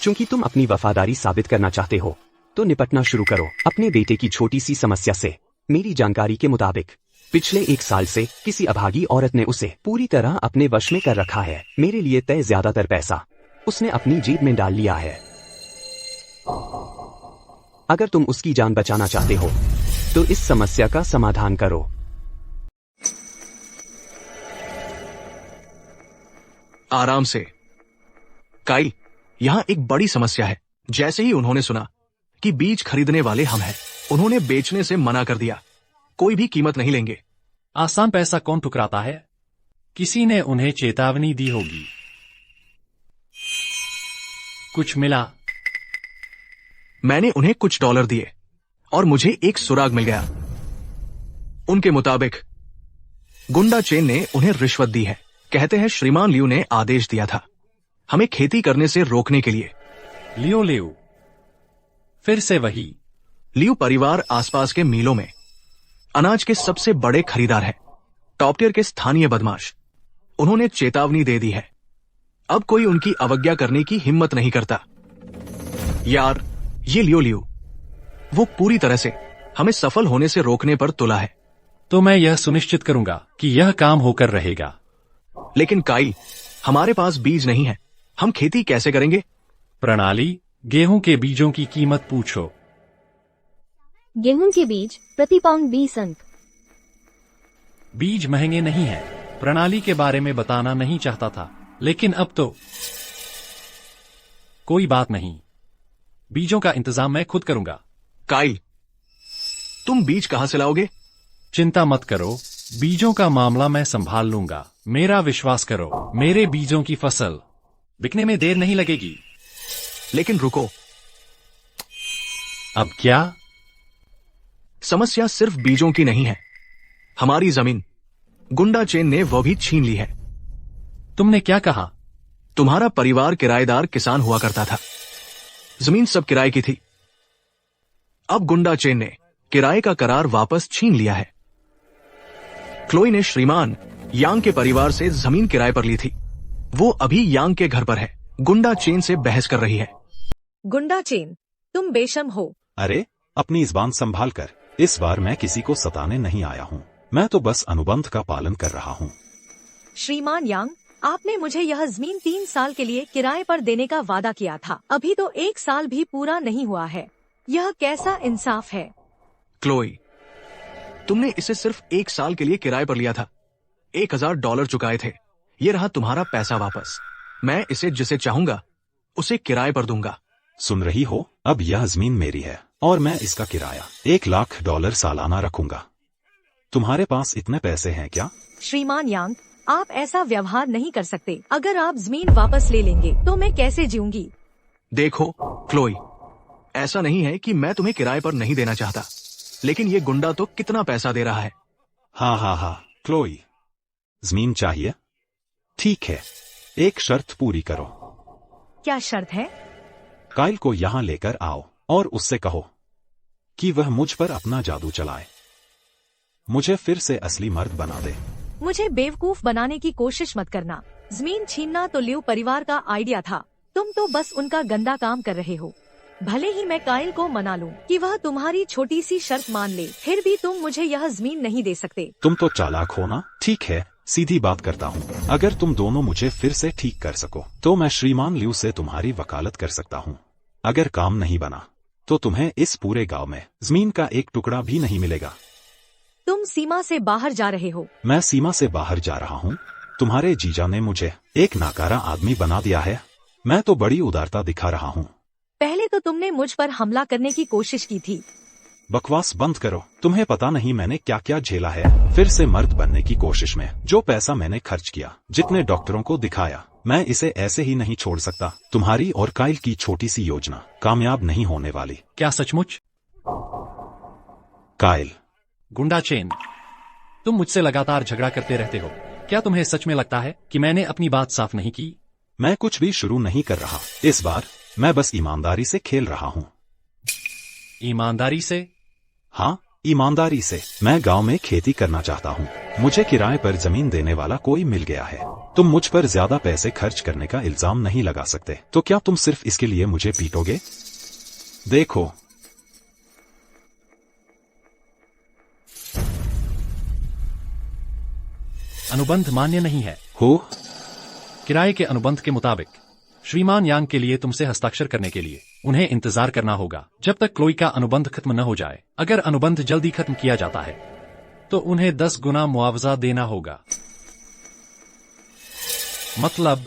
क्योंकि तुम अपनी वफादारी साबित करना चाहते हो तो निपटना शुरू करो अपने बेटे की छोटी सी समस्या से। मेरी जानकारी के मुताबिक पिछले 1 साल से किसी अभागी औरत ने उसे पूरी तरह अपने वश में कर रखा है। मेरे लिए तय ज्यादातर पैसा उसने अपनी जेब में डाल लिया है। अगर तुम उसकी जान बचाना चाहते हो तो इस समस्या का समाधान करो। आराम से। काइल, यहाँ एक बड़ी समस्या है। जैसे ही उन्होंने सुना कि बीज खरीदने वाले हम हैं, उन्होंने बेचने से मना कर दिया। कोई भी कीमत नहीं लेंगे। आसान पैसा कौन ठुकराता है? किसी ने उन्हें चेतावनी दी होगी। कुछ मिला? मैंने उन्हें कुछ डॉलर दिए और मुझे एक सुराग मिल गया। उनके मुताबिक गुंडा चेन ने उन्हें रिश्वत दी है। कहते हैं श्रीमान लियू ने आदेश दिया था हमें खेती करने से रोकने के लिए। लियो, फिर से वही। लियू परिवार आसपास के मीलों में अनाज के सबसे बड़े खरीदार हैं। टॉप टियर के स्थानीय बदमाश। उन्होंने चेतावनी दे दी है। अब कोई उनकी अवज्ञा करने की हिम्मत नहीं करता। यार, ये लियो वो पूरी तरह से हमें सफल होने से रोकने पर तुला है। तो मैं यह सुनिश्चित करूंगा कि यह काम होकर रहेगा। लेकिन काइल, हमारे पास बीज नहीं है। हम खेती कैसे करेंगे? प्रणाली, गेहूं के बीजों की कीमत पूछो। गेहूं के बीज प्रति पाउंड 20 अंक। बीज महंगे नहीं हैं। प्रणाली के बारे में बताना नहीं चाहता था, लेकिन अब तो कोई बात नहीं। बीजों का इंतजाम मैं खुद करूंगा। काइल, तुम बीज कहां से लाओगे? चिंता मत करो, बीजों का मामला मैं संभाल लूंगा। मेरा विश्वास करो, मेरे बीजों की फसल बिकने में देर नहीं लगेगी। लेकिन रुको। अब क्या? समस्या सिर्फ बीजों की नहीं है। हमारी जमीन गुंडा चेन ने वो भी छीन ली है। तुमने क्या कहा? तुम्हारा परिवार किराएदार किसान हुआ करता था। जमीन सब किराए की थी। अब गुंडा चेन ने किराए का करार वापस छीन लिया है। क्लोई ने श्रीमान यांग के परिवार से जमीन किराए पर ली थी। वो अभी यांग के घर पर है। गुंडा चेन से बहस कर रही है। गुंडा चेन, तुम बेशर्म हो। अरे अपनी जुबान संभाल कर। इस बार मैं किसी को सताने नहीं आया हूँ। मैं तो बस अनुबंध का पालन कर रहा हूँ। श्रीमान यांग, आपने मुझे यह जमीन 3 साल के लिए किराए पर देने का वादा किया था। अभी तो 1 साल भी पूरा नहीं हुआ है। यह कैसा इंसाफ है? क्लोई, तुमने इसे सिर्फ 1 साल के लिए किराए पर लिया था। $1000 चुकाए थे। ये रहा तुम्हारा पैसा वापस। मैं इसे जिसे चाहूंगा उसे किराए पर दूंगा। सुन रही हो? अब यह जमीन मेरी है और मैं इसका किराया $1,00,000 सालाना रखूंगा। तुम्हारे पास इतने पैसे हैं क्या? श्रीमान यांग, आप ऐसा व्यवहार नहीं कर सकते। अगर आप जमीन वापस ले लेंगे तो मैं कैसे जीऊंगी? देखो क्लोई, ऐसा नहीं है कि मैं तुम्हें किराए पर नहीं देना चाहता, लेकिन ये गुंडा तो कितना पैसा दे रहा है। हाँ क्लोई, जमीन चाहिए? ठीक है, एक शर्त पूरी करो। क्या शर्त है? काइल को यहाँ लेकर आओ और उससे कहो कि वह मुझ पर अपना जादू चलाए। मुझे फिर से असली मर्द बना दे। मुझे बेवकूफ बनाने की कोशिश मत करना। जमीन छीनना तो लियो परिवार का आइडिया था। तुम तो बस उनका गंदा काम कर रहे हो। भले ही मैं काइल को मना लूं कि वह तुम्हारी छोटी सी शर्त मान ले, फिर भी तुम मुझे यह जमीन नहीं दे सकते। तुम तो चालाक हो ना? ठीक है, सीधी बात करता हूँ। अगर तुम दोनों मुझे फिर से ठीक कर सको तो मैं श्रीमान लियू से तुम्हारी वकालत कर सकता हूँ। अगर काम नहीं बना तो तुम्हें इस पूरे गांव में जमीन का एक टुकड़ा भी नहीं मिलेगा। तुम सीमा से बाहर जा रहे हो। मैं सीमा से बाहर जा रहा हूँ? तुम्हारे जीजा ने मुझे एक नाकारा आदमी बना दिया है। मैं तो बड़ी उदारता दिखा रहा हूँ। पहले तो तुमने मुझ पर हमला करने की कोशिश की थी। बकवास बंद करो। तुम्हें पता नहीं मैंने क्या क्या झेला है फिर से मर्द बनने की कोशिश में। जो पैसा मैंने खर्च किया, जितने डॉक्टरों को दिखाया, मैं इसे ऐसे ही नहीं छोड़ सकता। तुम्हारी और काइल की छोटी सी योजना कामयाब नहीं होने वाली। क्या सचमुच? काइल, गुंडा चेन, तुम मुझसे लगातार झगड़ा करते रहते हो। क्या तुम्हें सच में लगता है कि मैंने अपनी बात साफ नहीं की? मैं कुछ भी शुरू नहीं कर रहा। इस बार मैं बस ईमानदारी से खेल रहा हूँ। ईमानदारी से? हाँ, ईमानदारी से। मैं गांव में खेती करना चाहता हूँ। मुझे किराए पर जमीन देने वाला कोई मिल गया है। तुम मुझ पर ज्यादा पैसे खर्च करने का इल्जाम नहीं लगा सकते। तो क्या तुम सिर्फ इसके लिए मुझे पीटोगे? देखो, अनुबंध मान्य नहीं है। हो? किराए के अनुबंध के मुताबिक श्रीमान यांग के लिए तुमसे हस्ताक्षर करने के लिए उन्हें इंतजार करना होगा जब तक क्लोई का अनुबंध खत्म न हो जाए। अगर अनुबंध जल्दी खत्म किया जाता है तो उन्हें 10 गुना मुआवजा देना होगा। मतलब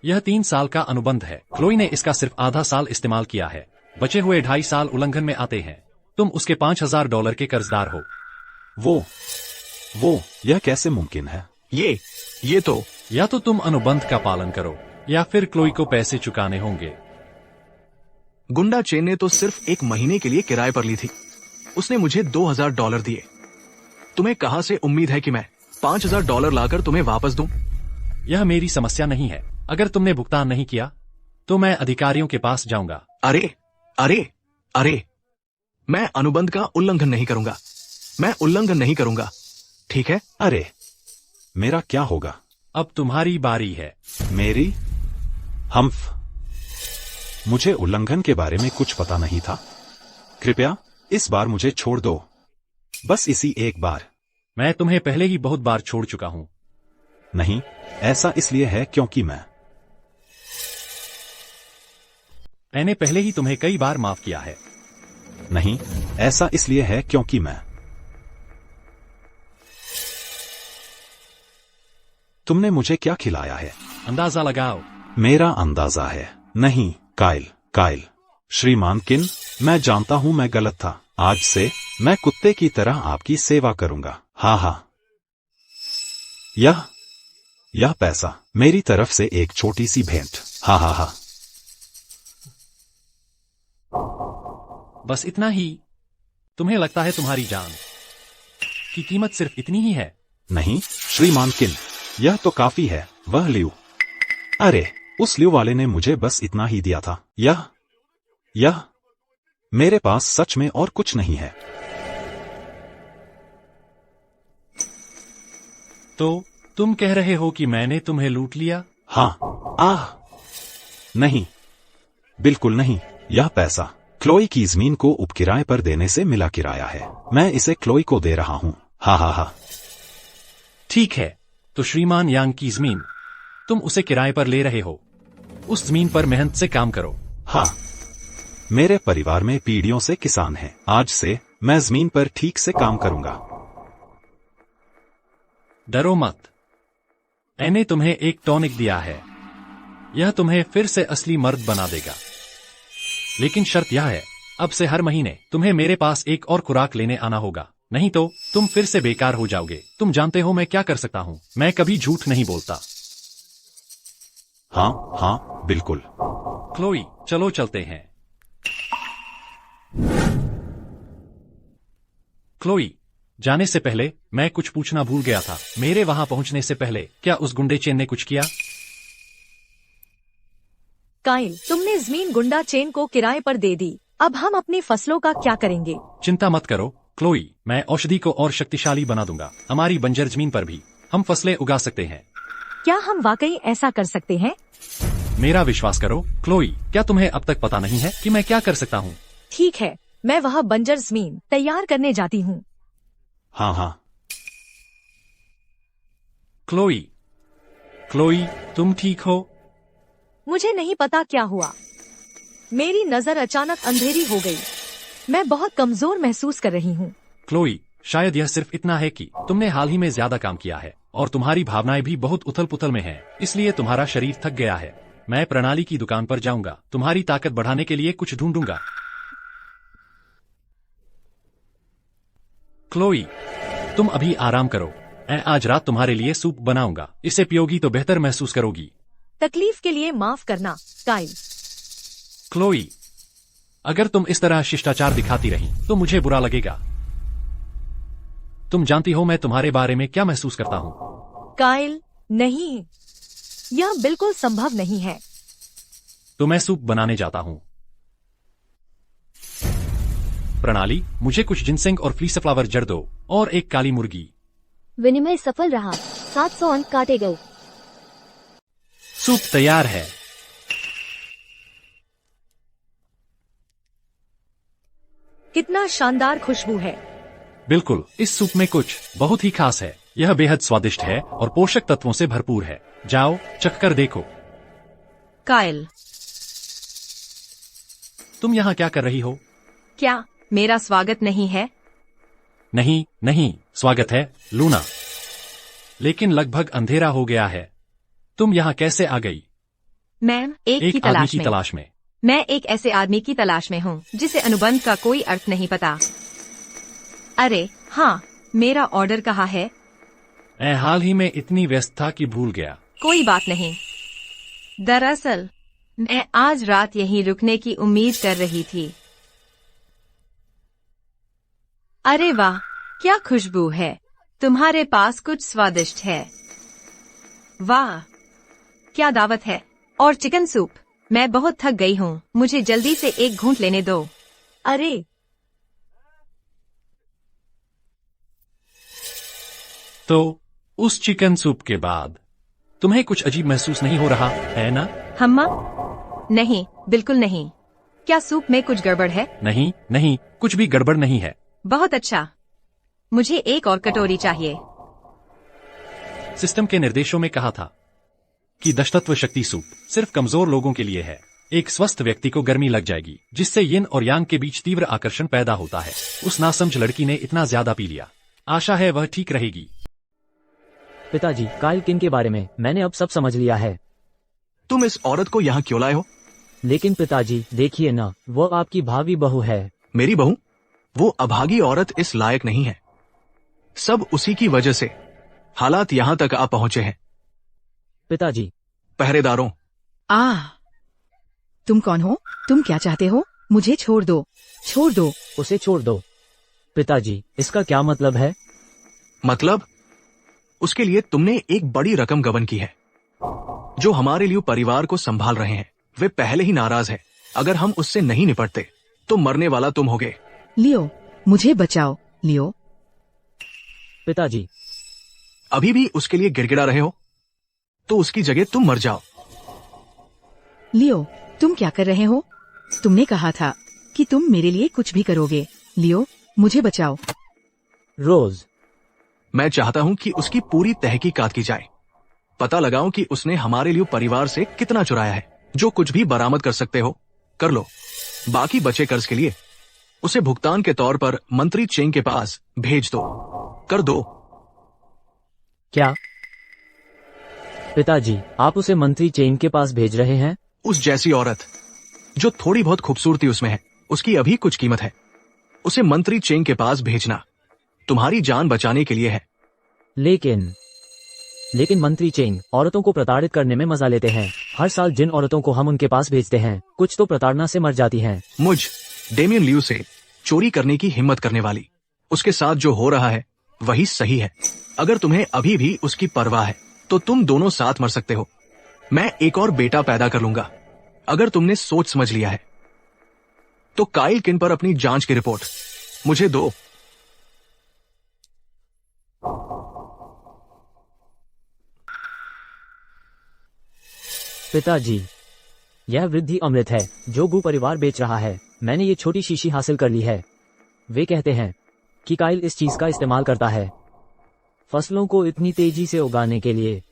यह 3 साल का अनुबंध है। क्लोई ने इसका सिर्फ आधा साल इस्तेमाल किया है। बचे हुए 2.5 साल उल्लंघन में आते हैं। तुम उसके $5000 के कर्जदार हो। वो यह कैसे मुमकिन है? ये तो या तो तुम अनुबंध का पालन करो या फिर क्लोई को पैसे चुकाने होंगे। गुंडा चेन ने तो सिर्फ 1 महीने के लिए किराए पर ली थी। उसने मुझे $2000 दिए। तुम्हें कहां से उम्मीद है कि मैं $5000 लाकर तुम्हें वापस दूं? यह मेरी समस्या नहीं है। अगर तुमने भुगतान नहीं किया तो मैं अधिकारियों के पास जाऊंगा। अरे, मैं अनुबंध का उल्लंघन नहीं करूंगा। मैं उल्लंघन नहीं करूंगा, ठीक है? अरे, मेरा क्या होगा? अब तुम्हारी बारी है। मेरी? मुझे उल्लंघन के बारे में कुछ पता नहीं था। कृपया इस बार मुझे छोड़ दो, बस इसी एक बार। मैं तुम्हें पहले ही बहुत बार छोड़ चुका हूं। नहीं, ऐसा इसलिए है क्योंकि मैंने पहले ही तुम्हें कई बार माफ किया है। नहीं, ऐसा इसलिए है क्योंकि तुमने मुझे क्या खिलाया है? अंदाजा लगाओ। मेरा अंदाजा है। नहीं, काइल, श्रीमान किन, मैं जानता हूं मैं गलत था। आज से मैं कुत्ते की तरह आपकी सेवा करूंगा। हाँ, यह पैसा मेरी तरफ से एक छोटी सी भेंट। हाँ। बस इतना ही? तुम्हें लगता है तुम्हारी जान की कीमत सिर्फ इतनी ही है? नहीं श्रीमान किन, यह तो काफी है। वह ल्यू, अरे उस ल्यू वाले ने मुझे बस इतना ही दिया था। यह मेरे पास सच में और कुछ नहीं है। तो तुम कह रहे हो कि मैंने तुम्हें लूट लिया? हाँ। नहीं, बिल्कुल नहीं। यह पैसा क्लोई की जमीन को उपकिराए पर देने से मिला किराया है। मैं इसे क्लोई को दे रहा हूँ। हा। ठीक है, तो श्रीमान यांग की जमीन तुम उसे किराए पर ले रहे हो। उस जमीन पर मेहनत से काम करो। हाँ, मेरे परिवार में पीढ़ियों से किसान हैं। आज से मैं जमीन पर ठीक से काम करूंगा। डरो मत, मैंने तुम्हें एक टॉनिक दिया है। यह तुम्हें फिर से असली मर्द बना देगा। लेकिन शर्त यह है, अब से हर महीने तुम्हें मेरे पास एक और खुराक लेने आना होगा, नहीं तो तुम फिर से बेकार हो जाओगे। तुम जानते हो मैं क्या कर सकता हूँ, मैं कभी झूठ नहीं बोलता। हाँ, बिल्कुल। क्लोई, चलो चलते हैं। क्लोई, जाने से पहले मैं कुछ पूछना भूल गया था। मेरे वहां पहुंचने से पहले क्या उस गुंडे चेन ने कुछ किया? काइल, तुमने जमीन गुंडा चेन को किराए पर दे दी। अब हम अपनी फसलों का क्या करेंगे? चिंता मत करो क्लोई, मैं औषधि को और शक्तिशाली बना दूंगा। हमारी बंजर जमीन पर भी हम फसलें उगा सकते हैं। क्या हम वाकई ऐसा कर सकते हैं? मेरा विश्वास करो क्लोई, क्या तुम्हें अब तक पता नहीं है कि मैं क्या कर सकता हूँ? ठीक है, मैं वह बंजर जमीन तैयार करने जाती हूँ। हाँ। क्लोई, तुम ठीक हो? मुझे नहीं पता क्या हुआ, मेरी नजर अचानक अंधेरी हो गई। मैं बहुत कमजोर महसूस कर रही हूँ। क्लोई, शायद यह सिर्फ इतना है कि तुमने हाल ही में ज्यादा काम किया है और तुम्हारी भावनाएं भी बहुत उथल पुथल में हैं, इसलिए तुम्हारा शरीर थक गया है। मैं प्रणाली की दुकान पर जाऊंगा, तुम्हारी ताकत बढ़ाने के लिए कुछ ढूंढूंगा। क्लोई, तुम अभी आराम करो। मैं आज रात तुम्हारे लिए सूप बनाऊंगा, इसे पियोगी तो बेहतर महसूस करोगी। तकलीफ के लिए माफ करना काइल। क्लोई, अगर तुम इस तरह शिष्टाचार दिखाती रही तो मुझे बुरा लगेगा। तुम जानती हो मैं तुम्हारे बारे में क्या महसूस करता हूँ। काइल, नहीं, यह बिल्कुल संभव नहीं है। तो मैं सूप बनाने जाता हूँ। प्रणाली, मुझे कुछ जिनसेंग और फ्लीसफ्लावर जड़ दो और एक काली मुर्गी। विनिमय सफल रहा, 700 अंक काटे गए। सूप तैयार है। कितना शानदार खुशबू है। बिल्कुल, इस सूप में कुछ बहुत ही खास है। यह बेहद स्वादिष्ट है और पोषक तत्वों से भरपूर है। जाओ, चखकर देखो। काइल, तुम यहाँ क्या कर रही हो? क्या मेरा स्वागत नहीं है? नहीं, स्वागत है लूना, लेकिन लगभग अंधेरा हो गया है। तुम यहाँ कैसे आ गई? मैं एक आदमी की में। तलाश में। मैं एक ऐसे आदमी की तलाश में हूँ जिसे अनुबंध का कोई अर्थ नहीं पता। अरे हाँ, मेरा ऑर्डर कहाँ है? मैं हाल ही में इतनी व्यस्त था कि भूल गया। कोई बात नहीं। दरअसल मैं आज रात यहीं रुकने की उम्मीद कर रही थी। अरे वाह, क्या खुशबू है। तुम्हारे पास कुछ स्वादिष्ट है। वाह, क्या दावत है। और चिकन सूप। मैं बहुत थक गई हूँ, मुझे जल्दी से एक घूंट लेने दो। अरे, तो उस चिकन सूप के बाद तुम्हें कुछ अजीब महसूस नहीं हो रहा है ना? हम्मा? नहीं, बिल्कुल नहीं। क्या सूप में कुछ गड़बड़ है? नहीं, कुछ भी गड़बड़ नहीं है। बहुत अच्छा, मुझे एक और कटोरी चाहिए। सिस्टम के निर्देशों में कहा था कि दशतत्व शक्ति सूप सिर्फ कमजोर लोगों के लिए है। एक स्वस्थ व्यक्ति को गर्मी लग जाएगी, जिससे यिन और यांग के बीच तीव्र आकर्षण पैदा होता है। उस नासमझ लड़की ने इतना ज्यादा पी लिया। आशा है वह ठीक रहेगी। पिताजी, काइल किन के बारे में मैंने अब सब समझ लिया है। तुम इस औरत को यहाँ क्यों लाए हो? लेकिन पिताजी देखिए ना, वो आपकी भावी बहू है। मेरी बहू? वो अभागी औरत इस लायक नहीं है। सब उसी की वजह से हालात यहाँ तक आ पहुंचे हैं। पिताजी, पहरेदारों। तुम कौन हो? तुम क्या चाहते हो? मुझे छोड़ दो, छोड़ दो। उसे छोड़ दो। पिताजी, इसका क्या मतलब है? मतलब उसके लिए तुमने एक बड़ी रकम गबन की है। जो हमारे लिए परिवार को संभाल रहे हैं वे पहले ही नाराज है। अगर हम उससे नहीं निपटते तो मरने वाला तुम होगे। लियो, मुझे बचाओ। लियो, पिताजी। अभी भी उसके लिए गिड़गिड़ा रहे हो तो उसकी जगह तुम मर जाओ। लियो, तुम क्या कर रहे हो? तुमने कहा था कि तुम मेरे लिए कुछ भी करोगे। लियो, मुझे बचाओ। रोज, मैं चाहता हूं कि उसकी पूरी तहकीकात की जाए। पता लगाऊं कि उसने हमारे लिए परिवार से कितना चुराया है। जो कुछ भी बरामद कर सकते हो कर लो। बाकी बचे कर्ज के लिए उसे भुगतान के तौर पर मंत्री चेंग के पास भेज दो। कर दो। क्या पिताजी, आप उसे मंत्री चेन के पास भेज रहे हैं? उस जैसी औरत जो थोड़ी बहुत खूबसूरती उसमें है, उसकी अभी कुछ कीमत है। उसे मंत्री चेंग के पास भेजना तुम्हारी जान बचाने के लिए है। लेकिन मंत्री चेंग औरतों को प्रताड़ित करने में मजा लेते हैं। हर साल जिन औरतों को हम उनके पास भेजते हैं कुछ तो प्रताड़ना से मर जाती हैं। मुझ डेमियन लियू से चोरी करने की हिम्मत करने वाली उसके साथ जो हो रहा है वही सही है। अगर तुम्हें अभी भी उसकी परवाह है तो तुम दोनों साथ मर सकते हो। मैं एक और बेटा पैदा कर लूंगा। अगर तुमने सोच समझ लिया है तो काइल किन पर अपनी जांच की रिपोर्ट मुझे दो। पिताजी, यह वृद्धि अमृत है जो गु परिवार बेच रहा है। मैंने ये छोटी शीशी हासिल कर ली है। वे कहते हैं कि काइल इस चीज का इस्तेमाल करता है फसलों को इतनी तेजी से उगाने के लिए।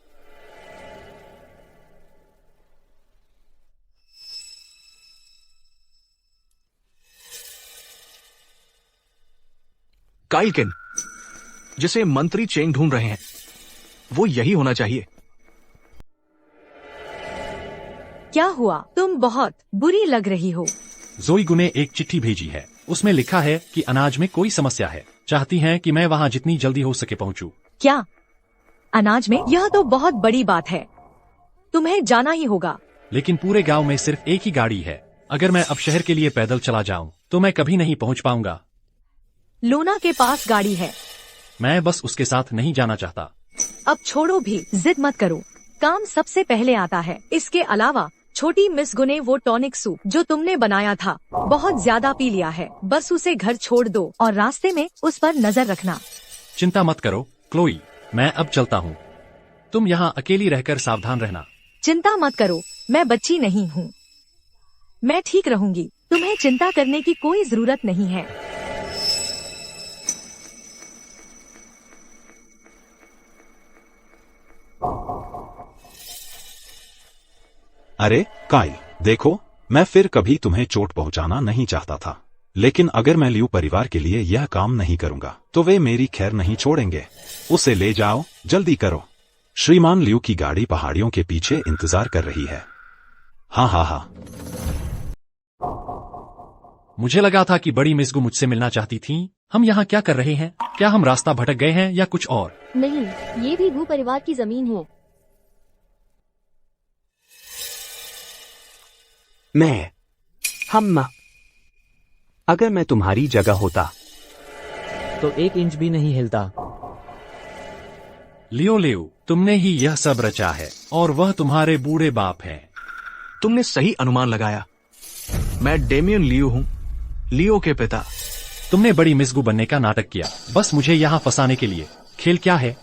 काइल किन जिसे मंत्री चेंग ढूंढ रहे हैं वो यही होना चाहिए। क्या हुआ? तुम बहुत बुरी लग रही हो। जोईगु ने एक चिट्ठी भेजी है। उसमें लिखा है कि अनाज में कोई समस्या है। चाहती हैं कि मैं वहाँ जितनी जल्दी हो सके पहुँचूं। क्या अनाज में? यह तो बहुत बड़ी बात है। तुम्हें जाना ही होगा। लेकिन पूरे गांव में सिर्फ एक ही गाड़ी है। अगर मैं अब शहर के लिए पैदल चला जाऊं तो मैं कभी नहीं पहुंच पाऊंगा। लूना के पास गाड़ी है। मैं बस उसके साथ नहीं जाना चाहता। अब छोड़ो भी, जिद मत करो। काम सबसे पहले आता है। इसके अलावा छोटी मिस गु ने वो टॉनिक सूप जो तुमने बनाया था बहुत ज्यादा पी लिया है। बस उसे घर छोड़ दो और रास्ते में उस पर नजर रखना। चिंता मत करो क्लोई, मैं अब चलता हूँ। तुम यहाँ अकेली रहकर सावधान रहना। चिंता मत करो, मैं बच्ची नहीं हूँ। मैं ठीक रहूंगी। तुम्हें चिंता करने की कोई जरूरत नहीं है। अरे काइल, देखो, मैं फिर कभी तुम्हें चोट पहुंचाना नहीं चाहता था, लेकिन अगर मैं लियू परिवार के लिए यह काम नहीं करूंगा तो वे मेरी खैर नहीं छोड़ेंगे। उसे ले जाओ, जल्दी करो। श्रीमान लियू की गाड़ी पहाड़ियों के पीछे इंतजार कर रही है। हाँ हाँ हाँ। मुझे लगा था कि बड़ी मिस गु मुझसे मिलना चाहती थीं। हम यहाँ क्या कर रहे हैं? क्या हम रास्ता भटक गए हैं या कुछ और? नहीं, ये भी गु परिवार की जमीन है। अगर मैं तुम्हारी जगह होता तो 1 इंच भी नहीं हिलता। लियो, तुमने ही यह सब रचा है और वह तुम्हारे बूढ़े बाप हैं। तुमने सही अनुमान लगाया। मैं डेमियन लियू हूँ, लियो के पिता। तुमने बड़ी मिस गु बनने का नाटक किया बस मुझे यहाँ फंसाने के लिए। खेल क्या है?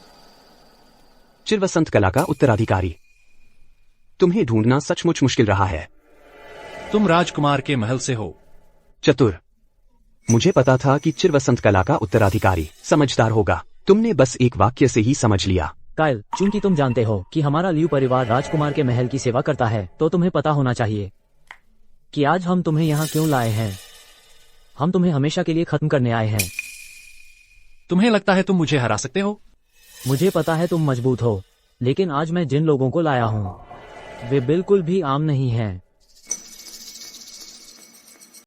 चिरवसंत कला का उत्तराधिकारी। तुम्हें ढूंढना सचमुच मुश्किल रहा है। तुम राजकुमार के महल से हो। चतुर। मुझे पता था कि चिरवसंत कला का उत्तराधिकारी समझदार होगा। तुमने बस एक वाक्य से ही समझ लिया। काइल, चूंकि तुम जानते हो कि हमारा लियू परिवार राजकुमार के महल की सेवा करता है तो तुम्हें पता होना चाहिए कि आज हम तुम्हें यहाँ क्यों लाए हैं। हम तुम्हें हमेशा के लिए खत्म करने आए हैं। तुम्हें लगता है तुम मुझे हरा सकते हो? मुझे पता है तुम मजबूत हो, लेकिन आज मैं जिन लोगों को लाया हूँ वे बिल्कुल भी आम नहीं हैं।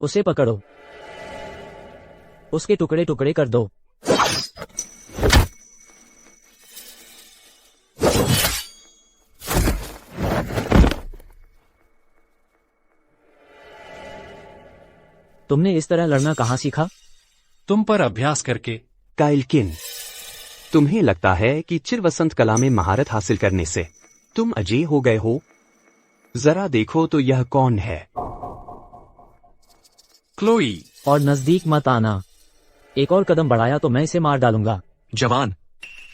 उसे पकड़ो, उसके टुकड़े टुकड़े कर दो। तुमने इस तरह लड़ना कहाँ सीखा? तुम पर अभ्यास करके। काइल किन, तुम्हें लगता है कि चिरवसंत कला में महारत हासिल करने से तुम अजय हो गए हो? जरा देखो तो यह कौन है? क्लोई। और नजदीक मत आना। एक और कदम बढ़ाया तो मैं इसे मार डालूंगा। जवान,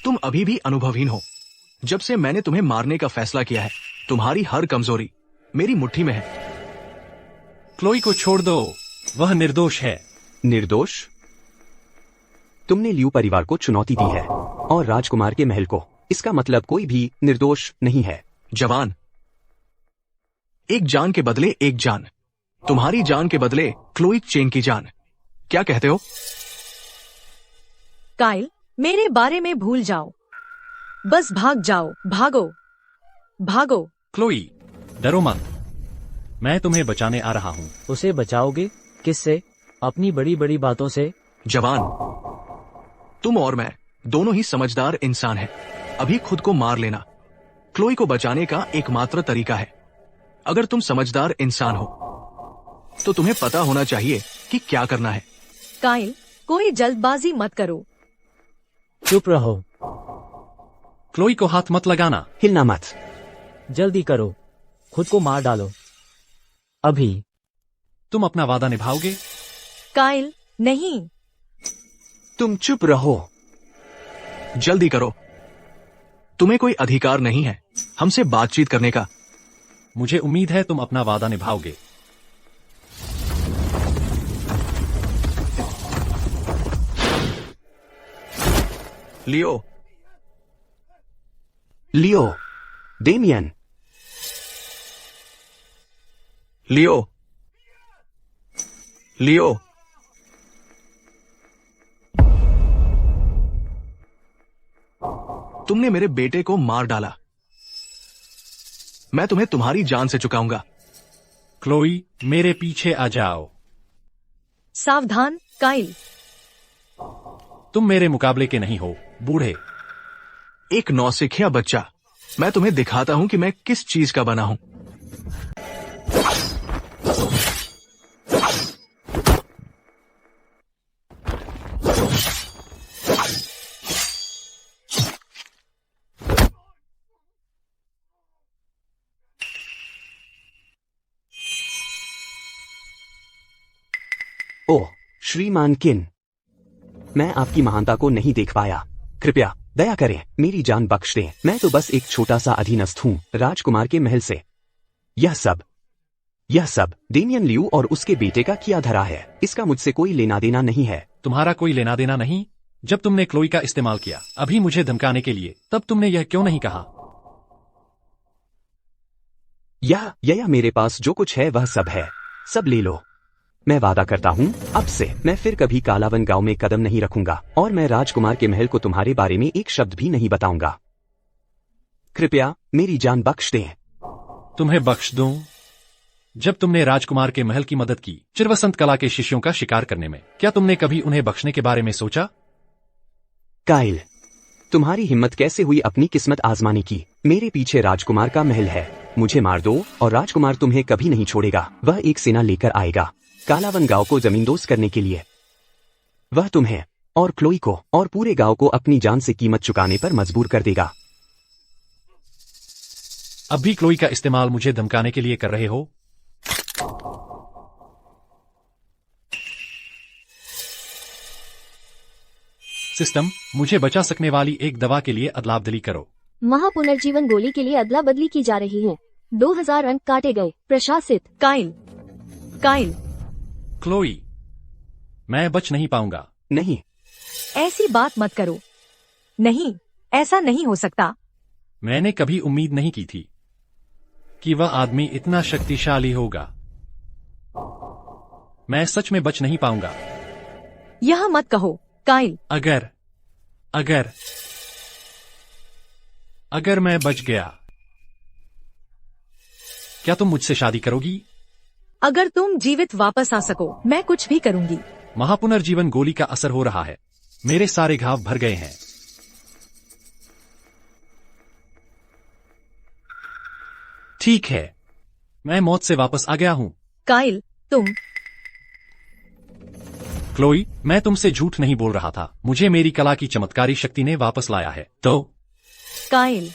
तुम अभी भी अनुभवहीन हो। जब से मैंने तुम्हें मारने का फैसला किया है, तुम्हारी हर कमजोरी मेरी मुट्ठी में है। क्लोई को छोड़ दो, वह निर्दोष है। निर्दोष? तुमने लियू परिवार को चुनौती दी है और राजकुमार के महल को। इसका मतलब कोई भी निर्दोष नहीं है। जवान, एक जान के बदले एक जान। तुम्हारी जान के बदले क्लोई चेन की जान। क्या कहते हो? काइल, मेरे बारे में भूल जाओ। बस भाग जाओ, भागो, भागो। क्लोई, डरो मत, मैं तुम्हें बचाने आ रहा हूँ। उसे बचाओगे? किससे? अपनी बड़ी बड़ी बातों से? जवान, तुम और मैं दोनों ही समझदार इंसान हैं। अभी खुद को मार लेना क्लोई को बचाने का एकमात्र तरीका है। अगर तुम समझदार इंसान हो तो तुम्हें पता होना चाहिए कि क्या करना है। काइल, कोई जल्दबाजी मत करो। चुप रहो। क्लोई को हाथ मत लगाना। हिलना मत। जल्दी करो, खुद को मार डालो अभी। तुम अपना वादा निभाओगे? काइल, नहीं। तुम चुप रहो। जल्दी करो, तुम्हें कोई अधिकार नहीं है हमसे बातचीत करने का। मुझे उम्मीद है तुम अपना वादा निभाओगे। लियो। लियो, डेमियन। लियो, लियो। तुमने मेरे बेटे को मार डाला। मैं तुम्हें तुम्हारी जान से चुकाऊंगा। क्लोई, मेरे पीछे आ जाओ। सावधान, काइल। तुम मेरे मुकाबले के नहीं हो, बूढ़े। एक नौसिखिया बच्चा। मैं तुम्हें दिखाता हूं कि मैं किस चीज का बना हूं। ओह, श्रीमान किन, मैं आपकी महानता को नहीं देख पाया। कृपया दया करें, मेरी जान बख्श दें। मैं तो बस एक छोटा सा अधीनस्थ हूँ राजकुमार के महल से। यह सब डेमियन लियू और उसके बेटे का किया धरा है। इसका मुझसे कोई लेना देना नहीं है। तुम्हारा कोई लेना देना नहीं? जब तुमने क्लोई का इस्तेमाल किया अभी मुझे धमकाने के लिए, तब तुमने यह क्यों नहीं कहा? यह मेरे पास जो कुछ है वह सब है। सब ले लो। मैं वादा करता हूँ अब से मैं फिर कभी कालावन गांव में कदम नहीं रखूंगा और मैं राजकुमार के महल को तुम्हारे बारे में एक शब्द भी नहीं बताऊंगा। कृपया मेरी जान बख्श दें। तुम्हें बख्श दूं? जब तुमने राजकुमार के महल की मदद की चिरवसंत कला के शिष्यों का शिकार करने में, क्या तुमने कभी उन्हें बख्शने के बारे में सोचा? काइल, तुम्हारी हिम्मत कैसे हुई अपनी किस्मत आजमाने की? मेरे पीछे राजकुमार का महल है। मुझे मार दो और राजकुमार तुम्हें कभी नहीं छोड़ेगा। वह एक सेना लेकर आएगा कालावन गांव को जमींदोज करने के लिए। वह तुम्हें और क्लोई को और पूरे गांव को अपनी जान से कीमत चुकाने पर मजबूर कर देगा। अब भी क्लोई का इस्तेमाल मुझे धमकाने के लिए कर रहे हो? सिस्टम, मुझे बचा सकने वाली एक दवा के लिए अदला-बदली करो। महापुनर्जीवन गोली के लिए अदला बदली की जा रही है। 2000 अंक काटे गए। प्रशासित। Kyle, Kyle. क्लोई, मैं बच नहीं पाऊंगा। नहीं, ऐसी बात मत करो। नहीं, ऐसा नहीं हो सकता। मैंने कभी उम्मीद नहीं की थी कि वह आदमी इतना शक्तिशाली होगा। मैं सच में बच नहीं पाऊंगा। यह मत कहो, काइल। अगर मैं बच गया, क्या तुम मुझसे शादी करोगी? अगर तुम जीवित वापस आ सको, मैं कुछ भी करूंगी। महापुनर्जीवन गोली का असर हो रहा है। मेरे सारे घाव भर गए हैं। ठीक है, मैं मौत से वापस आ गया हूं। काइल, तुम क्लोई, मैं तुमसे झूठ नहीं बोल रहा था, मुझे मेरी कला की चमत्कारी शक्ति ने वापस लाया है। तो काइल,